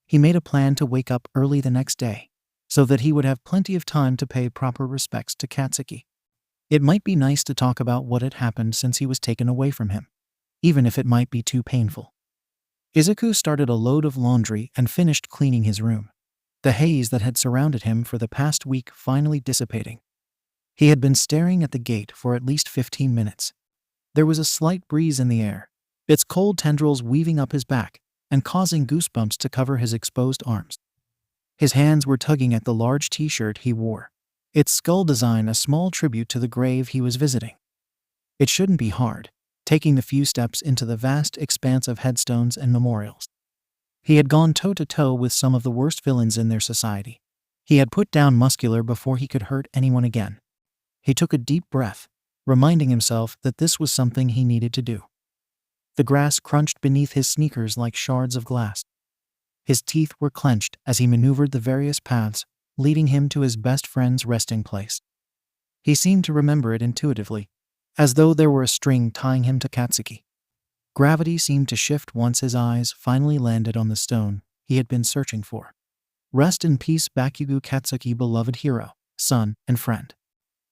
He made a plan to wake up early the next day, so that he would have plenty of time to pay proper respects to Katsuki. It might be nice to talk about what had happened since he was taken away from him, even if it might be too painful. Izuku started a load of laundry and finished cleaning his room, the haze that had surrounded him for the past week finally dissipating. He had been staring at the gate for at least 15 minutes. There was a slight breeze in the air, its cold tendrils weaving up his back and causing goosebumps to cover his exposed arms. His hands were tugging at the large t-shirt he wore, its skull design a small tribute to the grave he was visiting. It shouldn't be hard, taking the few steps into the vast expanse of headstones and memorials. He had gone toe-to-toe with some of the worst villains in their society. He had put down Muscular before he could hurt anyone again. He took a deep breath, reminding himself that this was something he needed to do. The grass crunched beneath his sneakers like shards of glass. His teeth were clenched as he maneuvered the various paths, leading him to his best friend's resting place. He seemed to remember it intuitively, as though there were a string tying him to Katsuki. Gravity seemed to shift once his eyes finally landed on the stone he had been searching for. Rest in peace, Bakugo Katsuki, beloved hero, son, and friend.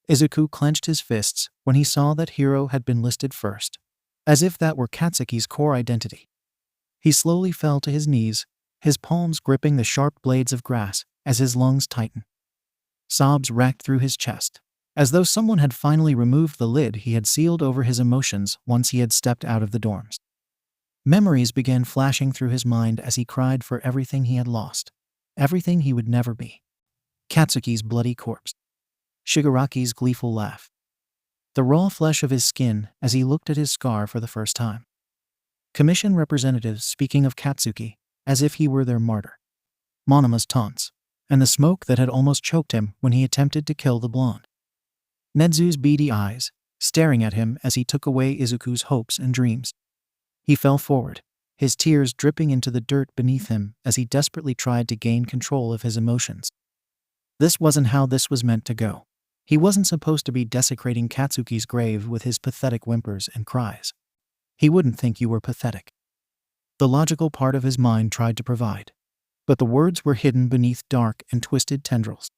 Izuku clenched his fists when he saw that hero had been listed first, as if that were Katsuki's core identity. He slowly fell to his knees, his palms gripping the sharp blades of grass as his lungs tightened. Sobs racked through his chest, as though someone had finally removed the lid he had sealed over his emotions once he had stepped out of the dorms. Memories began flashing through his mind as he cried for everything he had lost, everything he would never be. Katsuki's bloody corpse, Shigaraki's gleeful laugh, the raw flesh of his skin as he looked at his scar for the first time. Commission representatives speaking of Katsuki as if he were their martyr. Monama's taunts, and the smoke that had almost choked him when he attempted to kill the blonde. Nedzu's beady eyes, staring at him as he took away Izuku's hopes and dreams. He fell forward, his tears dripping into the dirt beneath him as he desperately tried to gain control of his emotions. This wasn't how this was meant to go. He wasn't supposed to be desecrating Katsuki's grave with his pathetic whimpers and cries. He wouldn't think you were pathetic. The logical part of his mind tried to provide, but the words were hidden beneath dark and twisted tendrils.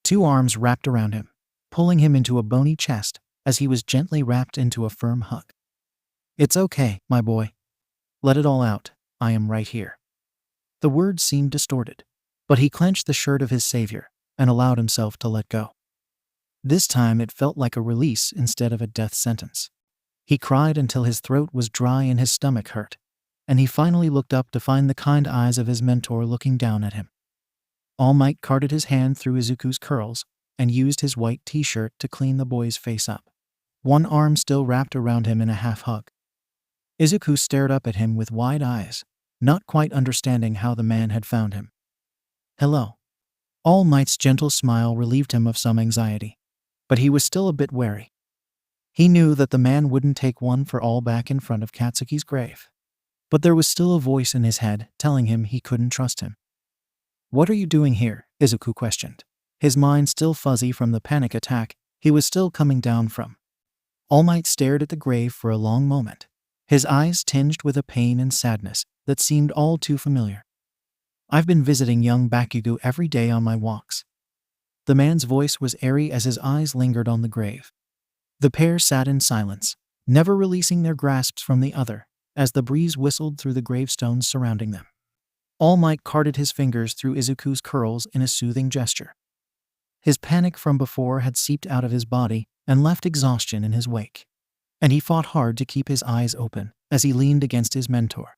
Two arms wrapped around him, pulling him into a bony chest as he was gently wrapped into a firm hug. "It's okay, my boy. Let it all out. I am right here." The words seemed distorted, but he clenched the shirt of his savior and allowed himself to let go. This time it felt like a release instead of a death sentence. He cried until his throat was dry and his stomach hurt, and he finally looked up to find the kind eyes of his mentor looking down at him. All Might carted his hand through Izuku's curls and used his white t-shirt to clean the boy's face up. One arm still wrapped around him in a half-hug. Izuku stared up at him with wide eyes, not quite understanding how the man had found him. "Hello." All Might's gentle smile relieved him of some anxiety, but he was still a bit wary. He knew that the man wouldn't take one for all back in front of Katsuki's grave. But there was still a voice in his head telling him he couldn't trust him. "What are you doing here?" Izuku questioned, his mind still fuzzy from the panic attack he was still coming down from. All Might stared at the grave for a long moment, his eyes tinged with a pain and sadness that seemed all too familiar. "I've been visiting young Bakugo every day on my walks." The man's voice was airy as his eyes lingered on the grave. The pair sat in silence, never releasing their grasps from the other, as the breeze whistled through the gravestones surrounding them. All Might carted his fingers through Izuku's curls in a soothing gesture. His panic from before had seeped out of his body and left exhaustion in his wake, and he fought hard to keep his eyes open as he leaned against his mentor.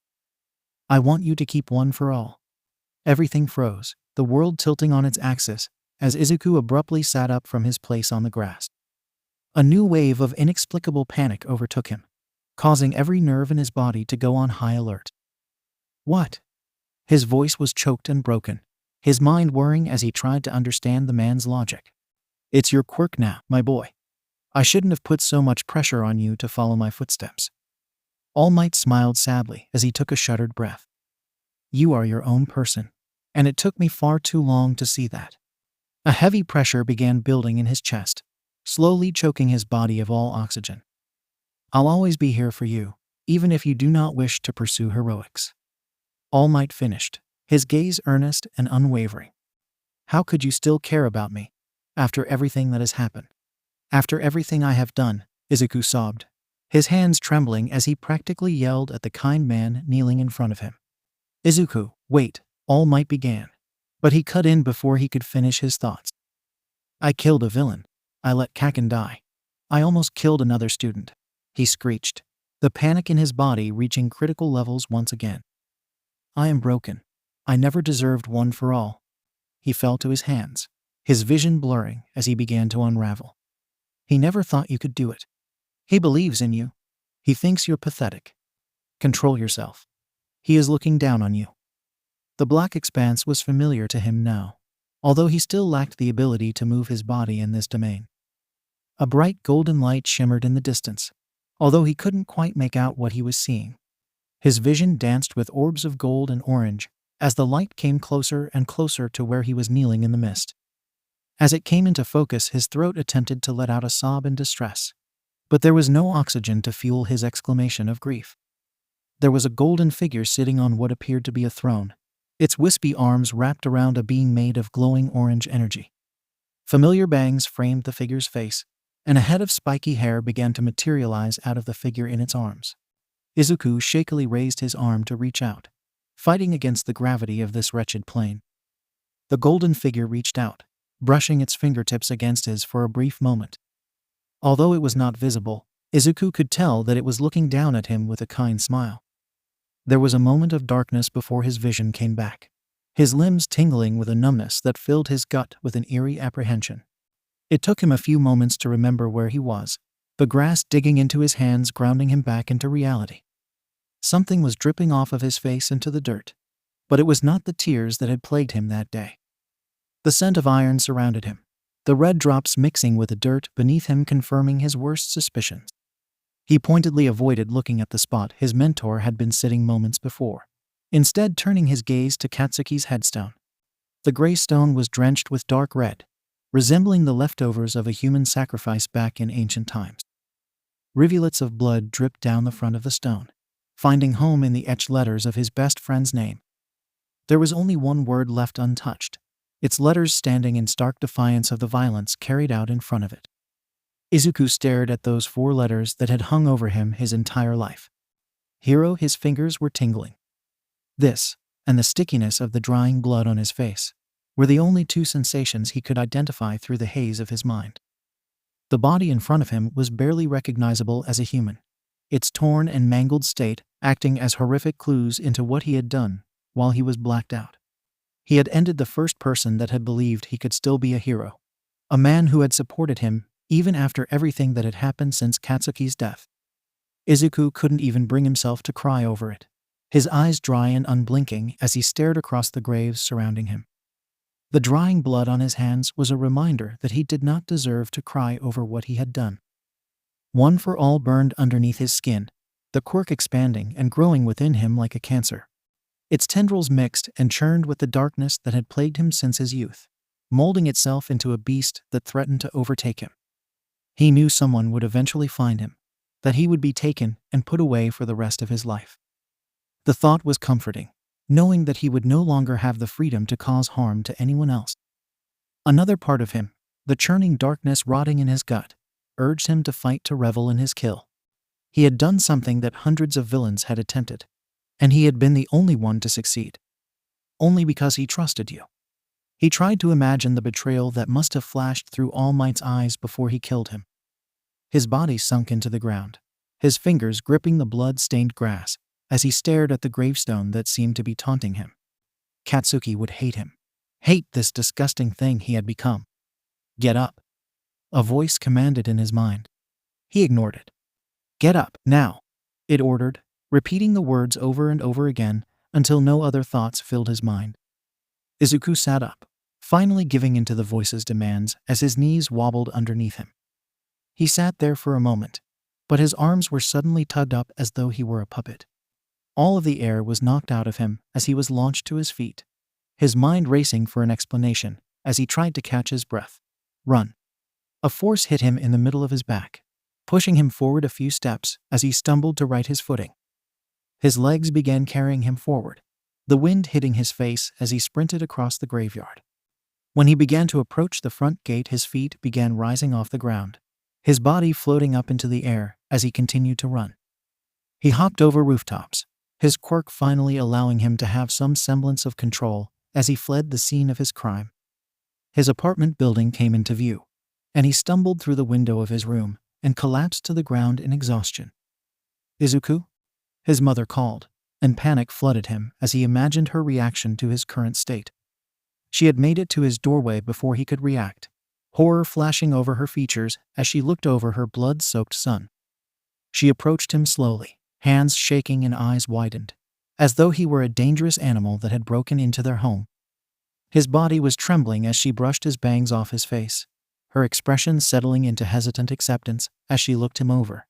"I want you to keep one for all." Everything froze, the world tilting on its axis, as Izuku abruptly sat up from his place on the grass. A new wave of inexplicable panic overtook him, causing every nerve in his body to go on high alert. "What?" His voice was choked and broken, his mind whirring as he tried to understand the man's logic. "It's your quirk now, my boy. I shouldn't have put so much pressure on you to follow my footsteps." All Might smiled sadly as he took a shuddered breath. "You are your own person, and it took me far too long to see that." A heavy pressure began building in his chest, slowly choking his body of all oxygen. "I'll always be here for you, even if you do not wish to pursue heroics." All Might finished, his gaze earnest and unwavering. "How could you still care about me, after everything that has happened? After everything I have done," Izuku sobbed, his hands trembling as he practically yelled at the kind man kneeling in front of him. "Izuku, wait," All Might began, but he cut in before he could finish his thoughts. "I killed a villain. I let Kaken die. I almost killed another student," he screeched, the panic in his body reaching critical levels once again. "I am broken. I never deserved one for all." He fell to his hands, his vision blurring as he began to unravel. "He never thought you could do it. He believes in you. He thinks you're pathetic. Control yourself. He is looking down on you." The black expanse was familiar to him now, although he still lacked the ability to move his body in this domain. A bright golden light shimmered in the distance, although he couldn't quite make out what he was seeing. His vision danced with orbs of gold and orange as the light came closer and closer to where he was kneeling in the mist. As it came into focus, his throat attempted to let out a sob in distress, but there was no oxygen to fuel his exclamation of grief. There was a golden figure sitting on what appeared to be a throne, its wispy arms wrapped around a being made of glowing orange energy. Familiar bangs framed the figure's face, and a head of spiky hair began to materialize out of the figure in its arms. Izuku shakily raised his arm to reach out, fighting against the gravity of this wretched plane. The golden figure reached out, brushing its fingertips against his for a brief moment. Although it was not visible, Izuku could tell that it was looking down at him with a kind smile. There was a moment of darkness before his vision came back, his limbs tingling with a numbness that filled his gut with an eerie apprehension. It took him a few moments to remember where he was, the grass digging into his hands, grounding him back into reality. Something was dripping off of his face into the dirt, but it was not the tears that had plagued him that day. The scent of iron surrounded him, the red drops mixing with the dirt beneath him confirming his worst suspicions. He pointedly avoided looking at the spot his mentor had been sitting moments before, instead turning his gaze to Katsuki's headstone. The gray stone was drenched with dark red, resembling the leftovers of a human sacrifice back in ancient times. Rivulets of blood dripped down the front of the stone, finding home in the etched letters of his best friend's name. There was only one word left untouched, its letters standing in stark defiance of the violence carried out in front of it. Izuku stared at those 4 letters that had hung over him his entire life. Hero, his fingers were tingling. This, and the stickiness of the drying blood on his face, were the only 2 sensations he could identify through the haze of his mind. The body in front of him was barely recognizable as a human, its torn and mangled state acting as horrific clues into what he had done while he was blacked out. He had ended the first person that had believed he could still be a hero. A man who had supported him, even after everything that had happened since Katsuki's death. Izuku couldn't even bring himself to cry over it, his eyes dry and unblinking as he stared across the graves surrounding him. The drying blood on his hands was a reminder that he did not deserve to cry over what he had done. One for all burned underneath his skin, the quirk expanding and growing within him like a cancer. Its tendrils mixed and churned with the darkness that had plagued him since his youth, molding itself into a beast that threatened to overtake him. He knew someone would eventually find him, that he would be taken and put away for the rest of his life. The thought was comforting, knowing that he would no longer have the freedom to cause harm to anyone else. Another part of him, the churning darkness rotting in his gut, urged him to fight to revel in his kill. He had done something that hundreds of villains had attempted, and he had been the only one to succeed. Only because he trusted you. He tried to imagine the betrayal that must have flashed through All Might's eyes before he killed him. His body sunk into the ground, his fingers gripping the blood-stained grass as he stared at the gravestone that seemed to be taunting him. Katsuki would hate him. Hate this disgusting thing he had become. Get up. A voice commanded in his mind. He ignored it. Get up, now, it ordered, repeating the words over and over again until no other thoughts filled his mind. Izuku sat up, finally giving in to the voice's demands as his knees wobbled underneath him. He sat there for a moment, but his arms were suddenly tugged up as though he were a puppet. All of the air was knocked out of him as he was launched to his feet, his mind racing for an explanation as he tried to catch his breath. Run. A force hit him in the middle of his back, pushing him forward a few steps as he stumbled to right his footing. His legs began carrying him forward, the wind hitting his face as he sprinted across the graveyard. When he began to approach the front gate, his feet began rising off the ground, his body floating up into the air as he continued to run. He hopped over rooftops, his quirk finally allowing him to have some semblance of control as he fled the scene of his crime. His apartment building came into view, and he stumbled through the window of his room and collapsed to the ground in exhaustion. Izuku? His mother called, and panic flooded him as he imagined her reaction to his current state. She had made it to his doorway before he could react, horror flashing over her features as she looked over her blood-soaked son. She approached him slowly, hands shaking and eyes widened, as though he were a dangerous animal that had broken into their home. His body was trembling as she brushed his bangs off his face, her expression settling into hesitant acceptance as she looked him over.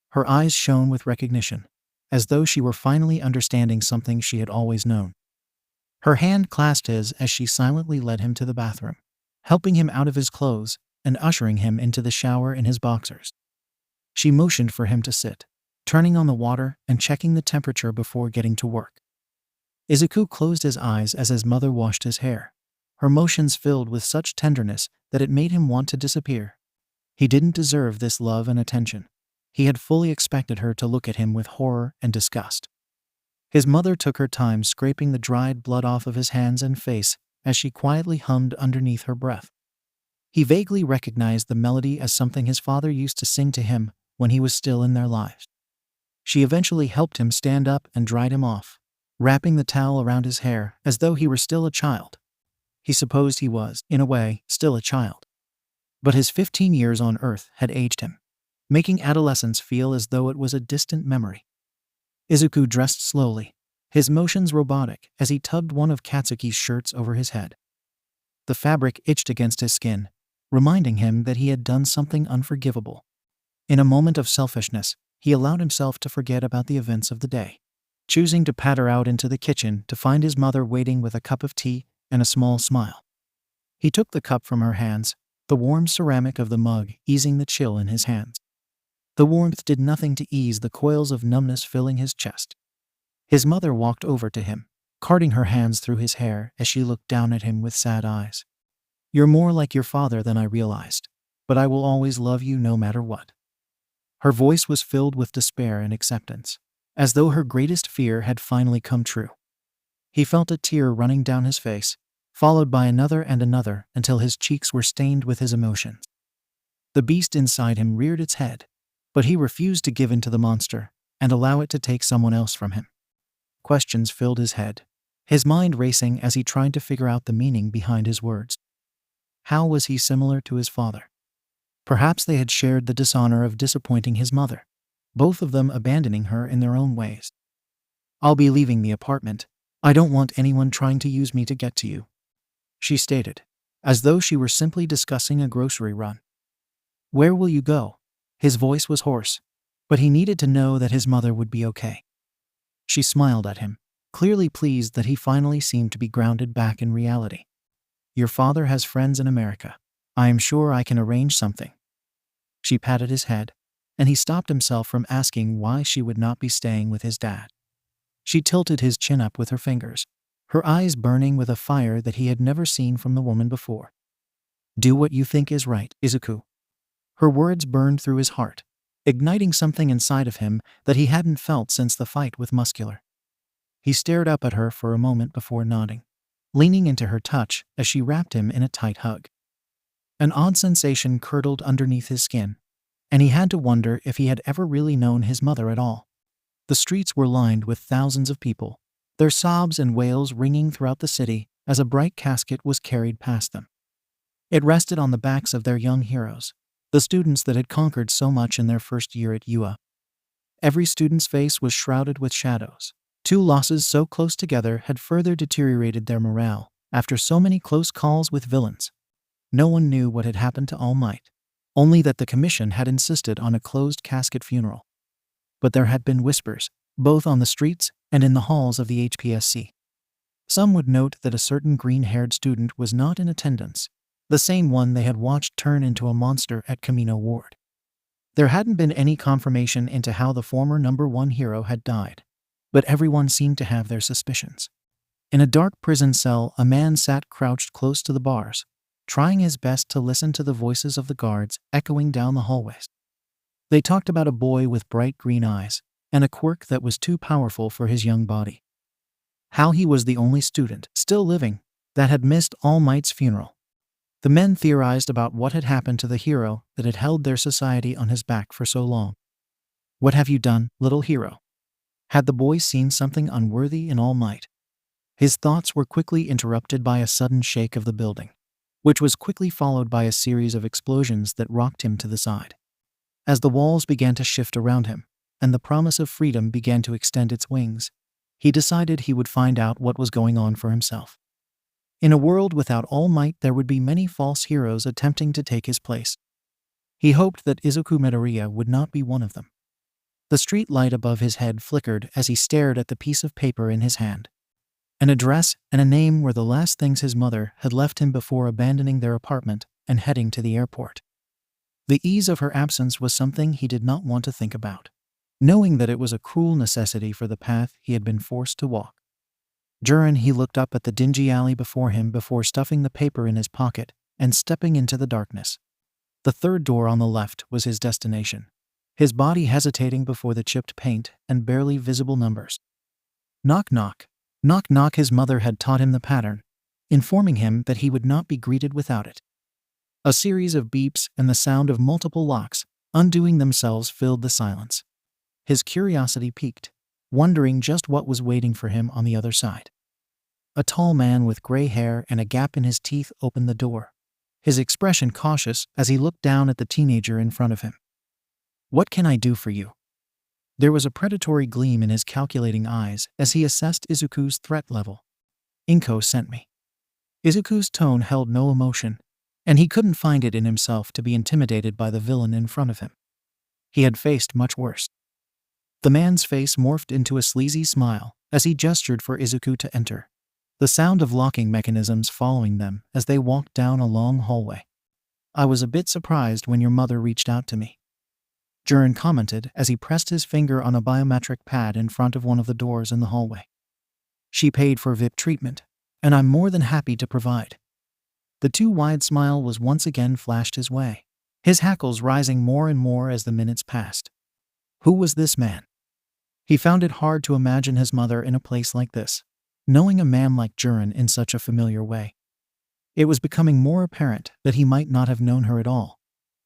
Her eyes shone with recognition, as though she were finally understanding something she had always known. Her hand clasped his as she silently led him to the bathroom, helping him out of his clothes and ushering him into the shower in his boxers. She motioned for him to sit, turning on the water and checking the temperature before getting to work. Izuku closed his eyes as his mother washed his hair, her motions filled with such tenderness that it made him want to disappear. He didn't deserve this love and attention. He had fully expected her to look at him with horror and disgust. His mother took her time scraping the dried blood off of his hands and face as she quietly hummed underneath her breath. He vaguely recognized the melody as something his father used to sing to him when he was still in their lives. She eventually helped him stand up and dried him off, wrapping the towel around his hair as though he were still a child. He supposed he was, in a way, still a child. But his 15 years on Earth had aged him, making adolescence feel as though it was a distant memory. Izuku dressed slowly, his motions robotic as he tugged one of Katsuki's shirts over his head. The fabric itched against his skin, reminding him that he had done something unforgivable. In a moment of selfishness, he allowed himself to forget about the events of the day, choosing to patter out into the kitchen to find his mother waiting with a cup of tea and a small smile. He took the cup from her hands, the warm ceramic of the mug easing the chill in his hands. The warmth did nothing to ease the coils of numbness filling his chest. His mother walked over to him, carting her hands through his hair as she looked down at him with sad eyes. "You're more like your father than I realized, but I will always love you no matter what." Her voice was filled with despair and acceptance, as though her greatest fear had finally come true. He felt a tear running down his face, followed by another and another until his cheeks were stained with his emotions. The beast inside him reared its head, but he refused to give in to the monster and allow it to take someone else from him. Questions filled his head, his mind racing as he tried to figure out the meaning behind his words. How was he similar to his father? Perhaps they had shared the dishonor of disappointing his mother, both of them abandoning her in their own ways. "I'll be leaving the apartment. I don't want anyone trying to use me to get to you," she stated, as though she were simply discussing a grocery run. "Where will you go?" His voice was hoarse, but he needed to know that his mother would be okay. She smiled at him, clearly pleased that he finally seemed to be grounded back in reality. "Your father has friends in America. I am sure I can arrange something." She patted his head, and he stopped himself from asking why she would not be staying with his dad. She tilted his chin up with her fingers, her eyes burning with a fire that he had never seen from the woman before. "Do what you think is right, Izuku." Her words burned through his heart, igniting something inside of him that he hadn't felt since the fight with Muscular. He stared up at her for a moment before nodding, leaning into her touch as she wrapped him in a tight hug. An odd sensation curdled underneath his skin, and he had to wonder if he had ever really known his mother at all. The streets were lined with thousands of people, their sobs and wails ringing throughout the city as a bright casket was carried past them. It rested on the backs of their young heroes, the students that had conquered so much in their first year at UA. Every student's face was shrouded with shadows. Two losses so close together had further deteriorated their morale after so many close calls with villains. No one knew what had happened to 𝗬𝗏, only that the commission had insisted on a closed casket funeral. But there had been whispers, both on the streets and in the halls of the HPSC. Some would note that a certain green-haired student was not in attendance, the same one they had watched turn into a monster at Kamino Ward. There hadn't been any confirmation into how the former #1 hero had died, but everyone seemed to have their suspicions. In a dark prison cell, a man sat crouched close to the bars, trying his best to listen to the voices of the guards echoing down the hallways. They talked about a boy with bright green eyes and a quirk that was too powerful for his young body. How he was the only student still living that had missed 𝗬𝗏's funeral. The men theorized about what had happened to the hero that had held their society on his back for so long. "What have you done, little hero?" Had the boy seen something unworthy in 𝗬𝗏? His thoughts were quickly interrupted by a sudden shake of the building, which was quickly followed by a series of explosions that rocked him to the side. As the walls began to shift around him, and the promise of freedom began to extend its wings, he decided he would find out what was going on for himself. In a world without 𝗬𝗏, there would be many false heroes attempting to take his place. He hoped that Izuku Midoriya would not be one of them. The street light above his head flickered as he stared at the piece of paper in his hand. An address and a name were the last things his mother had left him before abandoning their apartment and heading to the airport. The ease of her absence was something he did not want to think about, knowing that it was a cruel necessity for the path he had been forced to walk. He looked up at the dingy alley before him before stuffing the paper in his pocket and stepping into the darkness. The third door on the left was his destination, his body hesitating before the chipped paint and barely visible numbers. Knock knock. Knock knock. His mother had taught him the pattern, informing him that he would not be greeted without it. A series of beeps and the sound of multiple locks, undoing themselves, filled the silence. His curiosity piqued, wondering just what was waiting for him on the other side. A tall man with gray hair and a gap in his teeth opened the door, his expression cautious as he looked down at the teenager in front of him. "What can I do for you?" There was a predatory gleam in his calculating eyes as he assessed Izuku's threat level. "Inko sent me." Izuku's tone held no emotion, and he couldn't find it in himself to be intimidated by the villain in front of him. He had faced much worse. The man's face morphed into a sleazy smile as he gestured for Izuku to enter, the sound of locking mechanisms following them as they walked down a long hallway. "I was a bit surprised when your mother reached out to me," 𝗔𝗫 commented as he pressed his finger on a biometric pad in front of one of the doors in the hallway. "She paid for VIP treatment, and I'm more than happy to provide." The too-wide smile was once again flashed his way, his hackles rising more and more as the minutes passed. Who was this man? He found it hard to imagine his mother in a place like this, knowing a man like 𝗔𝗫 in such a familiar way. It was becoming more apparent that he might not have known her at all,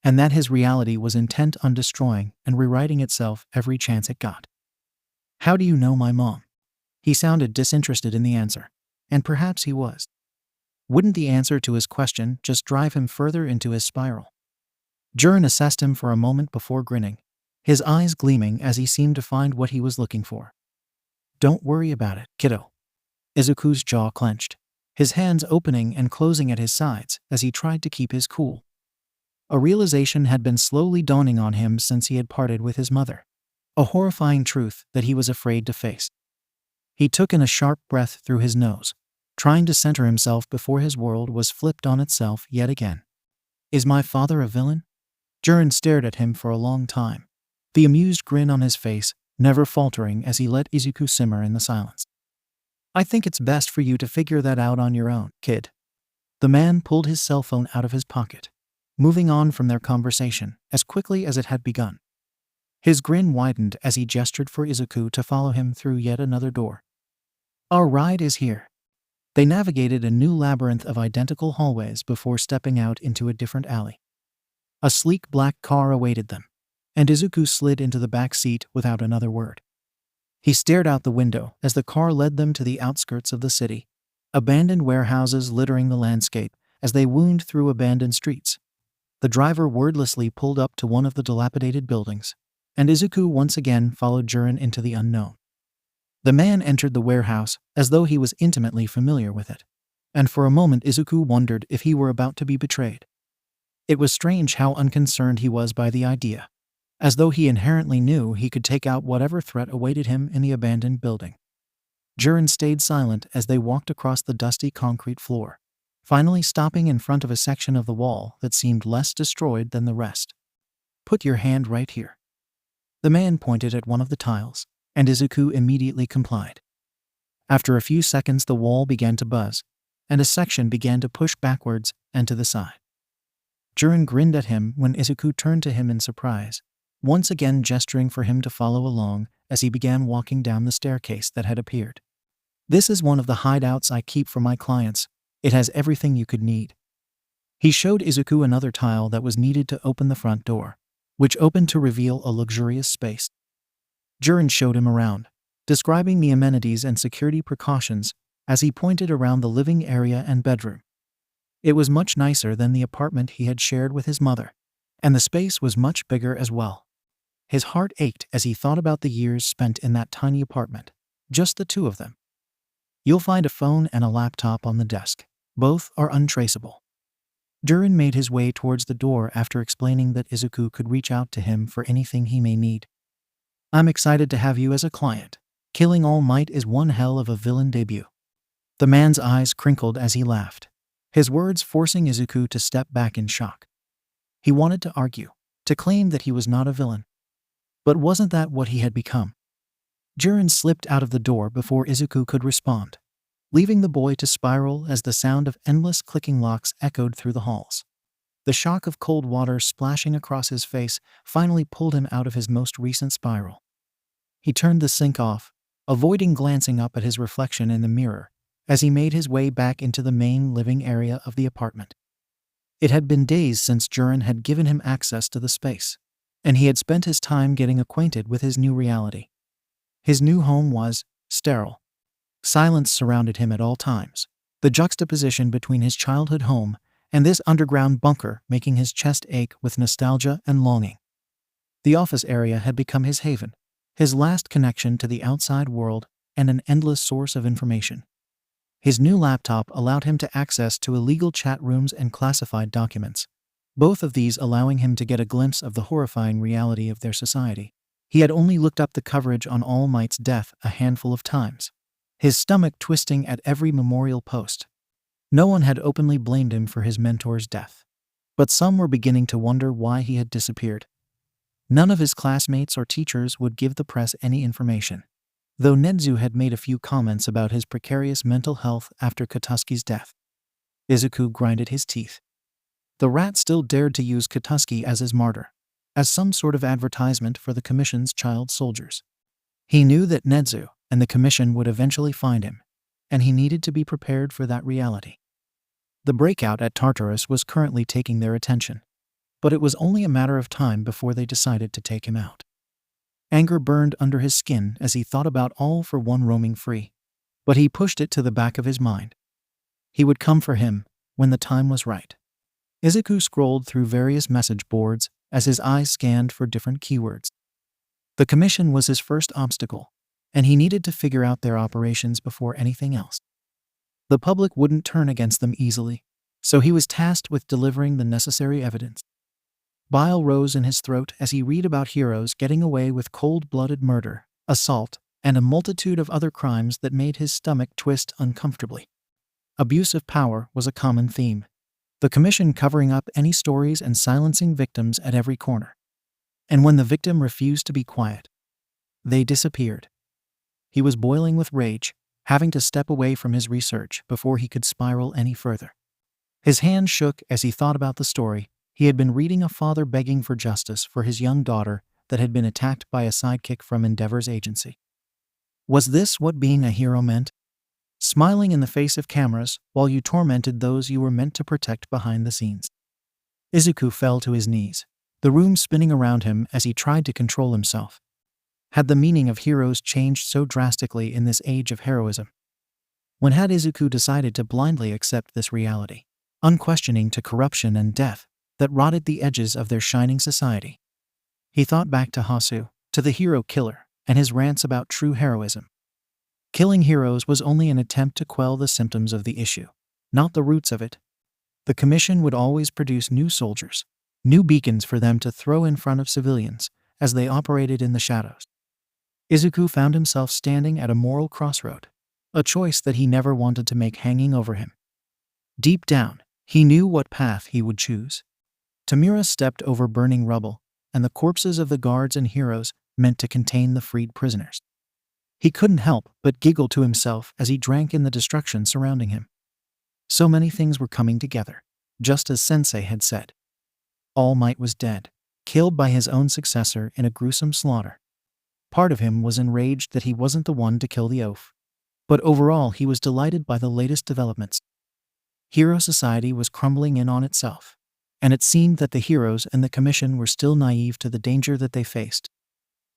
and that his reality was intent on destroying and rewriting itself every chance it got. "How do you know my mom?" He sounded disinterested in the answer. And perhaps he was. Wouldn't the answer to his question just drive him further into his spiral? 𝗔𝗫𝗓 assessed him for a moment before grinning, his eyes gleaming as he seemed to find what he was looking for. "Don't worry about it, kiddo." Izuku's jaw clenched, his hands opening and closing at his sides as he tried to keep his cool. A realization had been slowly dawning on him since he had parted with his mother. A horrifying truth that he was afraid to face. He took in a sharp breath through his nose, trying to center himself before his world was flipped on itself yet again. "Is my father a villain?" 𝗔𝗫𝗓 stared at him for a long time, the amused grin on his face never faltering as he let Izuku simmer in the silence. "I think it's best for you to figure that out on your own, kid." The man pulled his cell phone out of his pocket, moving on from their conversation as quickly as it had begun. His grin widened as he gestured for Izuku to follow him through yet another door. "Our ride is here." They navigated a new labyrinth of identical hallways before stepping out into a different alley. A sleek black car awaited them, and Izuku slid into the back seat without another word. He stared out the window as the car led them to the outskirts of the city, abandoned warehouses littering the landscape as they wound through abandoned streets. The driver wordlessly pulled up to one of the dilapidated buildings, and Izuku once again followed 𝗔𝗫𝗓 into the unknown. The man entered the warehouse as though he was intimately familiar with it, and for a moment Izuku wondered if he were about to be betrayed. It was strange how unconcerned he was by the idea, as though he inherently knew he could take out whatever threat awaited him in the abandoned building. 𝗔𝗫𝗓 stayed silent as they walked across the dusty concrete floor, finally stopping in front of a section of the wall that seemed less destroyed than the rest. "Put your hand right here." The man pointed at one of the tiles, and Izuku immediately complied. After a few seconds the wall began to buzz, and a section began to push backwards and to the side. 𝗔𝗫𝗓 grinned at him when Izuku turned to him in surprise, once again gesturing for him to follow along as he began walking down the staircase that had appeared. "This is one of the hideouts I keep for my clients. It has everything you could need." He showed Izuku another tile that was needed to open the front door, which opened to reveal a luxurious space. 𝗔𝗓𝗓 showed him around, describing the amenities and security precautions as he pointed around the living area and bedroom. It was much nicer than the apartment he had shared with his mother, and the space was much bigger as well. His heart ached as he thought about the years spent in that tiny apartment, just the two of them. "You'll find a phone and a laptop on the desk. Both are untraceable." 𝗔𝗓𝗓 made his way towards the door after explaining that Izuku could reach out to him for anything he may need. "I'm excited to have you as a client. Killing All Might is one hell of a villain debut." The man's eyes crinkled as he laughed, his words forcing Izuku to step back in shock. He wanted to argue, to claim that he was not a villain. But wasn't that what he had become? 𝗔𝗓𝗓 slipped out of the door before Izuku could respond, leaving the boy to spiral as the sound of endless clicking locks echoed through the halls. The shock of cold water splashing across his face finally pulled him out of his most recent spiral. He turned the sink off, avoiding glancing up at his reflection in the mirror as he made his way back into the main living area of the apartment. It had been days since 𝗔𝗓𝗓 had given him access to the space, and he had spent his time getting acquainted with his new reality. His new home was sterile. Silence surrounded him at all times, the juxtaposition between his childhood home and this underground bunker making his chest ache with nostalgia and longing. The office area had become his haven, his last connection to the outside world and an endless source of information. His new laptop allowed him to access to illegal chat rooms and classified documents, both of these allowing him to get a glimpse of the horrifying reality of their society. He had only looked up the coverage on All Might's death a handful of times, his stomach twisting at every memorial post. No one had openly blamed him for his mentor's death, but some were beginning to wonder why he had disappeared. None of his classmates or teachers would give the press any information, though 𝗫𝗫𝗓 had made a few comments about his precarious mental health after Katsuki's death. Izuku grinded his teeth. The rat still dared to use Katsuki as his martyr, as some sort of advertisement for the Commission's child soldiers. He knew that 𝗫𝗫𝗓 and the Commission would eventually find him, and he needed to be prepared for that reality. The breakout at Tartarus was currently taking their attention, but it was only a matter of time before they decided to take him out. Anger burned under his skin as he thought about all for one roaming free. But he pushed it to the back of his mind. He would come for him when the time was right. Izuku scrolled through various message boards as his eyes scanned for different keywords. The commission was his first obstacle, and he needed to figure out their operations before anything else. The public wouldn't turn against them easily, so he was tasked with delivering the necessary evidence. Bile rose in his throat as he read about heroes getting away with cold-blooded murder, assault, and a multitude of other crimes that made his stomach twist uncomfortably. Abuse of power was a common theme, the commission covering up any stories and silencing victims at every corner. And when the victim refused to be quiet, they disappeared. He was boiling with rage, having to step away from his research before he could spiral any further. His hand shook as he thought about the story he had been reading, a father begging for justice for his young daughter that had been attacked by a sidekick from Endeavor's agency. Was this what being a hero meant? Smiling in the face of cameras while you tormented those you were meant to protect behind the scenes. Izuku fell to his knees, the room spinning around him as he tried to control himself. Had the meaning of heroes changed so drastically in this age of heroism? When had Izuku decided to blindly accept this reality, unquestioning to corruption and death that rotted the edges of their shining society? He thought back to Hasu, to the hero killer, and his rants about true heroism. Killing heroes was only an attempt to quell the symptoms of the issue, not the roots of it. The commission would always produce new soldiers, new beacons for them to throw in front of civilians as they operated in the shadows. Izuku found himself standing at a moral crossroad, a choice that he never wanted to make hanging over him. Deep down, he knew what path he would choose. 𝗵𝗲 stepped over burning rubble, and the corpses of the guards and heroes meant to contain the freed prisoners. He couldn't help but giggle to himself as he drank in the destruction surrounding him. So many things were coming together, just as Sensei had said. All Might was dead, killed by his own successor in a gruesome slaughter. Part of him was enraged that he wasn't the one to kill the oaf. But overall he was delighted by the latest developments. Hero society was crumbling in on itself, and it seemed that the heroes and the commission were still naive to the danger that they faced.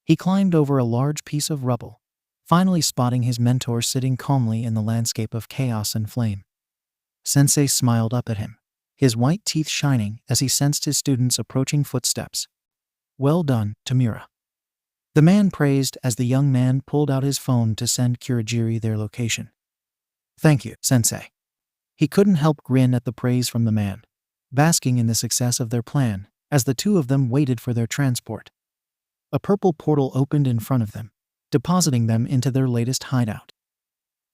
He climbed over a large piece of rubble, finally spotting his mentor sitting calmly in the landscape of chaos and flame. Sensei smiled up at him, his white teeth shining as he sensed his student's approaching footsteps. Well done, 𝗵𝗲. The man praised as the young man pulled out his phone to send Kurogiri their location. Thank you, Sensei. He couldn't help grin at the praise from the man, basking in the success of their plan as the two of them waited for their transport. A purple portal opened in front of them, depositing them into their latest hideout.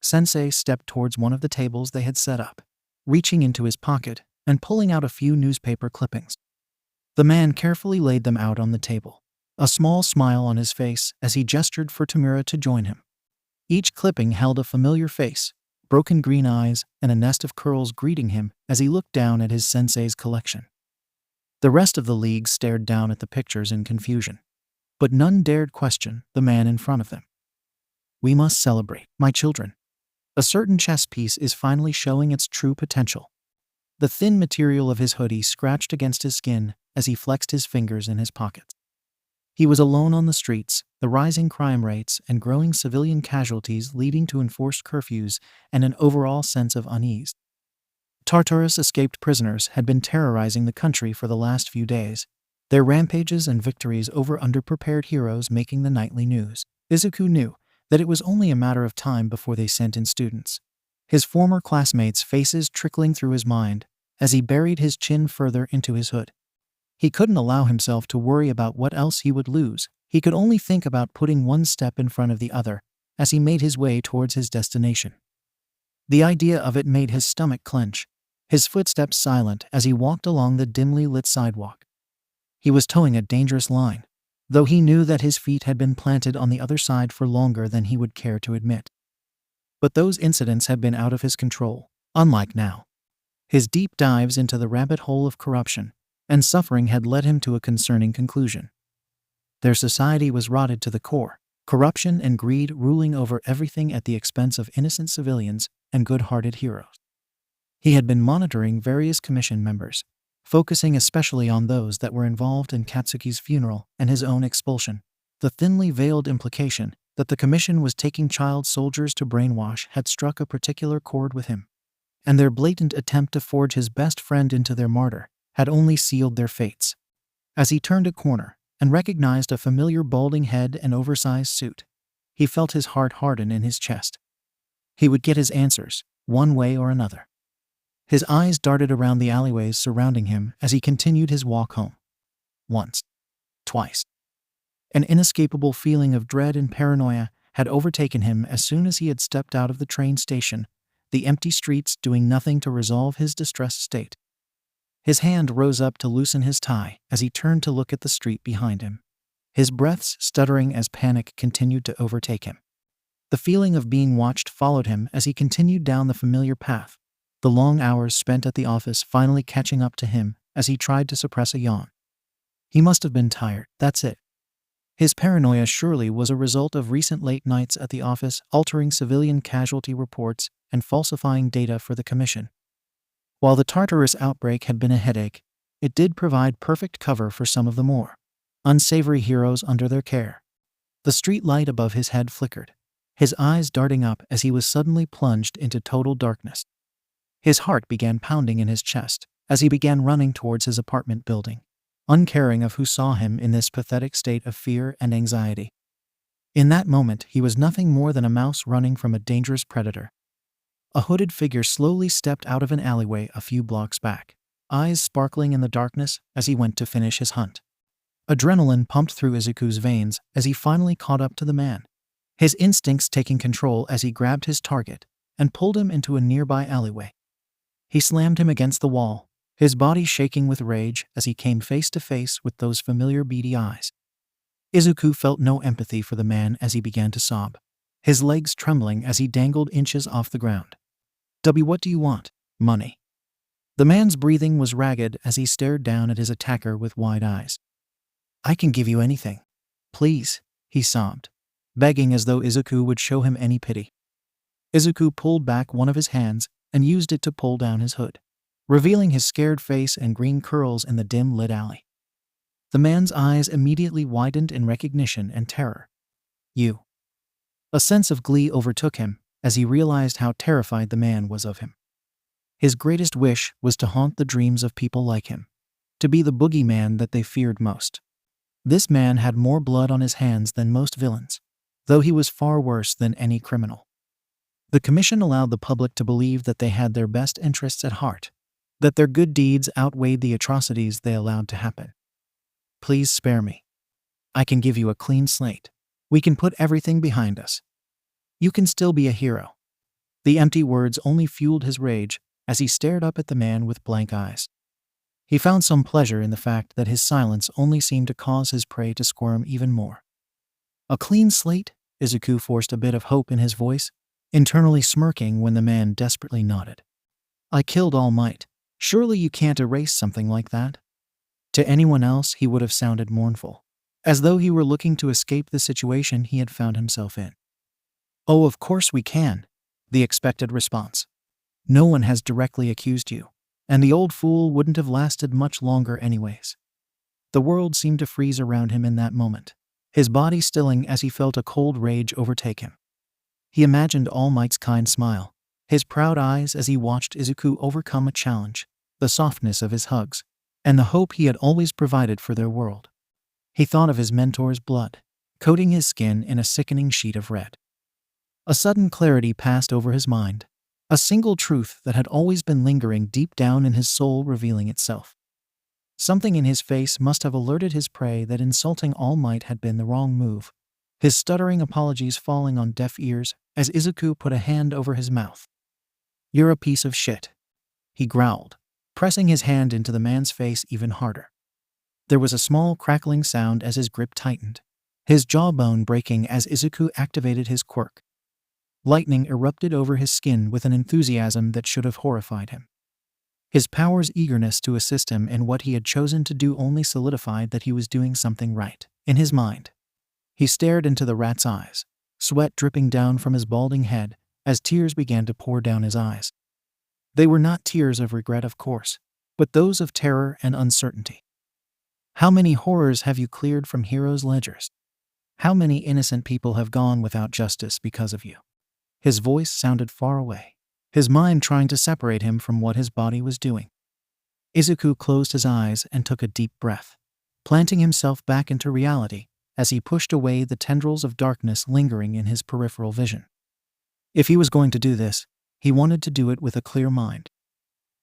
Sensei stepped towards one of the tables they had set up, reaching into his pocket and pulling out a few newspaper clippings. The man carefully laid them out on the table, a small smile on his face as he gestured for 𝗵𝗲 to join him. Each clipping held a familiar face, broken green eyes, and a nest of curls greeting him as he looked down at his sensei's collection. The rest of the league stared down at the pictures in confusion, but none dared question the man in front of them. We must celebrate, my children. A certain chess piece is finally showing its true potential. The thin material of his hoodie scratched against his skin as he flexed his fingers in his pockets. He was alone on the streets, the rising crime rates and growing civilian casualties leading to enforced curfews and an overall sense of unease. Tartarus escaped prisoners had been terrorizing the country for the last few days, their rampages and victories over underprepared heroes making the nightly news. Izuku knew that it was only a matter of time before they sent in students. His former classmates' faces trickling through his mind as he buried his chin further into his hood. He couldn't allow himself to worry about what else he would lose. He could only think about putting one step in front of the other as he made his way towards his destination. The idea of it made his stomach clench, his footsteps silent as he walked along the dimly lit sidewalk. He was towing a dangerous line, though he knew that his feet had been planted on the other side for longer than he would care to admit. But those incidents had been out of his control, unlike now. His deep dives into the rabbit hole of corruption and suffering had led him to a concerning conclusion. Their society was rotted to the core, corruption and greed ruling over everything at the expense of innocent civilians and good-hearted heroes. He had been monitoring various commission members, focusing especially on those that were involved in Katsuki's funeral and his own expulsion. The thinly veiled implication that the Commission was taking child soldiers to brainwash had struck a particular chord with him, and their blatant attempt to forge his best friend into their martyr had only sealed their fates. As he turned a corner and recognized a familiar balding head and oversized suit, he felt his heart harden in his chest. He would get his answers, one way or another. His eyes darted around the alleyways surrounding him as he continued his walk home. Once. Twice. An inescapable feeling of dread and paranoia had overtaken him as soon as he had stepped out of the train station, the empty streets doing nothing to resolve his distressed state. His hand rose up to loosen his tie as he turned to look at the street behind him, his breaths stuttering as panic continued to overtake him. The feeling of being watched followed him as he continued down the familiar path, the long hours spent at the office finally catching up to him as he tried to suppress a yawn. He must have been tired, that's it. His paranoia surely was a result of recent late nights at the office, altering civilian casualty reports and falsifying data for the Commission. While the Tartarus outbreak had been a headache, it did provide perfect cover for some of the more unsavory heroes under their care. The street light above his head flickered, his eyes darting up as he was suddenly plunged into total darkness. His heart began pounding in his chest as he began running towards his apartment building, uncaring of who saw him in this pathetic state of fear and anxiety. In that moment, he was nothing more than a mouse running from a dangerous predator. A hooded figure slowly stepped out of an alleyway a few blocks back, eyes sparkling in the darkness as he went to finish his hunt. Adrenaline pumped through Izuku's veins as he finally caught up to the man, his instincts taking control as he grabbed his target and pulled him into a nearby alleyway. He slammed him against the wall, his body shaking with rage as he came face to face with those familiar beady eyes. Izuku felt no empathy for the man as he began to sob, his legs trembling as he dangled inches off the ground. What do you want? Money. The man's breathing was ragged as he stared down at his attacker with wide eyes. I can give you anything. Please, he sobbed, begging as though Izuku would show him any pity. Izuku pulled back one of his hands and used it to pull down his hood, revealing his scared face and green curls in the dim-lit alley. The man's eyes immediately widened in recognition and terror. You. A sense of glee overtook him as he realized how terrified the man was of him. His greatest wish was to haunt the dreams of people like him, to be the boogeyman that they feared most. This man had more blood on his hands than most villains, though he was far worse than any criminal. The Commission allowed the public to believe that they had their best interests at heart, that their good deeds outweighed the atrocities they allowed to happen. Please spare me. I can give you a clean slate. We can put everything behind us. You can still be a hero. The empty words only fueled his rage as he stared up at the man with blank eyes. He found some pleasure in the fact that his silence only seemed to cause his prey to squirm even more. A clean slate? Izuku forced a bit of hope in his voice, internally smirking when the man desperately nodded. I killed 𝗲𝗵𝗲. Surely you can't erase something like that? To anyone else, he would have sounded mournful, as though he were looking to escape the situation he had found himself in. Oh, of course we can, the expected response. No one has directly accused you, and the old fool wouldn't have lasted much longer anyways. The world seemed to freeze around him in that moment, his body stilling as he felt a cold rage overtake him. He imagined 𝗲𝗵𝗲's kind smile, his proud eyes as he watched Izuku overcome a challenge, the softness of his hugs, and the hope he had always provided for their world. He thought of his mentor's blood, coating his skin in a sickening sheet of red. A sudden clarity passed over his mind, a single truth that had always been lingering deep down in his soul revealing itself. Something in his face must have alerted his prey that insulting 𝗲𝗵𝗲 had been the wrong move, his stuttering apologies falling on deaf ears as Izuku put a hand over his mouth. You're a piece of shit, he growled, pressing his hand into the man's face even harder. There was a small crackling sound as his grip tightened, his jawbone breaking as Izuku activated his quirk. Lightning erupted over his skin with an enthusiasm that should have horrified him. His power's eagerness to assist him in what he had chosen to do only solidified that he was doing something right, in his mind. He stared into the rat's eyes, sweat dripping down from his balding head as tears began to pour down his eyes. They were not tears of regret, of course, but those of terror and uncertainty. How many horrors have you cleared from heroes' ledgers? How many innocent people have gone without justice because of you? His voice sounded far away, his mind trying to separate him from what his body was doing. Izuku closed his eyes and took a deep breath, planting himself back into reality as he pushed away the tendrils of darkness lingering in his peripheral vision. If he was going to do this, he wanted to do it with a clear mind.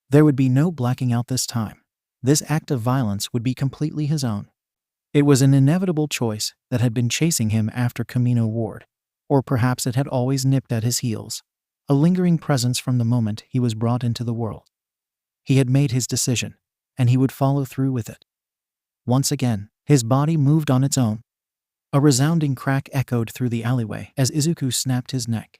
There would be no blacking out this time. This act of violence would be completely his own. It was an inevitable choice that had been chasing him after Kamino Ward, or perhaps it had always nipped at his heels, a lingering presence from the moment he was brought into the world. He had made his decision, and he would follow through with it. Once again, his body moved on its own. A resounding crack echoed through the alleyway as Izuku snapped his neck.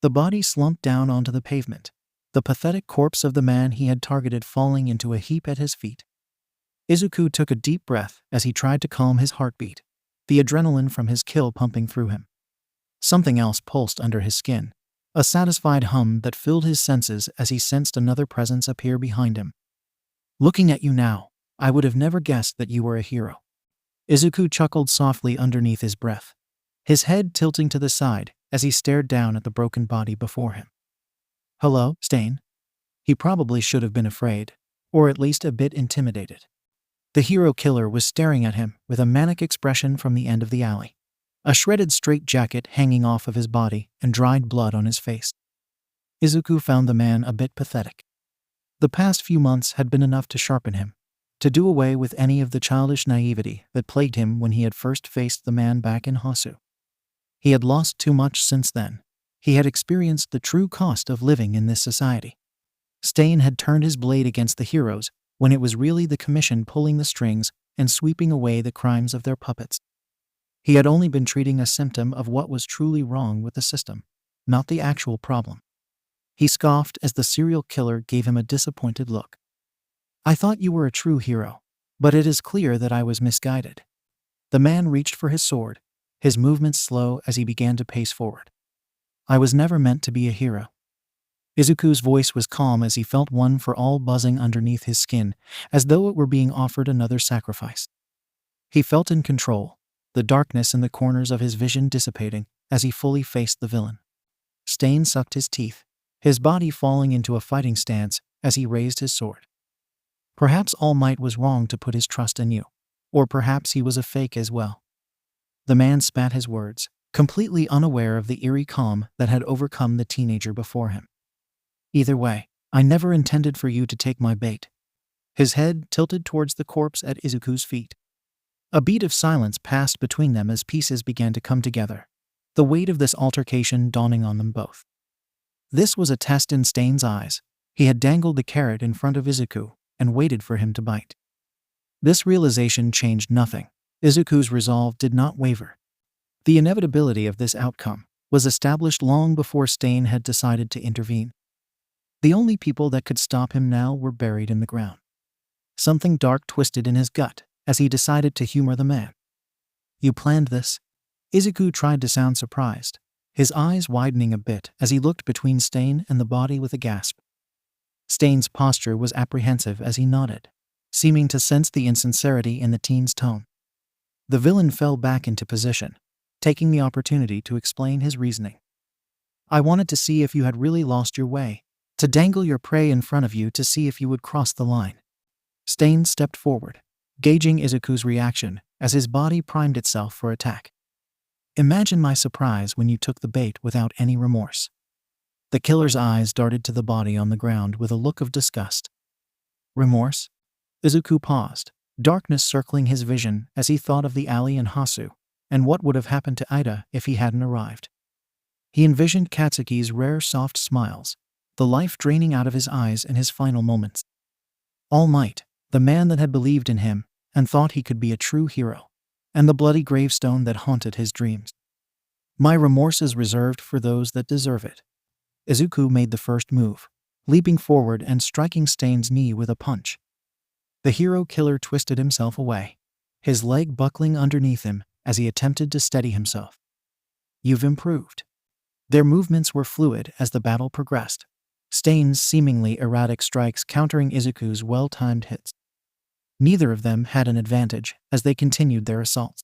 The body slumped down onto the pavement, the pathetic corpse of the man he had targeted falling into a heap at his feet. Izuku took a deep breath as he tried to calm his heartbeat, the adrenaline from his kill pumping through him. Something else pulsed under his skin, a satisfied hum that filled his senses as he sensed another presence appear behind him. Looking at you now, I would have never guessed that you were a hero. Izuku chuckled softly underneath his breath, his head tilting to the side as he stared down at the broken body before him. Hello, Stain? He probably should have been afraid, or at least a bit intimidated. The hero killer was staring at him with a manic expression from the end of the alley, a shredded straitjacket hanging off of his body and dried blood on his face. Izuku found the man a bit pathetic. The past few months had been enough to sharpen him, to do away with any of the childish naivety that plagued him when he had first faced the man back in Hosu. He had lost too much since then. He had experienced the true cost of living in this society. Stain had turned his blade against the heroes when it was really the Commission pulling the strings and sweeping away the crimes of their puppets. He had only been treating a symptom of what was truly wrong with the system, not the actual problem. He scoffed as the serial killer gave him a disappointed look. I thought you were a true hero, but it is clear that I was misguided. The man reached for his sword, his movements slow as he began to pace forward. I was never meant to be a hero. Izuku's voice was calm as he felt one for all buzzing underneath his skin, as though it were being offered another sacrifice. He felt in control, the darkness in the corners of his vision dissipating as he fully faced the villain. Stain sucked his teeth, his body falling into a fighting stance as he raised his sword. Perhaps All Might was wrong to put his trust in you, or perhaps he was a fake as well. The man spat his words, completely unaware of the eerie calm that had overcome the teenager before him. Either way, I never intended for you to take my bait. His head tilted towards the corpse at Izuku's feet. A beat of silence passed between them as pieces began to come together, the weight of this altercation dawning on them both. This was a test in Stain's eyes. He had dangled the carrot in front of Izuku and waited for him to bite. This realization changed nothing. Izuku's resolve did not waver. The inevitability of this outcome was established long before Stain had decided to intervene. The only people that could stop him now were buried in the ground. Something dark twisted in his gut as he decided to humor the man. You planned this? Izuku tried to sound surprised, his eyes widening a bit as he looked between Stain and the body with a gasp. Stain's posture was apprehensive as he nodded, seeming to sense the insincerity in the teen's tone. The villain fell back into position, taking the opportunity to explain his reasoning. I wanted to see if you had really lost your way, to dangle your prey in front of you to see if you would cross the line. Stain stepped forward, gauging Izuku's reaction as his body primed itself for attack. Imagine my surprise when you took the bait without any remorse. The killer's eyes darted to the body on the ground with a look of disgust. Remorse? Izuku paused, darkness circling his vision as he thought of the alley in Hosu, and what would have happened to Ida if he hadn't arrived. He envisioned Katsuki's rare soft smiles, the life draining out of his eyes in his final moments. All Might, the man that had believed in him and thought he could be a true hero, and the bloody gravestone that haunted his dreams. My remorse is reserved for those that deserve it. Izuku made the first move, leaping forward and striking Stain's knee with a punch. The hero killer twisted himself away, his leg buckling underneath him as he attempted to steady himself. You've improved. Their movements were fluid as the battle progressed, Stain's seemingly erratic strikes countering Izuku's well-timed hits. Neither of them had an advantage as they continued their assaults.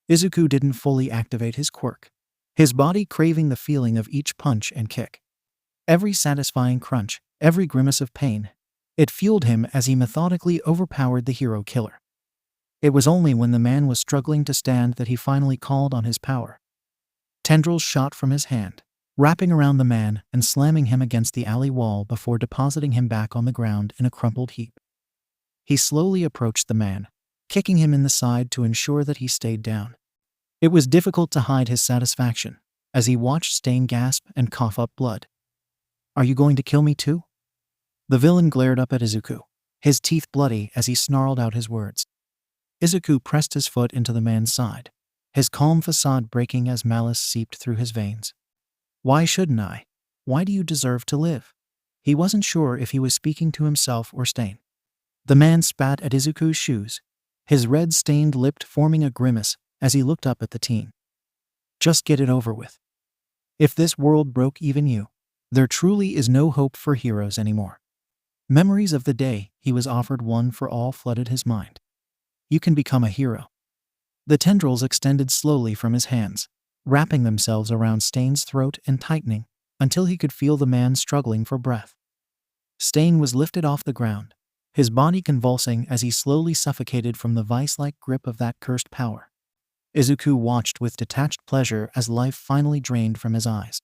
Izuku didn't fully activate his quirk, his body craving the feeling of each punch and kick. Every satisfying crunch, every grimace of pain, it fueled him as he methodically overpowered the hero killer. It was only when the man was struggling to stand that he finally called on his power. Tendrils shot from his hand, wrapping around the man and slamming him against the alley wall before depositing him back on the ground in a crumpled heap. He slowly approached the man, kicking him in the side to ensure that he stayed down. It was difficult to hide his satisfaction as he watched Stain gasp and cough up blood. "Are you going to kill me too?" The villain glared up at Izuku, his teeth bloody as he snarled out his words. Izuku pressed his foot into the man's side, his calm facade breaking as malice seeped through his veins. "Why shouldn't I? Why do you deserve to live?" He wasn't sure if he was speaking to himself or Stain. The man spat at Izuku's shoes, his red-stained lip forming a grimace as he looked up at the teen. "Just get it over with. If this world broke even you, there truly is no hope for heroes anymore." Memories of the day he was offered one for all flooded his mind. "You can become a hero." The tendrils extended slowly from his hands, wrapping themselves around Stain's throat and tightening until he could feel the man struggling for breath. Stain was lifted off the ground, his body convulsing as he slowly suffocated from the vice-like grip of that cursed power. Izuku watched with detached pleasure as life finally drained from his eyes.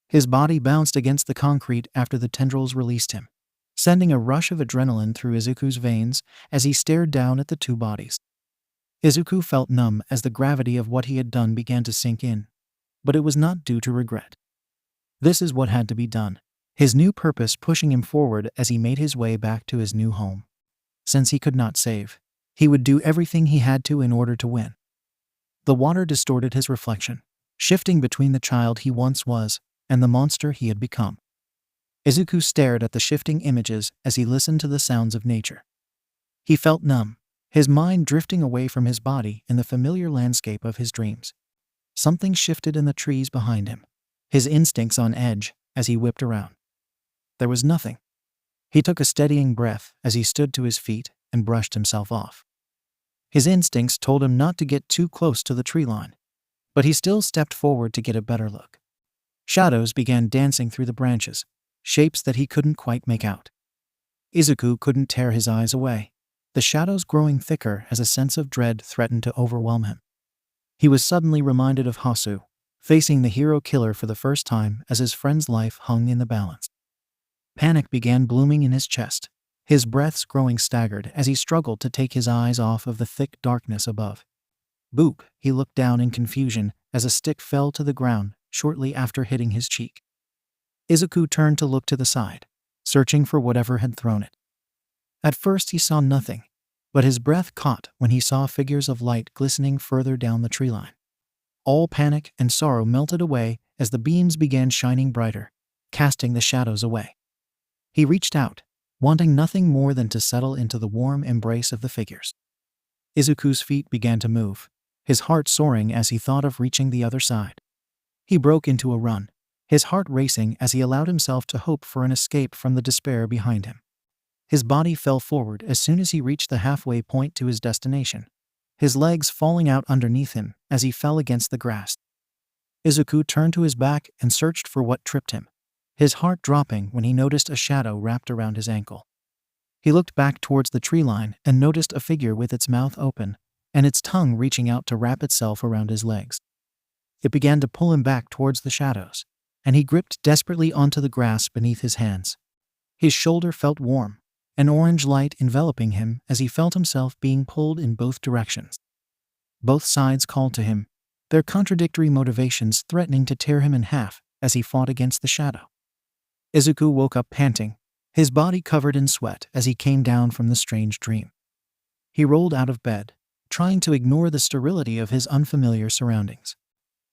His body bounced against the concrete after the tendrils released him, sending a rush of adrenaline through Izuku's veins as he stared down at the two bodies. Izuku felt numb as the gravity of what he had done began to sink in, but it was not due to regret. This is what had to be done, his new purpose pushing him forward as he made his way back to his new home. Since he could not save, he would do everything he had to in order to win. The water distorted his reflection, shifting between the child he once was and the monster he had become. Izuku stared at the shifting images as he listened to the sounds of nature. He felt numb, his mind drifting away from his body in the familiar landscape of his dreams. Something shifted in the trees behind him, his instincts on edge as he whipped around. There was nothing. He took a steadying breath as he stood to his feet and brushed himself off. His instincts told him not to get too close to the tree line, but he still stepped forward to get a better look. Shadows began dancing through the branches, shapes that he couldn't quite make out. Izuku couldn't tear his eyes away, the shadows growing thicker as a sense of dread threatened to overwhelm him. He was suddenly reminded of Hasu, facing the hero killer for the first time as his friend's life hung in the balance. Panic began blooming in his chest, his breaths growing staggered as he struggled to take his eyes off of the thick darkness above. "Boop!" He looked down in confusion as a stick fell to the ground shortly after hitting his cheek. Izuku turned to look to the side, searching for whatever had thrown it. At first he saw nothing, but his breath caught when he saw figures of light glistening further down the tree line. All panic and sorrow melted away as the beams began shining brighter, casting the shadows away. He reached out, wanting nothing more than to settle into the warm embrace of the figures. Izuku's feet began to move, his heart soaring as he thought of reaching the other side. He broke into a run, his heart racing as he allowed himself to hope for an escape from the despair behind him. His body fell forward as soon as he reached the halfway point to his destination, his legs falling out underneath him as he fell against the grass. Izuku turned to his back and searched for what tripped him, his heart dropping when he noticed a shadow wrapped around his ankle. He looked back towards the tree line and noticed a figure with its mouth open and its tongue reaching out to wrap itself around his legs. It began to pull him back towards the shadows, and he gripped desperately onto the grass beneath his hands. His shoulder felt warm, an orange light enveloping him as he felt himself being pulled in both directions. Both sides called to him, their contradictory motivations threatening to tear him in half as he fought against the shadow. Izuku woke up panting, his body covered in sweat as he came down from the strange dream. He rolled out of bed, trying to ignore the sterility of his unfamiliar surroundings.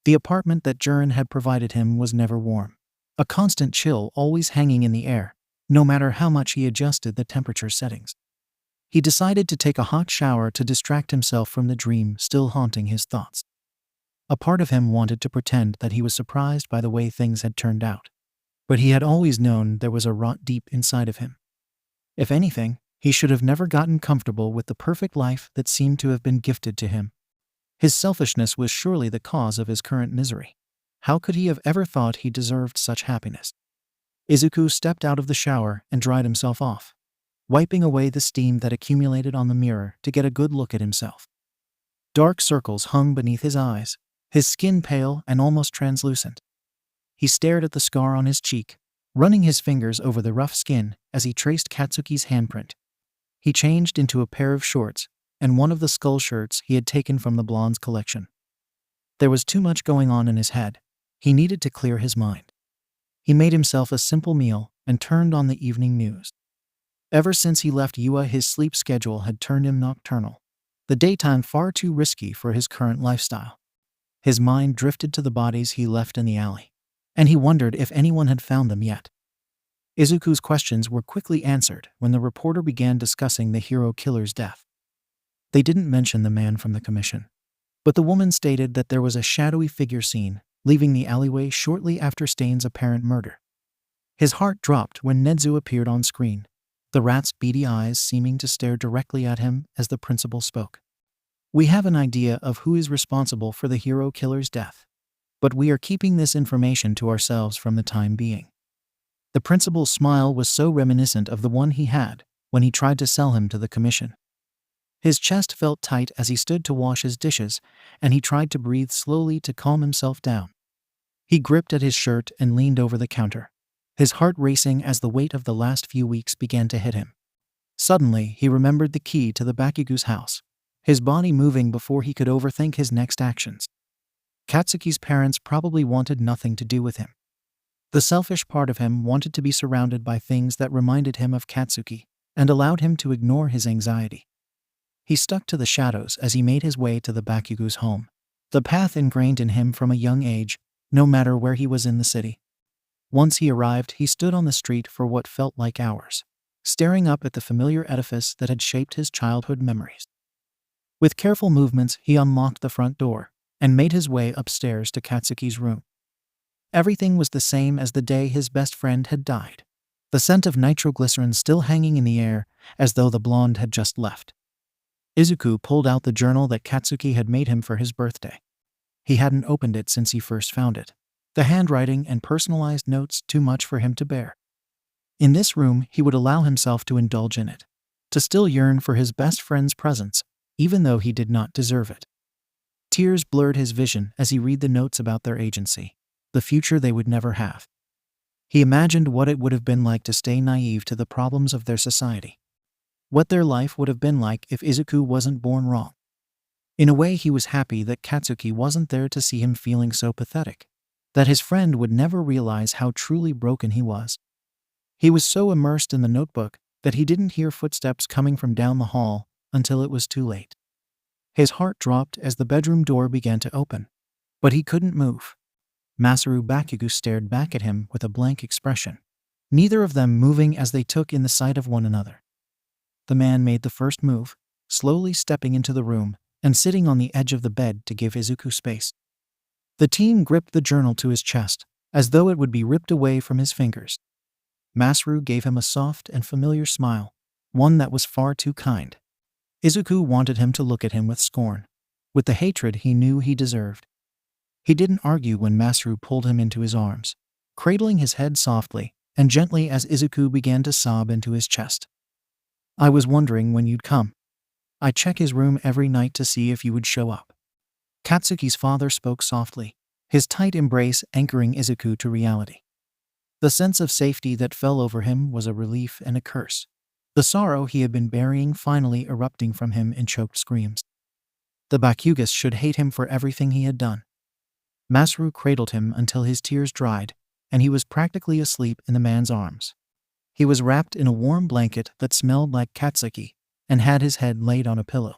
The apartment that Jiren had provided him was never warm, a constant chill always hanging in the air, no matter how much he adjusted the temperature settings. He decided to take a hot shower to distract himself from the dream still haunting his thoughts. A part of him wanted to pretend that he was surprised by the way things had turned out, but he had always known there was a rot deep inside of him. If anything, he should have never gotten comfortable with the perfect life that seemed to have been gifted to him. His selfishness was surely the cause of his current misery. How could he have ever thought he deserved such happiness? Izuku stepped out of the shower and dried himself off, wiping away the steam that accumulated on the mirror to get a good look at himself. Dark circles hung beneath his eyes, his skin pale and almost translucent. He stared at the scar on his cheek, running his fingers over the rough skin as he traced Katsuki's handprint. He changed into a pair of shorts and one of the skull shirts he had taken from the blonde's collection. There was too much going on in his head. He needed to clear his mind. He made himself a simple meal and turned on the evening news. Ever since he left Yua, his sleep schedule had turned him nocturnal, the daytime far too risky for his current lifestyle. His mind drifted to the bodies he left in the alley, and he wondered if anyone had found them yet. Izuku's questions were quickly answered when the reporter began discussing the hero killer's death. They didn't mention the man from the commission, but the woman stated that there was a shadowy figure seen leaving the alleyway shortly after Stain's apparent murder. His heart dropped when Nezu appeared on screen, the rat's beady eyes seeming to stare directly at him as the principal spoke. "We have an idea of who is responsible for the hero killer's death, but we are keeping this information to ourselves from the time being." The principal's smile was so reminiscent of the one he had when he tried to sell him to the commission. His chest felt tight as he stood to wash his dishes, and he tried to breathe slowly to calm himself down. He gripped at his shirt and leaned over the counter, his heart racing as the weight of the last few weeks began to hit him. Suddenly, he remembered the key to the Bakugu's house, his body moving before he could overthink his next actions. Katsuki's parents probably wanted nothing to do with him. The selfish part of him wanted to be surrounded by things that reminded him of Katsuki and allowed him to ignore his anxiety. He stuck to the shadows as he made his way to the Bakugu's home, the path ingrained in him from a young age, no matter where he was in the city. Once he arrived, he stood on the street for what felt like hours, staring up at the familiar edifice that had shaped his childhood memories. With careful movements, he unlocked the front door and made his way upstairs to Katsuki's room. Everything was the same as the day his best friend had died, the scent of nitroglycerin still hanging in the air as though the blonde had just left. Izuku pulled out the journal that Katsuki had made him for his birthday. He hadn't opened it since he first found it, the handwriting and personalized notes too much for him to bear. In this room, he would allow himself to indulge in it, to still yearn for his best friend's presence, even though he did not deserve it. Tears blurred his vision as he read the notes about their agency, the future they would never have. He imagined what it would have been like to stay naive to the problems of their society, what their life would have been like if Izuku wasn't born wrong. In a way, he was happy that Katsuki wasn't there to see him feeling so pathetic, that his friend would never realize how truly broken he was. He was so immersed in the notebook that he didn't hear footsteps coming from down the hall until it was too late. His heart dropped as the bedroom door began to open, but he couldn't move. Masaru Bakugu stared back at him with a blank expression, neither of them moving as they took in the sight of one another. The man made the first move, slowly stepping into the room and sitting on the edge of the bed to give Izuku space. The teen gripped the journal to his chest, as though it would be ripped away from his fingers. Masaru gave him a soft and familiar smile, one that was far too kind. Izuku wanted him to look at him with scorn, with the hatred he knew he deserved. He didn't argue when Masaru pulled him into his arms, cradling his head softly and gently as Izuku began to sob into his chest. "I was wondering when you'd come. I check his room every night to see if you would show up." Katsuki's father spoke softly, his tight embrace anchoring Izuku to reality. The sense of safety that fell over him was a relief and a curse, the sorrow he had been burying finally erupting from him in choked screams. The Bakugas should hate him for everything he had done. Masaru cradled him until his tears dried, and he was practically asleep in the man's arms. He was wrapped in a warm blanket that smelled like Katsuki and had his head laid on a pillow.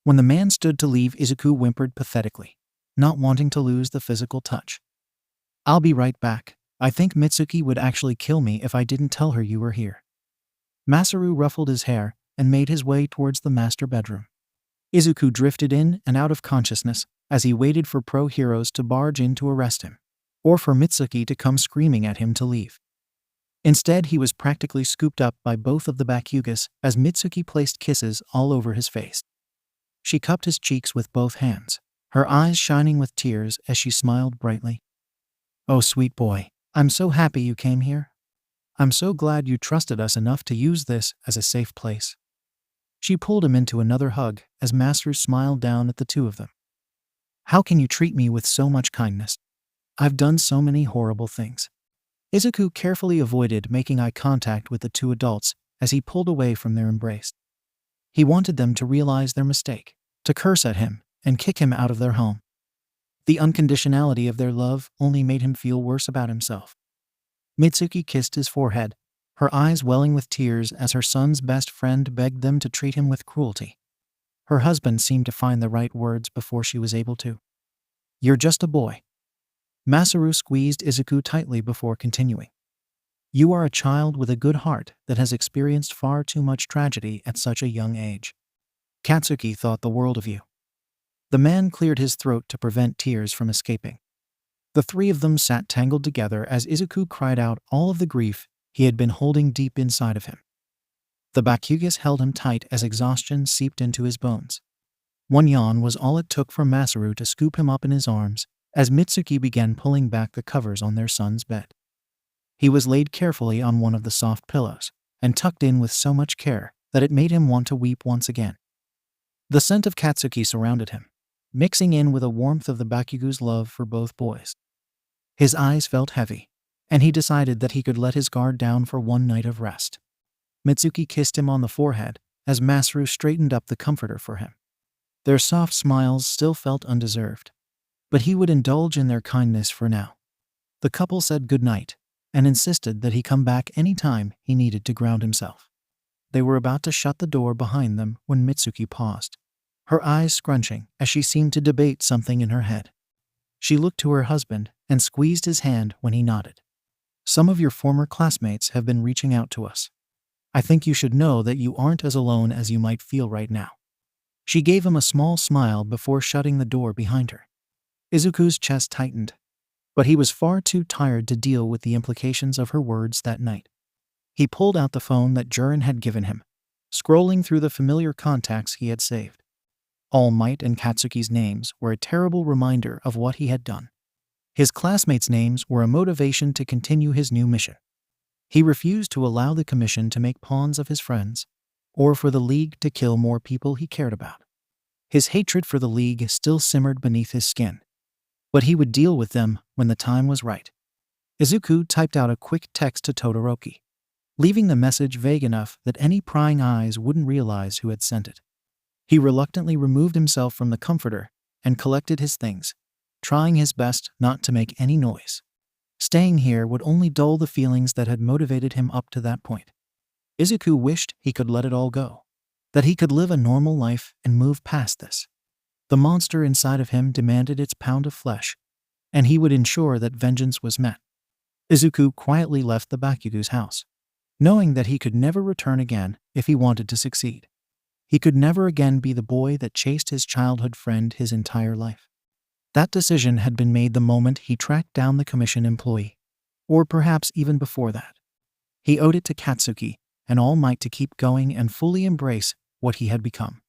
When the man stood to leave, Izuku whimpered pathetically, not wanting to lose the physical touch. "I'll be right back. I think Mitsuki would actually kill me if I didn't tell her you were here." Masaru ruffled his hair and made his way towards the master bedroom. Izuku drifted in and out of consciousness as he waited for pro-heroes to barge in to arrest him, or for Mitsuki to come screaming at him to leave. Instead, he was practically scooped up by both of the Bakugas as Mitsuki placed kisses all over his face. She cupped his cheeks with both hands, her eyes shining with tears as she smiled brightly. "Oh, sweet boy, I'm so happy you came here. I'm so glad you trusted us enough to use this as a safe place." She pulled him into another hug as Masaru smiled down at the two of them. "How can you treat me with so much kindness? I've done so many horrible things." Izuku carefully avoided making eye contact with the two adults as he pulled away from their embrace. He wanted them to realize their mistake, to curse at him and kick him out of their home. The unconditionality of their love only made him feel worse about himself. Mitsuki kissed his forehead, her eyes welling with tears as her son's best friend begged them to treat him with cruelty. Her husband seemed to find the right words before she was able to. "You're just a boy." Masaru squeezed Izuku tightly before continuing. "You are a child with a good heart that has experienced far too much tragedy at such a young age. Katsuki thought the world of you." The man cleared his throat to prevent tears from escaping. The three of them sat tangled together as Izuku cried out all of the grief he had been holding deep inside of him. The 𝗵𝘃𝗧𝗏 held him tight as exhaustion seeped into his bones. One yawn was all it took for Masaru to scoop him up in his arms as Mitsuki began pulling back the covers on their son's bed. He was laid carefully on one of the soft pillows and tucked in with so much care that it made him want to weep once again. The scent of Katsuki surrounded him, mixing in with the warmth of the 𝗵𝘃𝗧𝗏's love for both boys. His eyes felt heavy, and he decided that he could let his guard down for one night of rest. Mitsuki kissed him on the forehead as Masaru straightened up the comforter for him. Their soft smiles still felt undeserved, but he would indulge in their kindness for now. The couple said goodnight and insisted that he come back any time he needed to ground himself. They were about to shut the door behind them when Mitsuki paused, her eyes scrunching as she seemed to debate something in her head. She looked to her husband and squeezed his hand when he nodded. "Some of your former classmates have been reaching out to us. I think you should know that you aren't as alone as you might feel right now." She gave him a small smile before shutting the door behind her. Izuku's chest tightened, but he was far too tired to deal with the implications of her words that night. He pulled out the phone that 𝗓𝗏 had given him, scrolling through the familiar contacts he had saved. All Might and Katsuki's names were a terrible reminder of what he had done. His classmates' names were a motivation to continue his new mission. He refused to allow the Commission to make pawns of his friends, or for the League to kill more people he cared about. His hatred for the League still simmered beneath his skin, but he would deal with them when the time was right. Izuku typed out a quick text to Todoroki, leaving the message vague enough that any prying eyes wouldn't realize who had sent it. He reluctantly removed himself from the comforter and collected his things, trying his best not to make any noise. Staying here would only dull the feelings that had motivated him up to that point. Izuku wished he could let it all go, that he could live a normal life and move past this. The monster inside of him demanded its pound of flesh, and he would ensure that vengeance was met. Izuku quietly left the 𝗵𝘃𝗧𝗏's house, knowing that he could never return again if he wanted to succeed. He could never again be the boy that chased his childhood friend his entire life. That decision had been made the moment he tracked down the Commission employee, or perhaps even before that. He owed it to Katsuki and All Might to keep going and fully embrace what he had become.